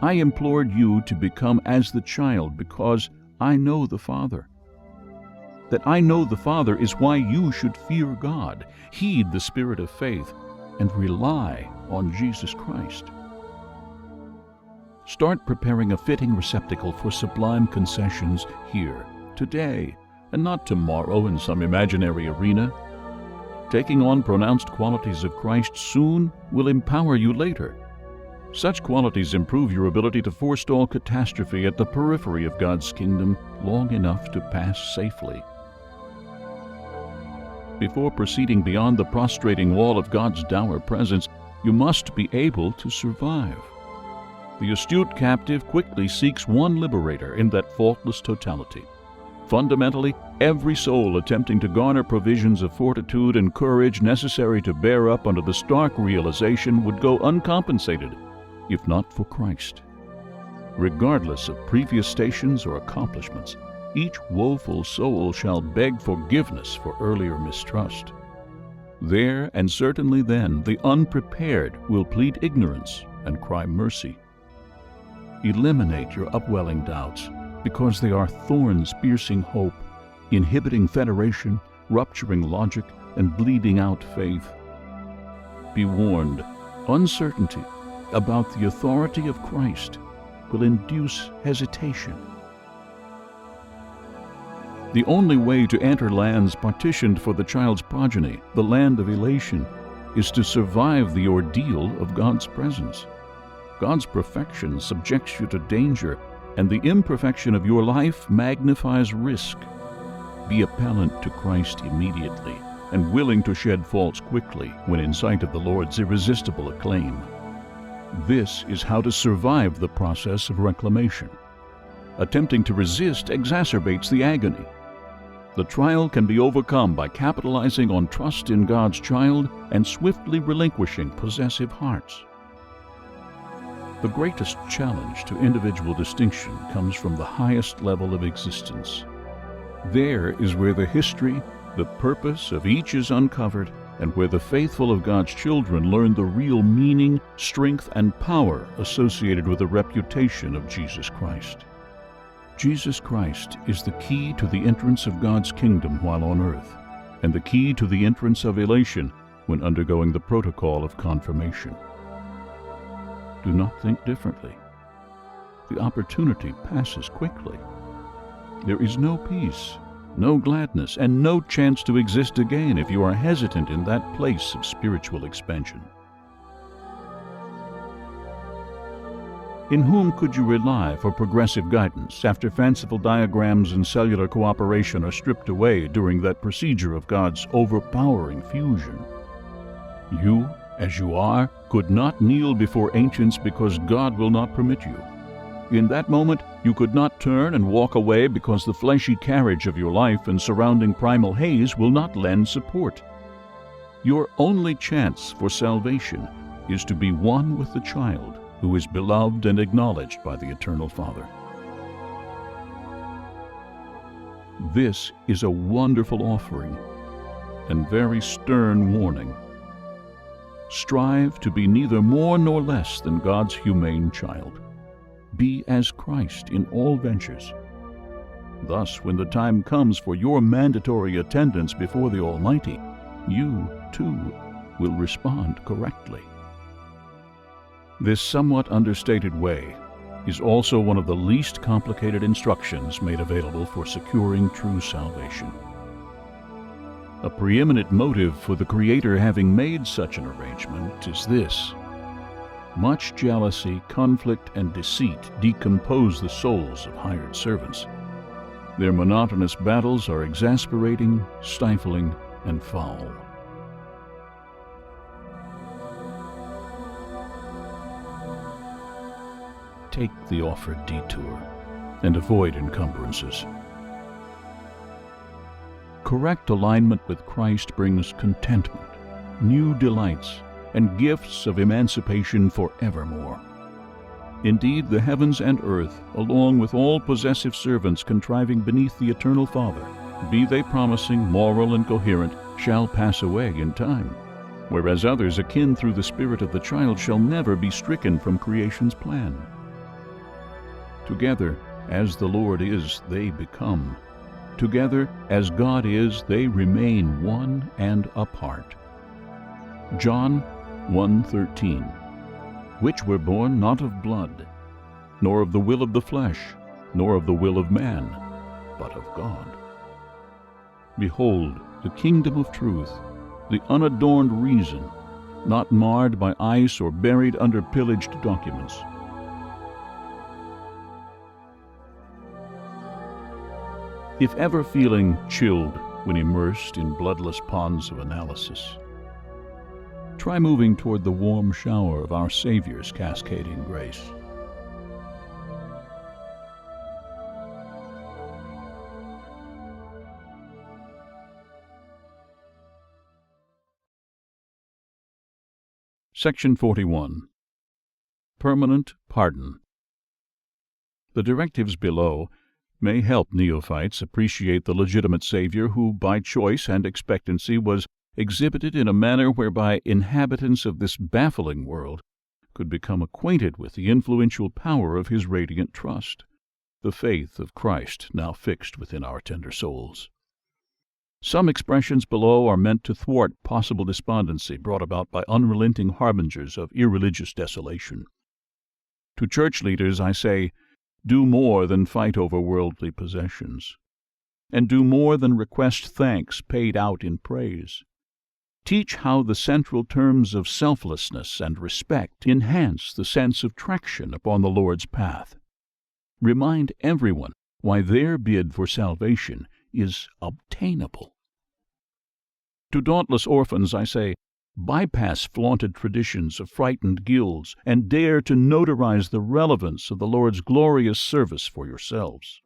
I implored you to become as the child because I know the Father. That I know the Father is why you should fear God, heed the spirit of faith, and rely on Jesus Christ. Start preparing a fitting receptacle for sublime concessions here, today, and not tomorrow in some imaginary arena. Taking on pronounced qualities of Christ soon will empower you later. Such qualities improve your ability to forestall catastrophe at the periphery of God's kingdom long enough to pass safely. Before proceeding beyond the prostrating wall of God's dour presence, you must be able to survive. The astute captive quickly seeks one liberator in that faultless totality. Fundamentally, every soul attempting to garner provisions of fortitude and courage necessary to bear up under the stark realization would go uncompensated, if not for Christ. Regardless of previous stations or accomplishments, each woeful soul shall beg forgiveness for earlier mistrust. There, and certainly then, the unprepared will plead ignorance and cry mercy. Eliminate your upwelling doubts, because they are thorns piercing hope, inhibiting federation, rupturing logic, and bleeding out faith. Be warned, uncertainty about the authority of Christ will induce hesitation. The only way to enter lands partitioned for the child's progeny, the land of elation, is to survive the ordeal of God's presence. God's perfection subjects you to danger, and the imperfection of your life magnifies risk. Be appellant to Christ immediately, and willing to shed faults quickly when in sight of the Lord's irresistible acclaim. This is how to survive the process of reclamation. Attempting to resist exacerbates the agony. The trial can be overcome by capitalizing on trust in God's child and swiftly relinquishing possessive hearts. The greatest challenge to individual distinction comes from the highest level of existence. There is where the history, the purpose of each is uncovered, and where the faithful of God's children learn the real meaning, strength, and power associated with the reputation of Jesus Christ. Jesus Christ is the key to the entrance of God's kingdom while on earth, and the key to the entrance of elation when undergoing the protocol of confirmation. Do not think differently. The opportunity passes quickly. There is no peace, no gladness, and no chance to exist again if you are hesitant in that place of spiritual expansion. In whom could you rely for progressive guidance after fanciful diagrams and cellular cooperation are stripped away during that procedure of God's overpowering fusion? You, as you are, could not kneel before ancients because God will not permit you. In that moment, you could not turn and walk away because the fleshy carriage of your life and surrounding primal haze will not lend support. Your only chance for salvation is to be one with the child who is beloved and acknowledged by the Eternal Father. This is a wonderful offering and very stern warning. Strive to be neither more nor less than God's humane child. Be as Christ in all ventures. Thus, when the time comes for your mandatory attendance before the Almighty, you, too, will respond correctly. This somewhat understated way is also one of the least complicated instructions made available for securing true salvation. A preeminent motive for the Creator having made such an arrangement is this: much jealousy, conflict, and deceit decompose the souls of hired servants. Their monotonous battles are exasperating, stifling, and foul. Take the offered detour and avoid encumbrances. Correct alignment with Christ brings contentment, new delights, and gifts of emancipation forevermore. Indeed, the heavens and earth, along with all possessive servants contriving beneath the eternal Father, be they promising, moral, and coherent, shall pass away in time, whereas others akin through the spirit of the child shall never be stricken from creation's plan. Together, as the Lord is, they become. Together, as God is, they remain one and apart. John 1:13, which were born not of blood, nor of the will of the flesh, nor of the will of man, but of God. Behold, the kingdom of truth, the unadorned reason, not marred by ice or buried under pillaged documents. If ever feeling chilled when immersed in bloodless ponds of analysis, try moving toward the warm shower of our Savior's cascading grace. Section 41. Permanent Pardon. The directives below may help neophytes appreciate the legitimate Savior who, by choice and expectancy, was exhibited in a manner whereby inhabitants of this baffling world could become acquainted with the influential power of his radiant trust, the faith of Christ now fixed within our tender souls. Some expressions below are meant to thwart possible despondency brought about by unrelenting harbingers of irreligious desolation. To church leaders I say, do more than fight over worldly possessions, and do more than request thanks paid out in praise. Teach how the central terms of selflessness and respect enhance the sense of traction upon the Lord's path. Remind everyone why their bid for salvation is obtainable. To dauntless orphans I say, bypass flaunted traditions of frightened guilds and dare to notarize the relevance of the Lord's glorious service for yourselves.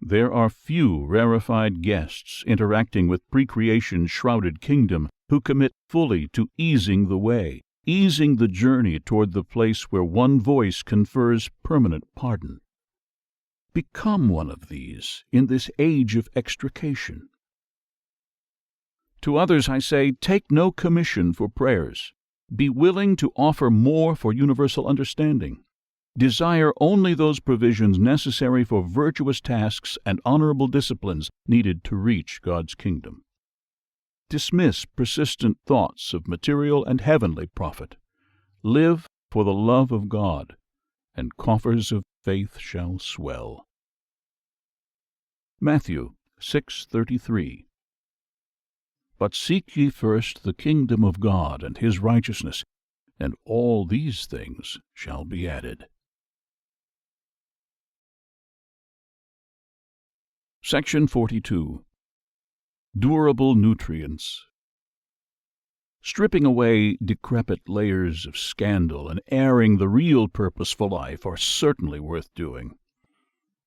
There are few rarefied guests interacting with pre-creation's shrouded kingdom who commit fully to easing the way, easing the journey toward the place where one voice confers permanent pardon. Become one of these in this age of extrication. To others I say, take no commission for prayers. Be willing to offer more for universal understanding. Desire only those provisions necessary for virtuous tasks and honorable disciplines needed to reach God's kingdom. Dismiss persistent thoughts of material and heavenly profit. Live for the love of God, and coffers of faith shall swell. Matthew 6:33. But seek ye first the kingdom of God and his righteousness, and all these things shall be added. Section 42. Durable Nutrients. Stripping away decrepit layers of scandal and airing the real purposeful life are certainly worth doing.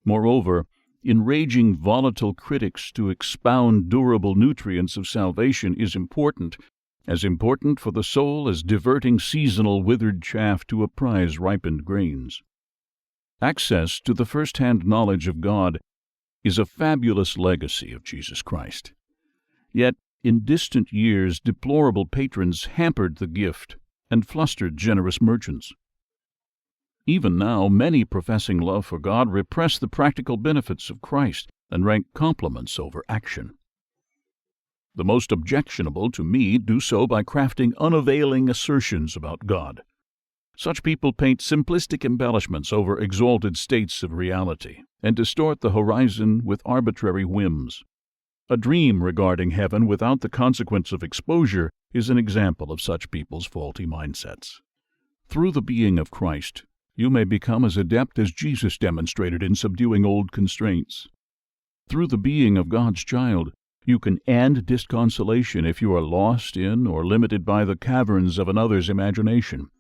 Moreover, enraging volatile critics to expound durable nutrients of salvation is important, as important for the soul as diverting seasonal withered chaff to apprise ripened grains. Access to the first-hand knowledge of God is a fabulous legacy of Jesus Christ. Yet, in distant years, deplorable patrons hampered the gift and flustered generous merchants. Even now, many professing love for God repress the practical benefits of Christ and rank compliments over action. The most objectionable to me do so by crafting unavailing assertions about God. Such people paint simplistic embellishments over exalted states of reality and distort the horizon with arbitrary whims. A dream regarding heaven without the consequence of exposure is an example of such people's faulty mindsets. Through the being of Christ, you may become as adept as Jesus demonstrated in subduing old constraints. Through the being of God's child, you can end disconsolation if you are lost in or limited by the caverns of another's imagination.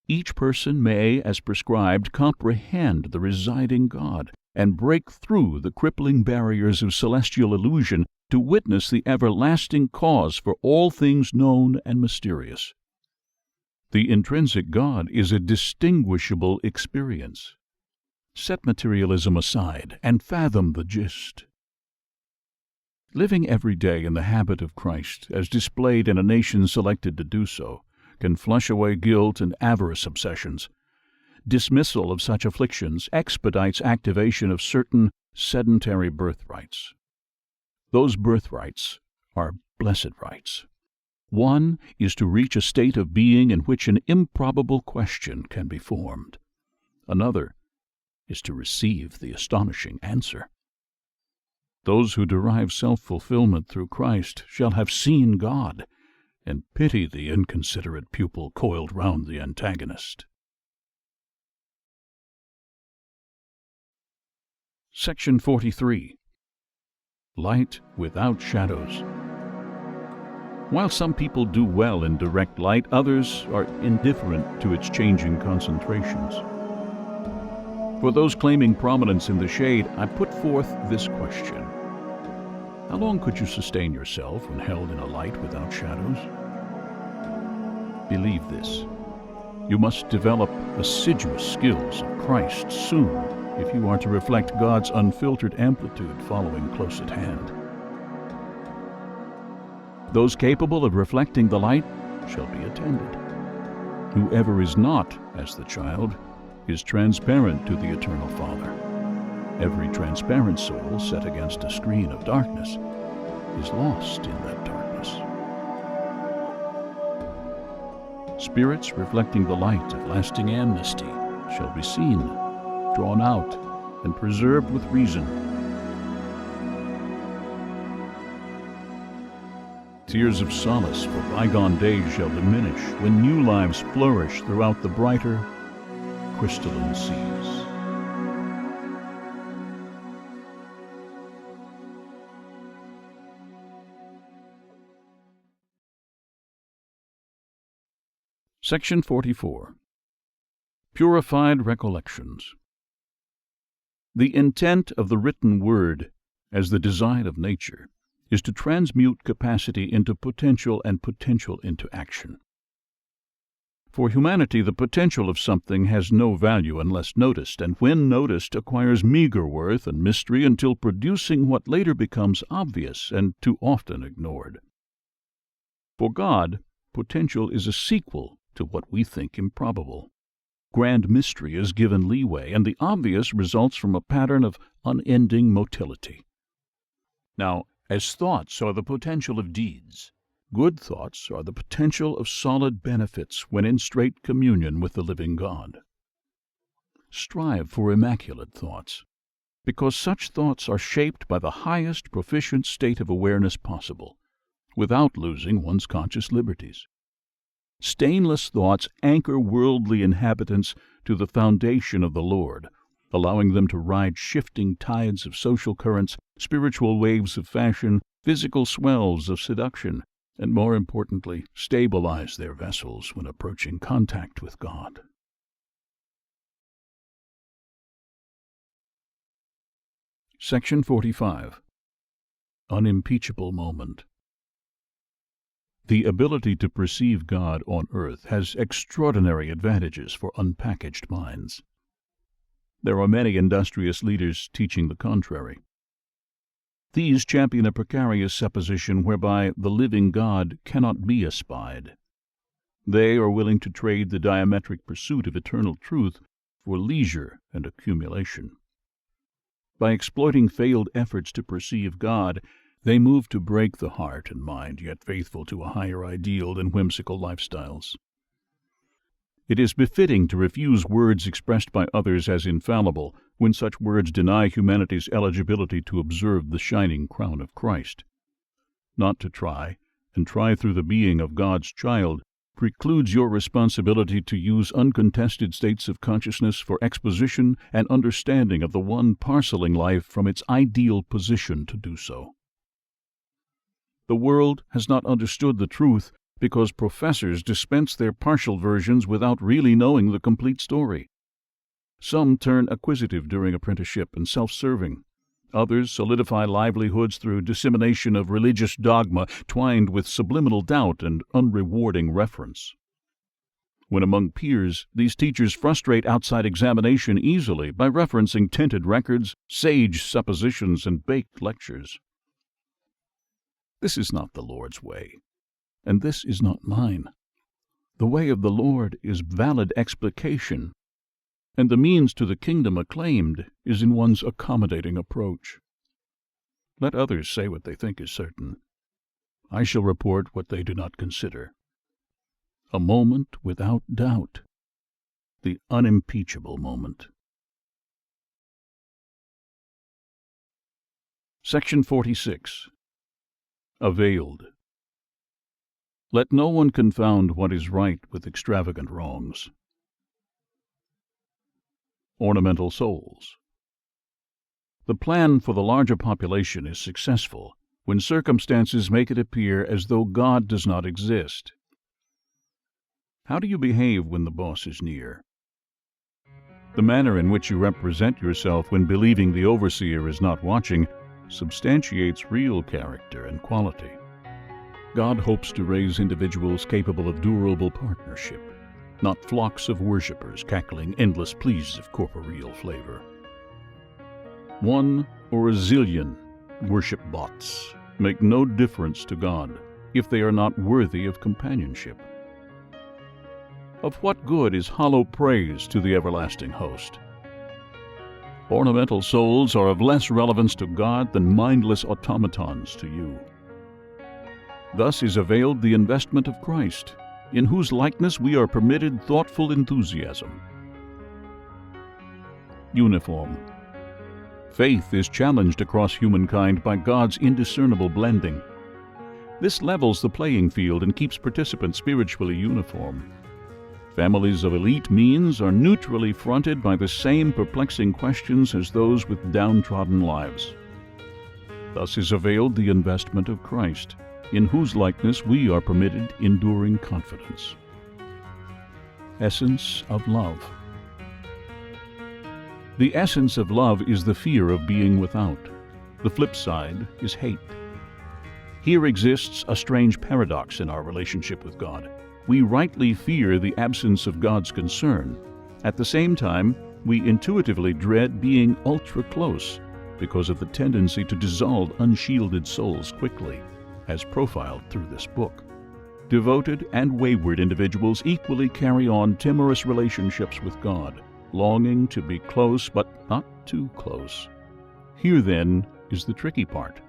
Each person may, as prescribed, comprehend the residing God and break through the crippling barriers of celestial illusion to witness the everlasting cause for all things known and mysterious. The intrinsic God is a distinguishable experience. Set materialism aside and fathom the gist. Living every day in the habit of Christ, as displayed in a nation selected to do so, can flush away guilt and avarice obsessions. Dismissal of such afflictions expedites activation of certain sedentary birthrights. Those birthrights are blessed rights. One is to reach a state of being in which an improbable question can be formed. Another is to receive the astonishing answer. Those who derive self-fulfillment through Christ shall have seen God, and pity the inconsiderate pupil coiled round the antagonist. Section 43. Light without shadows. While some people do well in direct light, others are indifferent to its changing concentrations. For those claiming prominence in the shade, I put forth this question. How long could you sustain yourself when held in a light without shadows? Believe this. You must develop assiduous skills of Christ soon if you are to reflect God's unfiltered amplitude following close at hand. Those capable of reflecting the light shall be attended. Whoever is not as the child is transparent to the Eternal Father. Every transparent soul set against a screen of darkness is lost in that darkness. Spirits reflecting the light of lasting amnesty shall be seen, drawn out, and preserved with reason. Tears of solace for bygone days shall diminish when new lives flourish throughout the brighter, crystalline seas. Section 44. Purified Recollections. The intent of the written word, as the design of nature, is to transmute capacity into potential and potential into action. For humanity, the potential of something has no value unless noticed, and when noticed acquires meager worth and mystery until producing what later becomes obvious and too often ignored. For God, potential is a sequel to what we think improbable. Grand mystery is given leeway, and the obvious results from a pattern of unending motility. Now, as thoughts are the potential of deeds, good thoughts are the potential of solid benefits when in straight communion with the living God. Strive for immaculate thoughts, because such thoughts are shaped by the highest proficient state of awareness possible, without losing one's conscious liberties. Stainless thoughts anchor worldly inhabitants to the foundation of the Lord, allowing them to ride shifting tides of social currents, spiritual waves of fashion, physical swells of seduction, and more importantly, stabilize their vessels when approaching contact with God. Section 45. Unimpeachable Moment. The ability to perceive God on earth has extraordinary advantages for unpackaged minds. There are many industrious leaders teaching the contrary. These champion a precarious supposition whereby the living God cannot be espied. They are willing to trade the diametric pursuit of eternal truth for leisure and accumulation. By exploiting failed efforts to perceive God, they move to break the heart and mind, yet faithful to a higher ideal than whimsical lifestyles. It is befitting to refuse words expressed by others as infallible, when such words deny humanity's eligibility to observe the shining crown of Christ. Not to try, and try through the being of God's child, precludes your responsibility to use uncontested states of consciousness for exposition and understanding of the one parceling life from its ideal position to do so. The world has not understood the truth because professors dispense their partial versions without really knowing the complete story. Some turn acquisitive during apprenticeship and self-serving. Others solidify livelihoods through dissemination of religious dogma twined with subliminal doubt and unrewarding reference. When among peers, these teachers frustrate outside examination easily by referencing tinted records, sage suppositions, and baked lectures. This is not the Lord's way, and this is not mine. The way of the Lord is valid explication, and the means to the kingdom acclaimed is in one's accommodating approach. Let others say what they think is certain. I shall report what they do not consider. A moment without doubt, the unimpeachable moment. Section 46. Availed. Let no one confound what is right with extravagant wrongs. Ornamental souls. The plan for the larger population is successful when circumstances make it appear as though God does not exist. How do you behave when the boss is near? The manner in which you represent yourself when believing the overseer is not watching substantiates real character and quality. God hopes to raise individuals capable of durable partnership, not flocks of worshippers cackling endless pleas of corporeal flavor. One or a zillion worship bots make no difference to God if they are not worthy of companionship. Of what good is hollow praise to the everlasting host? Ornamental souls are of less relevance to God than mindless automatons to you. Thus is availed the investment of Christ, in whose likeness we are permitted thoughtful enthusiasm. Uniform. Faith is challenged across humankind by God's indiscernible blending. This levels the playing field and keeps participants spiritually uniform. Families of elite means are neutrally fronted by the same perplexing questions as those with downtrodden lives. Thus is availed the investment of Christ, in whose likeness we are permitted enduring confidence. Essence of love. The essence of love is the fear of being without. The flip side is hate. Here exists a strange paradox in our relationship with God. We rightly fear the absence of God's concern. At the same time, we intuitively dread being ultra-close because of the tendency to dissolve unshielded souls quickly, as profiled through this book. Devoted and wayward individuals equally carry on timorous relationships with God, longing to be close but not too close. Here, then, is the tricky part.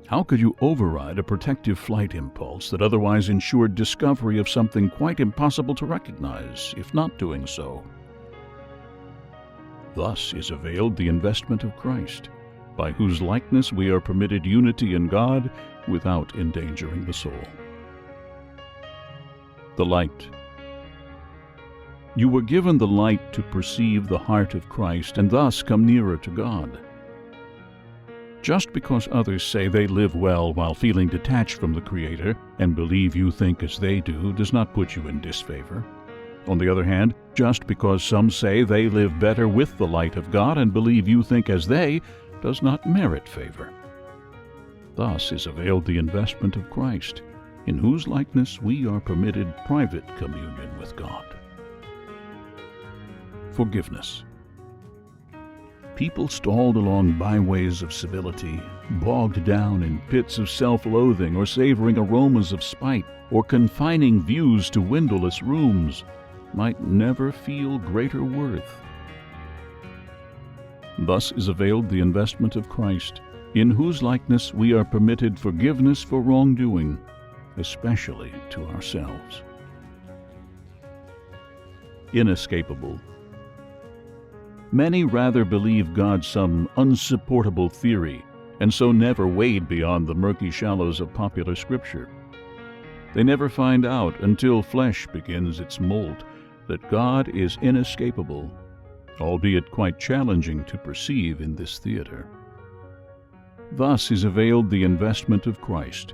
How could you override a protective flight impulse that otherwise ensured discovery of something quite impossible to recognize, if not doing so? Thus is availed the investment of Christ, by whose likeness we are permitted unity in God without endangering the soul. The light. You were given the light to perceive the heart of Christ and thus come nearer to God. Just because others say they live well while feeling detached from the Creator and believe you think as they do does not put you in disfavor. On the other hand, just because some say they live better with the light of God and believe you think as they does not merit favor. Thus is availed the investment of Christ, in whose likeness we are permitted private communion with God. Forgiveness. People stalled along byways of civility, bogged down in pits of self-loathing or savoring aromas of spite, or confining views to windowless rooms, might never feel greater worth. Thus is availed the investment of Christ, in whose likeness we are permitted forgiveness for wrongdoing, especially to ourselves. inescapable. Many rather believe God some unsupportable theory, and so never wade beyond the murky shallows of popular scripture. They never find out, until flesh begins its molt, that God is inescapable, albeit quite challenging to perceive in this theater. Thus is availed the investment of Christ,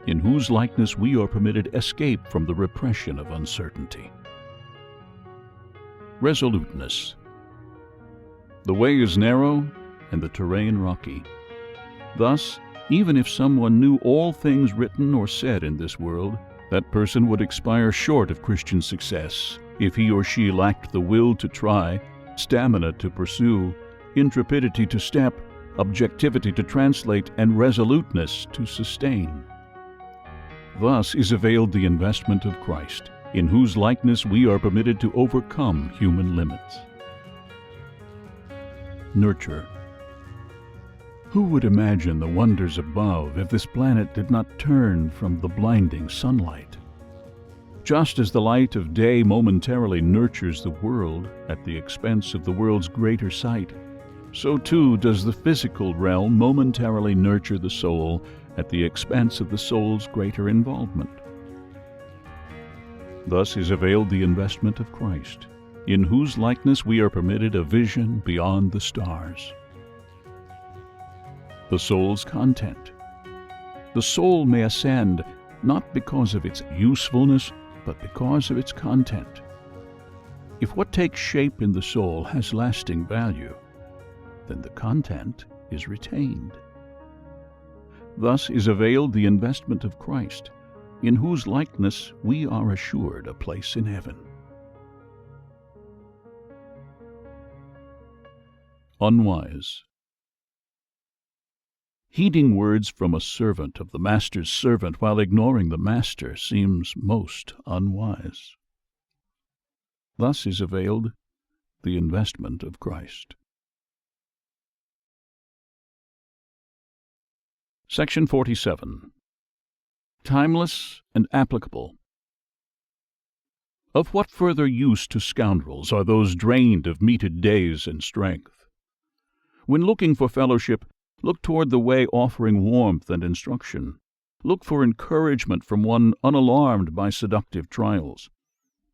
in whose likeness we are permitted escape from the repression of uncertainty. Resoluteness. The way is narrow and the terrain rocky. Thus, even if someone knew all things written or said in this world, that person would expire short of Christian success if he or she lacked the will to try, stamina to pursue, intrepidity to step, objectivity to translate, and resoluteness to sustain. Thus is availed the investment of Christ, in whose likeness we are permitted to overcome human limits. Nurture. Who would imagine the wonders above if this planet did not turn from the blinding sunlight? Just as the light of day momentarily nurtures the world at the expense of the world's greater sight, so too does the physical realm momentarily nurture the soul at the expense of the soul's greater involvement. Thus is availed the investment of Christ, in whose likeness we are permitted a vision beyond the stars. The soul's content. The soul may ascend not because of its usefulness, but because of its content. If what takes shape in the soul has lasting value, then the content is retained. Thus is availed the investment of Christ, in whose likeness we are assured a place in heaven. Unwise. Heeding words from a servant of the master's servant while ignoring the master seems most unwise. Thus is availed the investment of Christ. Section 47. Timeless and applicable. Of what further use to scoundrels are those drained of meted days and strength? When looking for fellowship, look toward the way offering warmth and instruction. Look for encouragement from one unalarmed by seductive trials.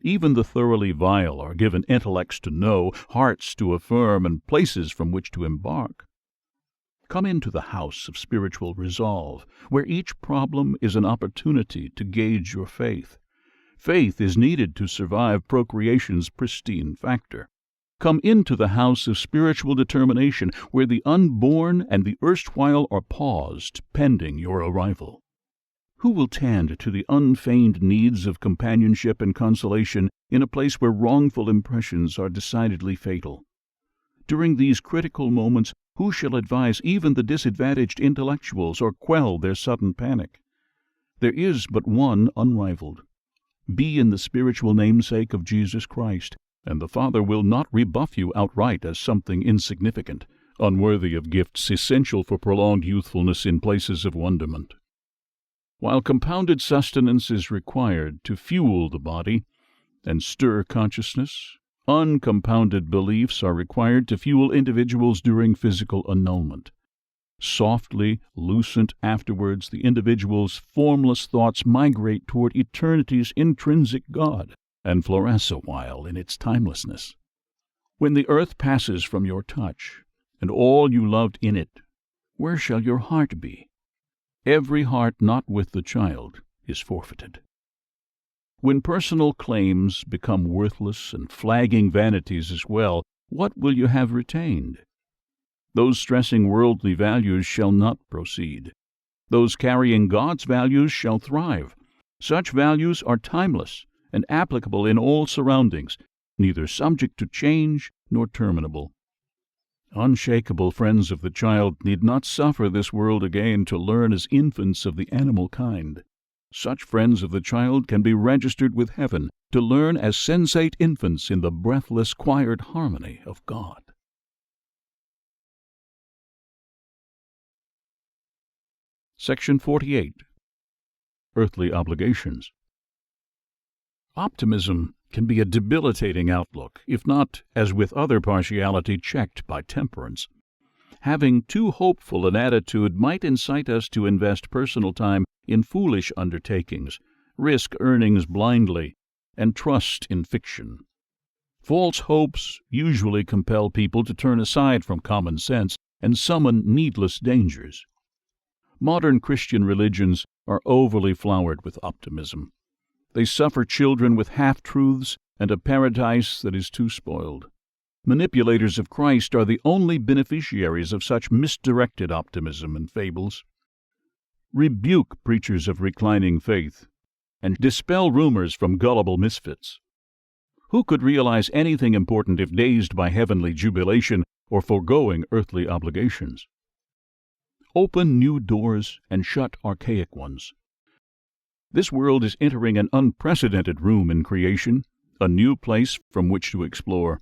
Even the thoroughly vile are given intellects to know, hearts to affirm, and places from which to embark. Come into the house of spiritual resolve, where each problem is an opportunity to gauge your faith. Faith is needed to survive procreation's pristine factor. Come into the house of spiritual determination, where the unborn and the erstwhile are paused, pending your arrival. Who will tend to the unfeigned needs of companionship and consolation in a place where wrongful impressions are decidedly fatal? During these critical moments, who shall advise even the disadvantaged intellectuals or quell their sudden panic? There is but one unrivaled. Be in the spiritual namesake of Jesus Christ, and the Father will not rebuff you outright as something insignificant, unworthy of gifts essential for prolonged youthfulness in places of wonderment. While compounded sustenance is required to fuel the body and stir consciousness, uncompounded beliefs are required to fuel individuals during physical annulment. Softly, lucent afterwards, the individual's formless thoughts migrate toward eternity's intrinsic God, and fluoresce a while in its timelessness. When the earth passes from your touch, and all you loved in it, where shall your heart be? Every heart not with the child is forfeited. When personal claims become worthless and flagging vanities as well, what will you have retained? Those stressing worldly values shall not proceed. Those carrying God's values shall thrive. Such values are timeless and applicable in all surroundings, neither subject to change nor terminable. Unshakable friends of the child need not suffer this world again to learn as infants of the animal kind. Such friends of the child can be registered with heaven to learn as sensate infants in the breathless, choired harmony of God. Section 48. Earthly obligations. Optimism can be a debilitating outlook, if not, as with other partiality, checked by temperance. Having too hopeful an attitude might incite us to invest personal time in foolish undertakings, risk earnings blindly, and trust in fiction. False hopes usually compel people to turn aside from common sense and summon needless dangers. Modern Christian religions are overly flowered with optimism. They suffer children with half-truths and a paradise that is too spoiled. Manipulators of Christ are the only beneficiaries of such misdirected optimism and fables. Rebuke preachers of reclining faith, and dispel rumors from gullible misfits. Who could realize anything important if dazed by heavenly jubilation or foregoing earthly obligations? Open new doors and shut archaic ones. This world is entering an unprecedented room in creation, a new place from which to explore.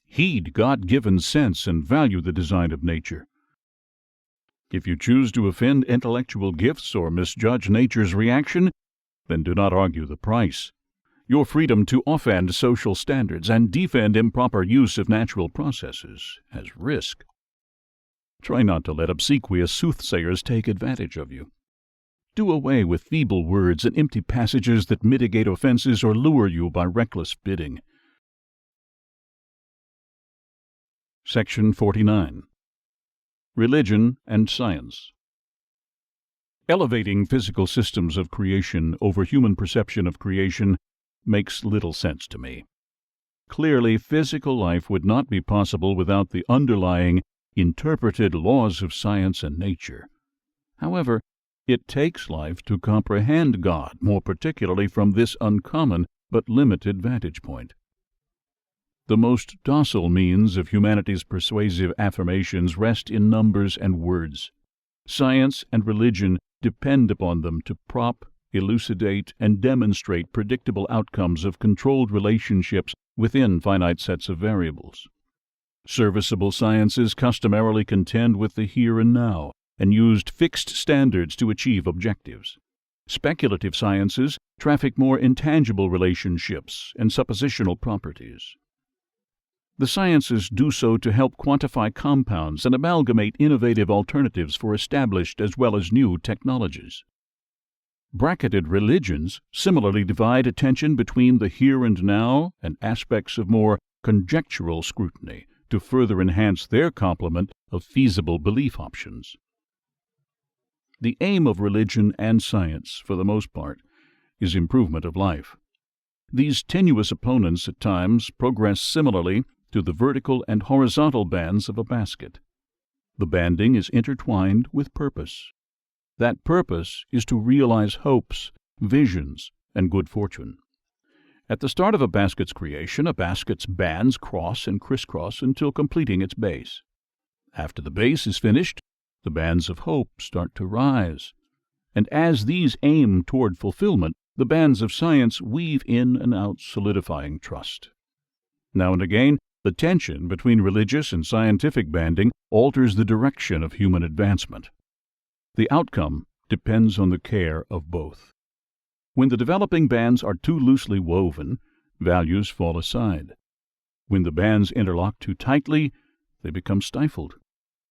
Heed God-given sense and value the design of nature. If you choose to offend intellectual gifts or misjudge nature's reaction, then do not argue the price. Your freedom to offend social standards and defend improper use of natural processes has risk. Try not to let obsequious soothsayers take advantage of you. Do away with feeble words and empty passages that mitigate offenses or lure you by reckless bidding. Section 49. Religion and Science. Elevating physical systems of creation over human perception of creation makes little sense to me. Clearly, physical life would not be possible without the underlying, interpreted laws of science and nature. However, it takes life to comprehend God, more particularly from this uncommon but limited vantage point. The most docile means of humanity's persuasive affirmations rest in numbers and words. Science and religion depend upon them to prop, elucidate, and demonstrate predictable outcomes of controlled relationships within finite sets of variables. Serviceable sciences customarily contend with the here and now, and used fixed standards to achieve objectives. Speculative sciences traffic more intangible relationships and suppositional properties. The sciences do so to help quantify compounds and amalgamate innovative alternatives for established as well as new technologies. Bracketed religions similarly divide attention between the here and now and aspects of more conjectural scrutiny to further enhance their complement of feasible belief options. The aim of religion and science, for the most part, is improvement of life. These tenuous opponents at times progress similarly to the vertical and horizontal bands of a basket. The banding is intertwined with purpose. That purpose is to realize hopes, visions, and good fortune. At the start of a basket's creation, a basket's bands cross and crisscross until completing its base. After the base is finished, the bands of hope start to rise, and as these aim toward fulfillment, the bands of science weave in and out, solidifying trust. Now and again, the tension between religious and scientific banding alters the direction of human advancement. The outcome depends on the care of both. When the developing bands are too loosely woven, values fall aside. When the bands interlock too tightly, they become stifled.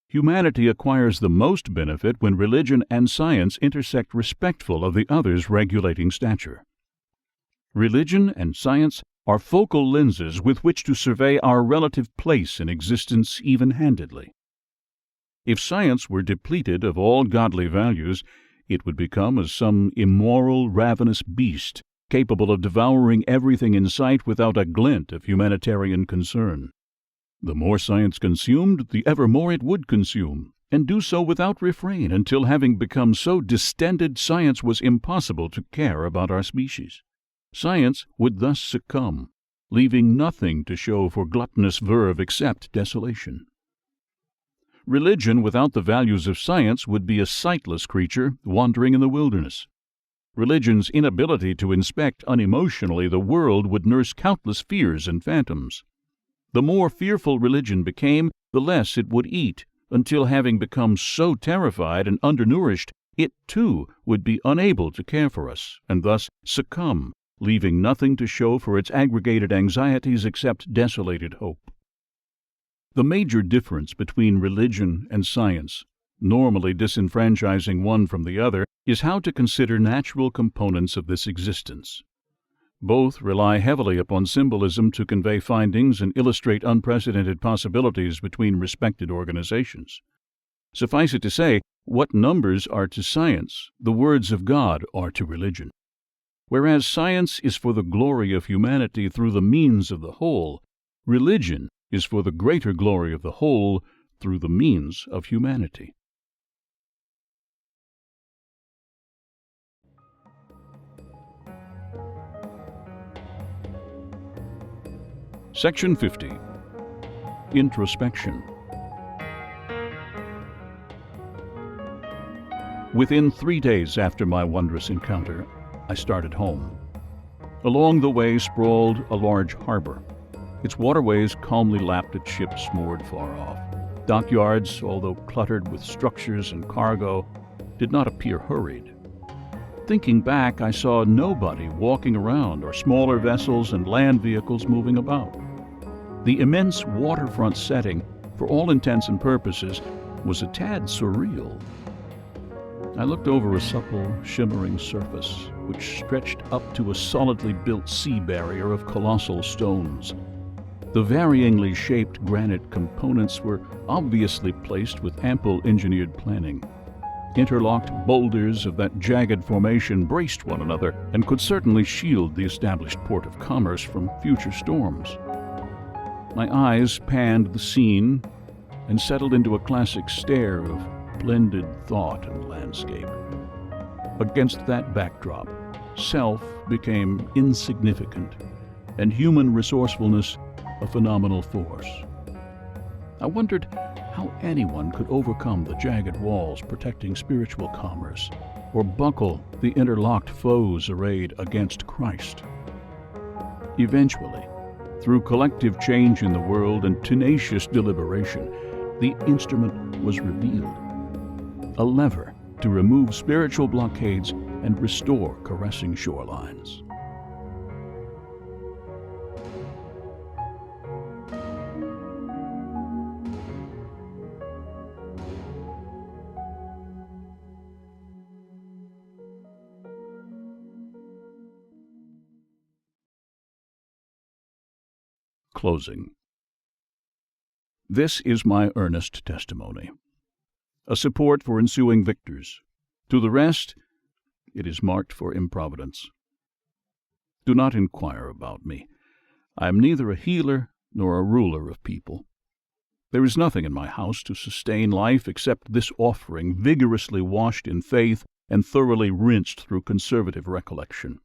Humanity acquires the most benefit when religion and science intersect respectful of the other's regulating stature. Religion and science are focal lenses with which to survey our relative place in existence even-handedly. If science were depleted of all godly values, it would become as some immoral, ravenous beast, capable of devouring everything in sight without a glint of humanitarian concern. The more science consumed, the ever more it would consume, and do so without refrain until, having become so distended, science was impossible to care about our species. Science would thus succumb, leaving nothing to show for gluttonous verve except desolation. Religion without the values of science would be a sightless creature wandering in the wilderness. Religion's inability to inspect unemotionally the world would nurse countless fears and phantoms. The more fearful religion became, the less it would eat, until, having become so terrified and undernourished, it too would be unable to care for us, and thus succumb, leaving nothing to show for its aggregated anxieties except desolated hope. The major difference between religion and science, normally disenfranchising one from the other, is how to consider natural components of this existence. Both rely heavily upon symbolism to convey findings and illustrate unprecedented possibilities between respected organizations. Suffice it to say, what numbers are to science, the words of God are to religion. Whereas science is for the glory of humanity through the means of the whole, religion is for the greater glory of the whole through the means of humanity. Section 50. Introspection. Within 3 days after my wondrous encounter, I started home. Along the way sprawled a large harbor. Its waterways calmly lapped at ships moored far off. Dockyards, although cluttered with structures and cargo, did not appear hurried. Thinking back, I saw nobody walking around or smaller vessels and land vehicles moving about. The immense waterfront setting, for all intents and purposes, was a tad surreal. I looked over a supple, shimmering surface, which stretched up to a solidly built sea barrier of colossal stones. The varyingly shaped granite components were obviously placed with ample engineered planning. Interlocked boulders of that jagged formation braced one another and could certainly shield the established port of commerce from future storms. My eyes panned the scene and settled into a classic stare of blended thought and landscape. Against that backdrop, self became insignificant, and human resourcefulness a phenomenal force. I wondered how anyone could overcome the jagged walls protecting spiritual commerce, or buckle the interlocked foes arrayed against Christ. Eventually, through collective change in the world and tenacious deliberation, the instrument was revealed. A lever to remove spiritual blockades and restore caressing shorelines. Closing. This is my earnest testimony, a support for ensuing victors. To the rest, it is marked for improvidence. Do not inquire about me. I am neither a healer nor a ruler of people. There is nothing in my house to sustain life except this offering, vigorously washed in faith and thoroughly rinsed through conservative recollection.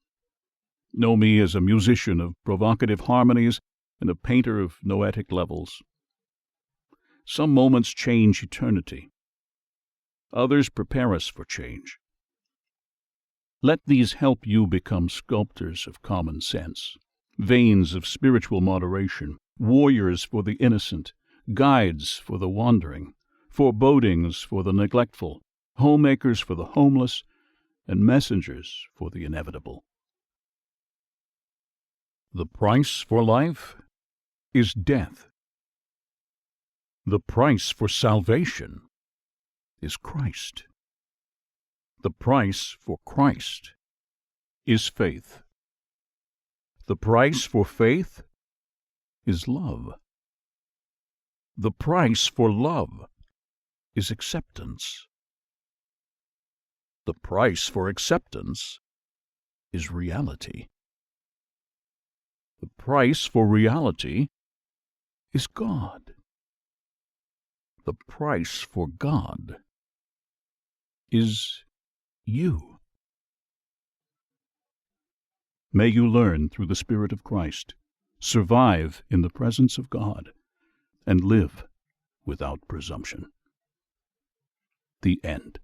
Know me as a musician of provocative harmonies and a painter of noetic levels. Some moments change eternity. Others prepare us for change. Let these help you become sculptors of common sense, veins of spiritual moderation, warriors for the innocent, guides for the wandering, forebodings for the neglectful, homemakers for the homeless, and messengers for the inevitable. The price for life is death. The price for salvation is Christ. The price for Christ is faith. The price for faith is love. The price for love is acceptance. The price for acceptance is reality. The price for reality is God. The price for God is you. May you learn through the Spirit of Christ, survive in the presence of God, and live without presumption. The end.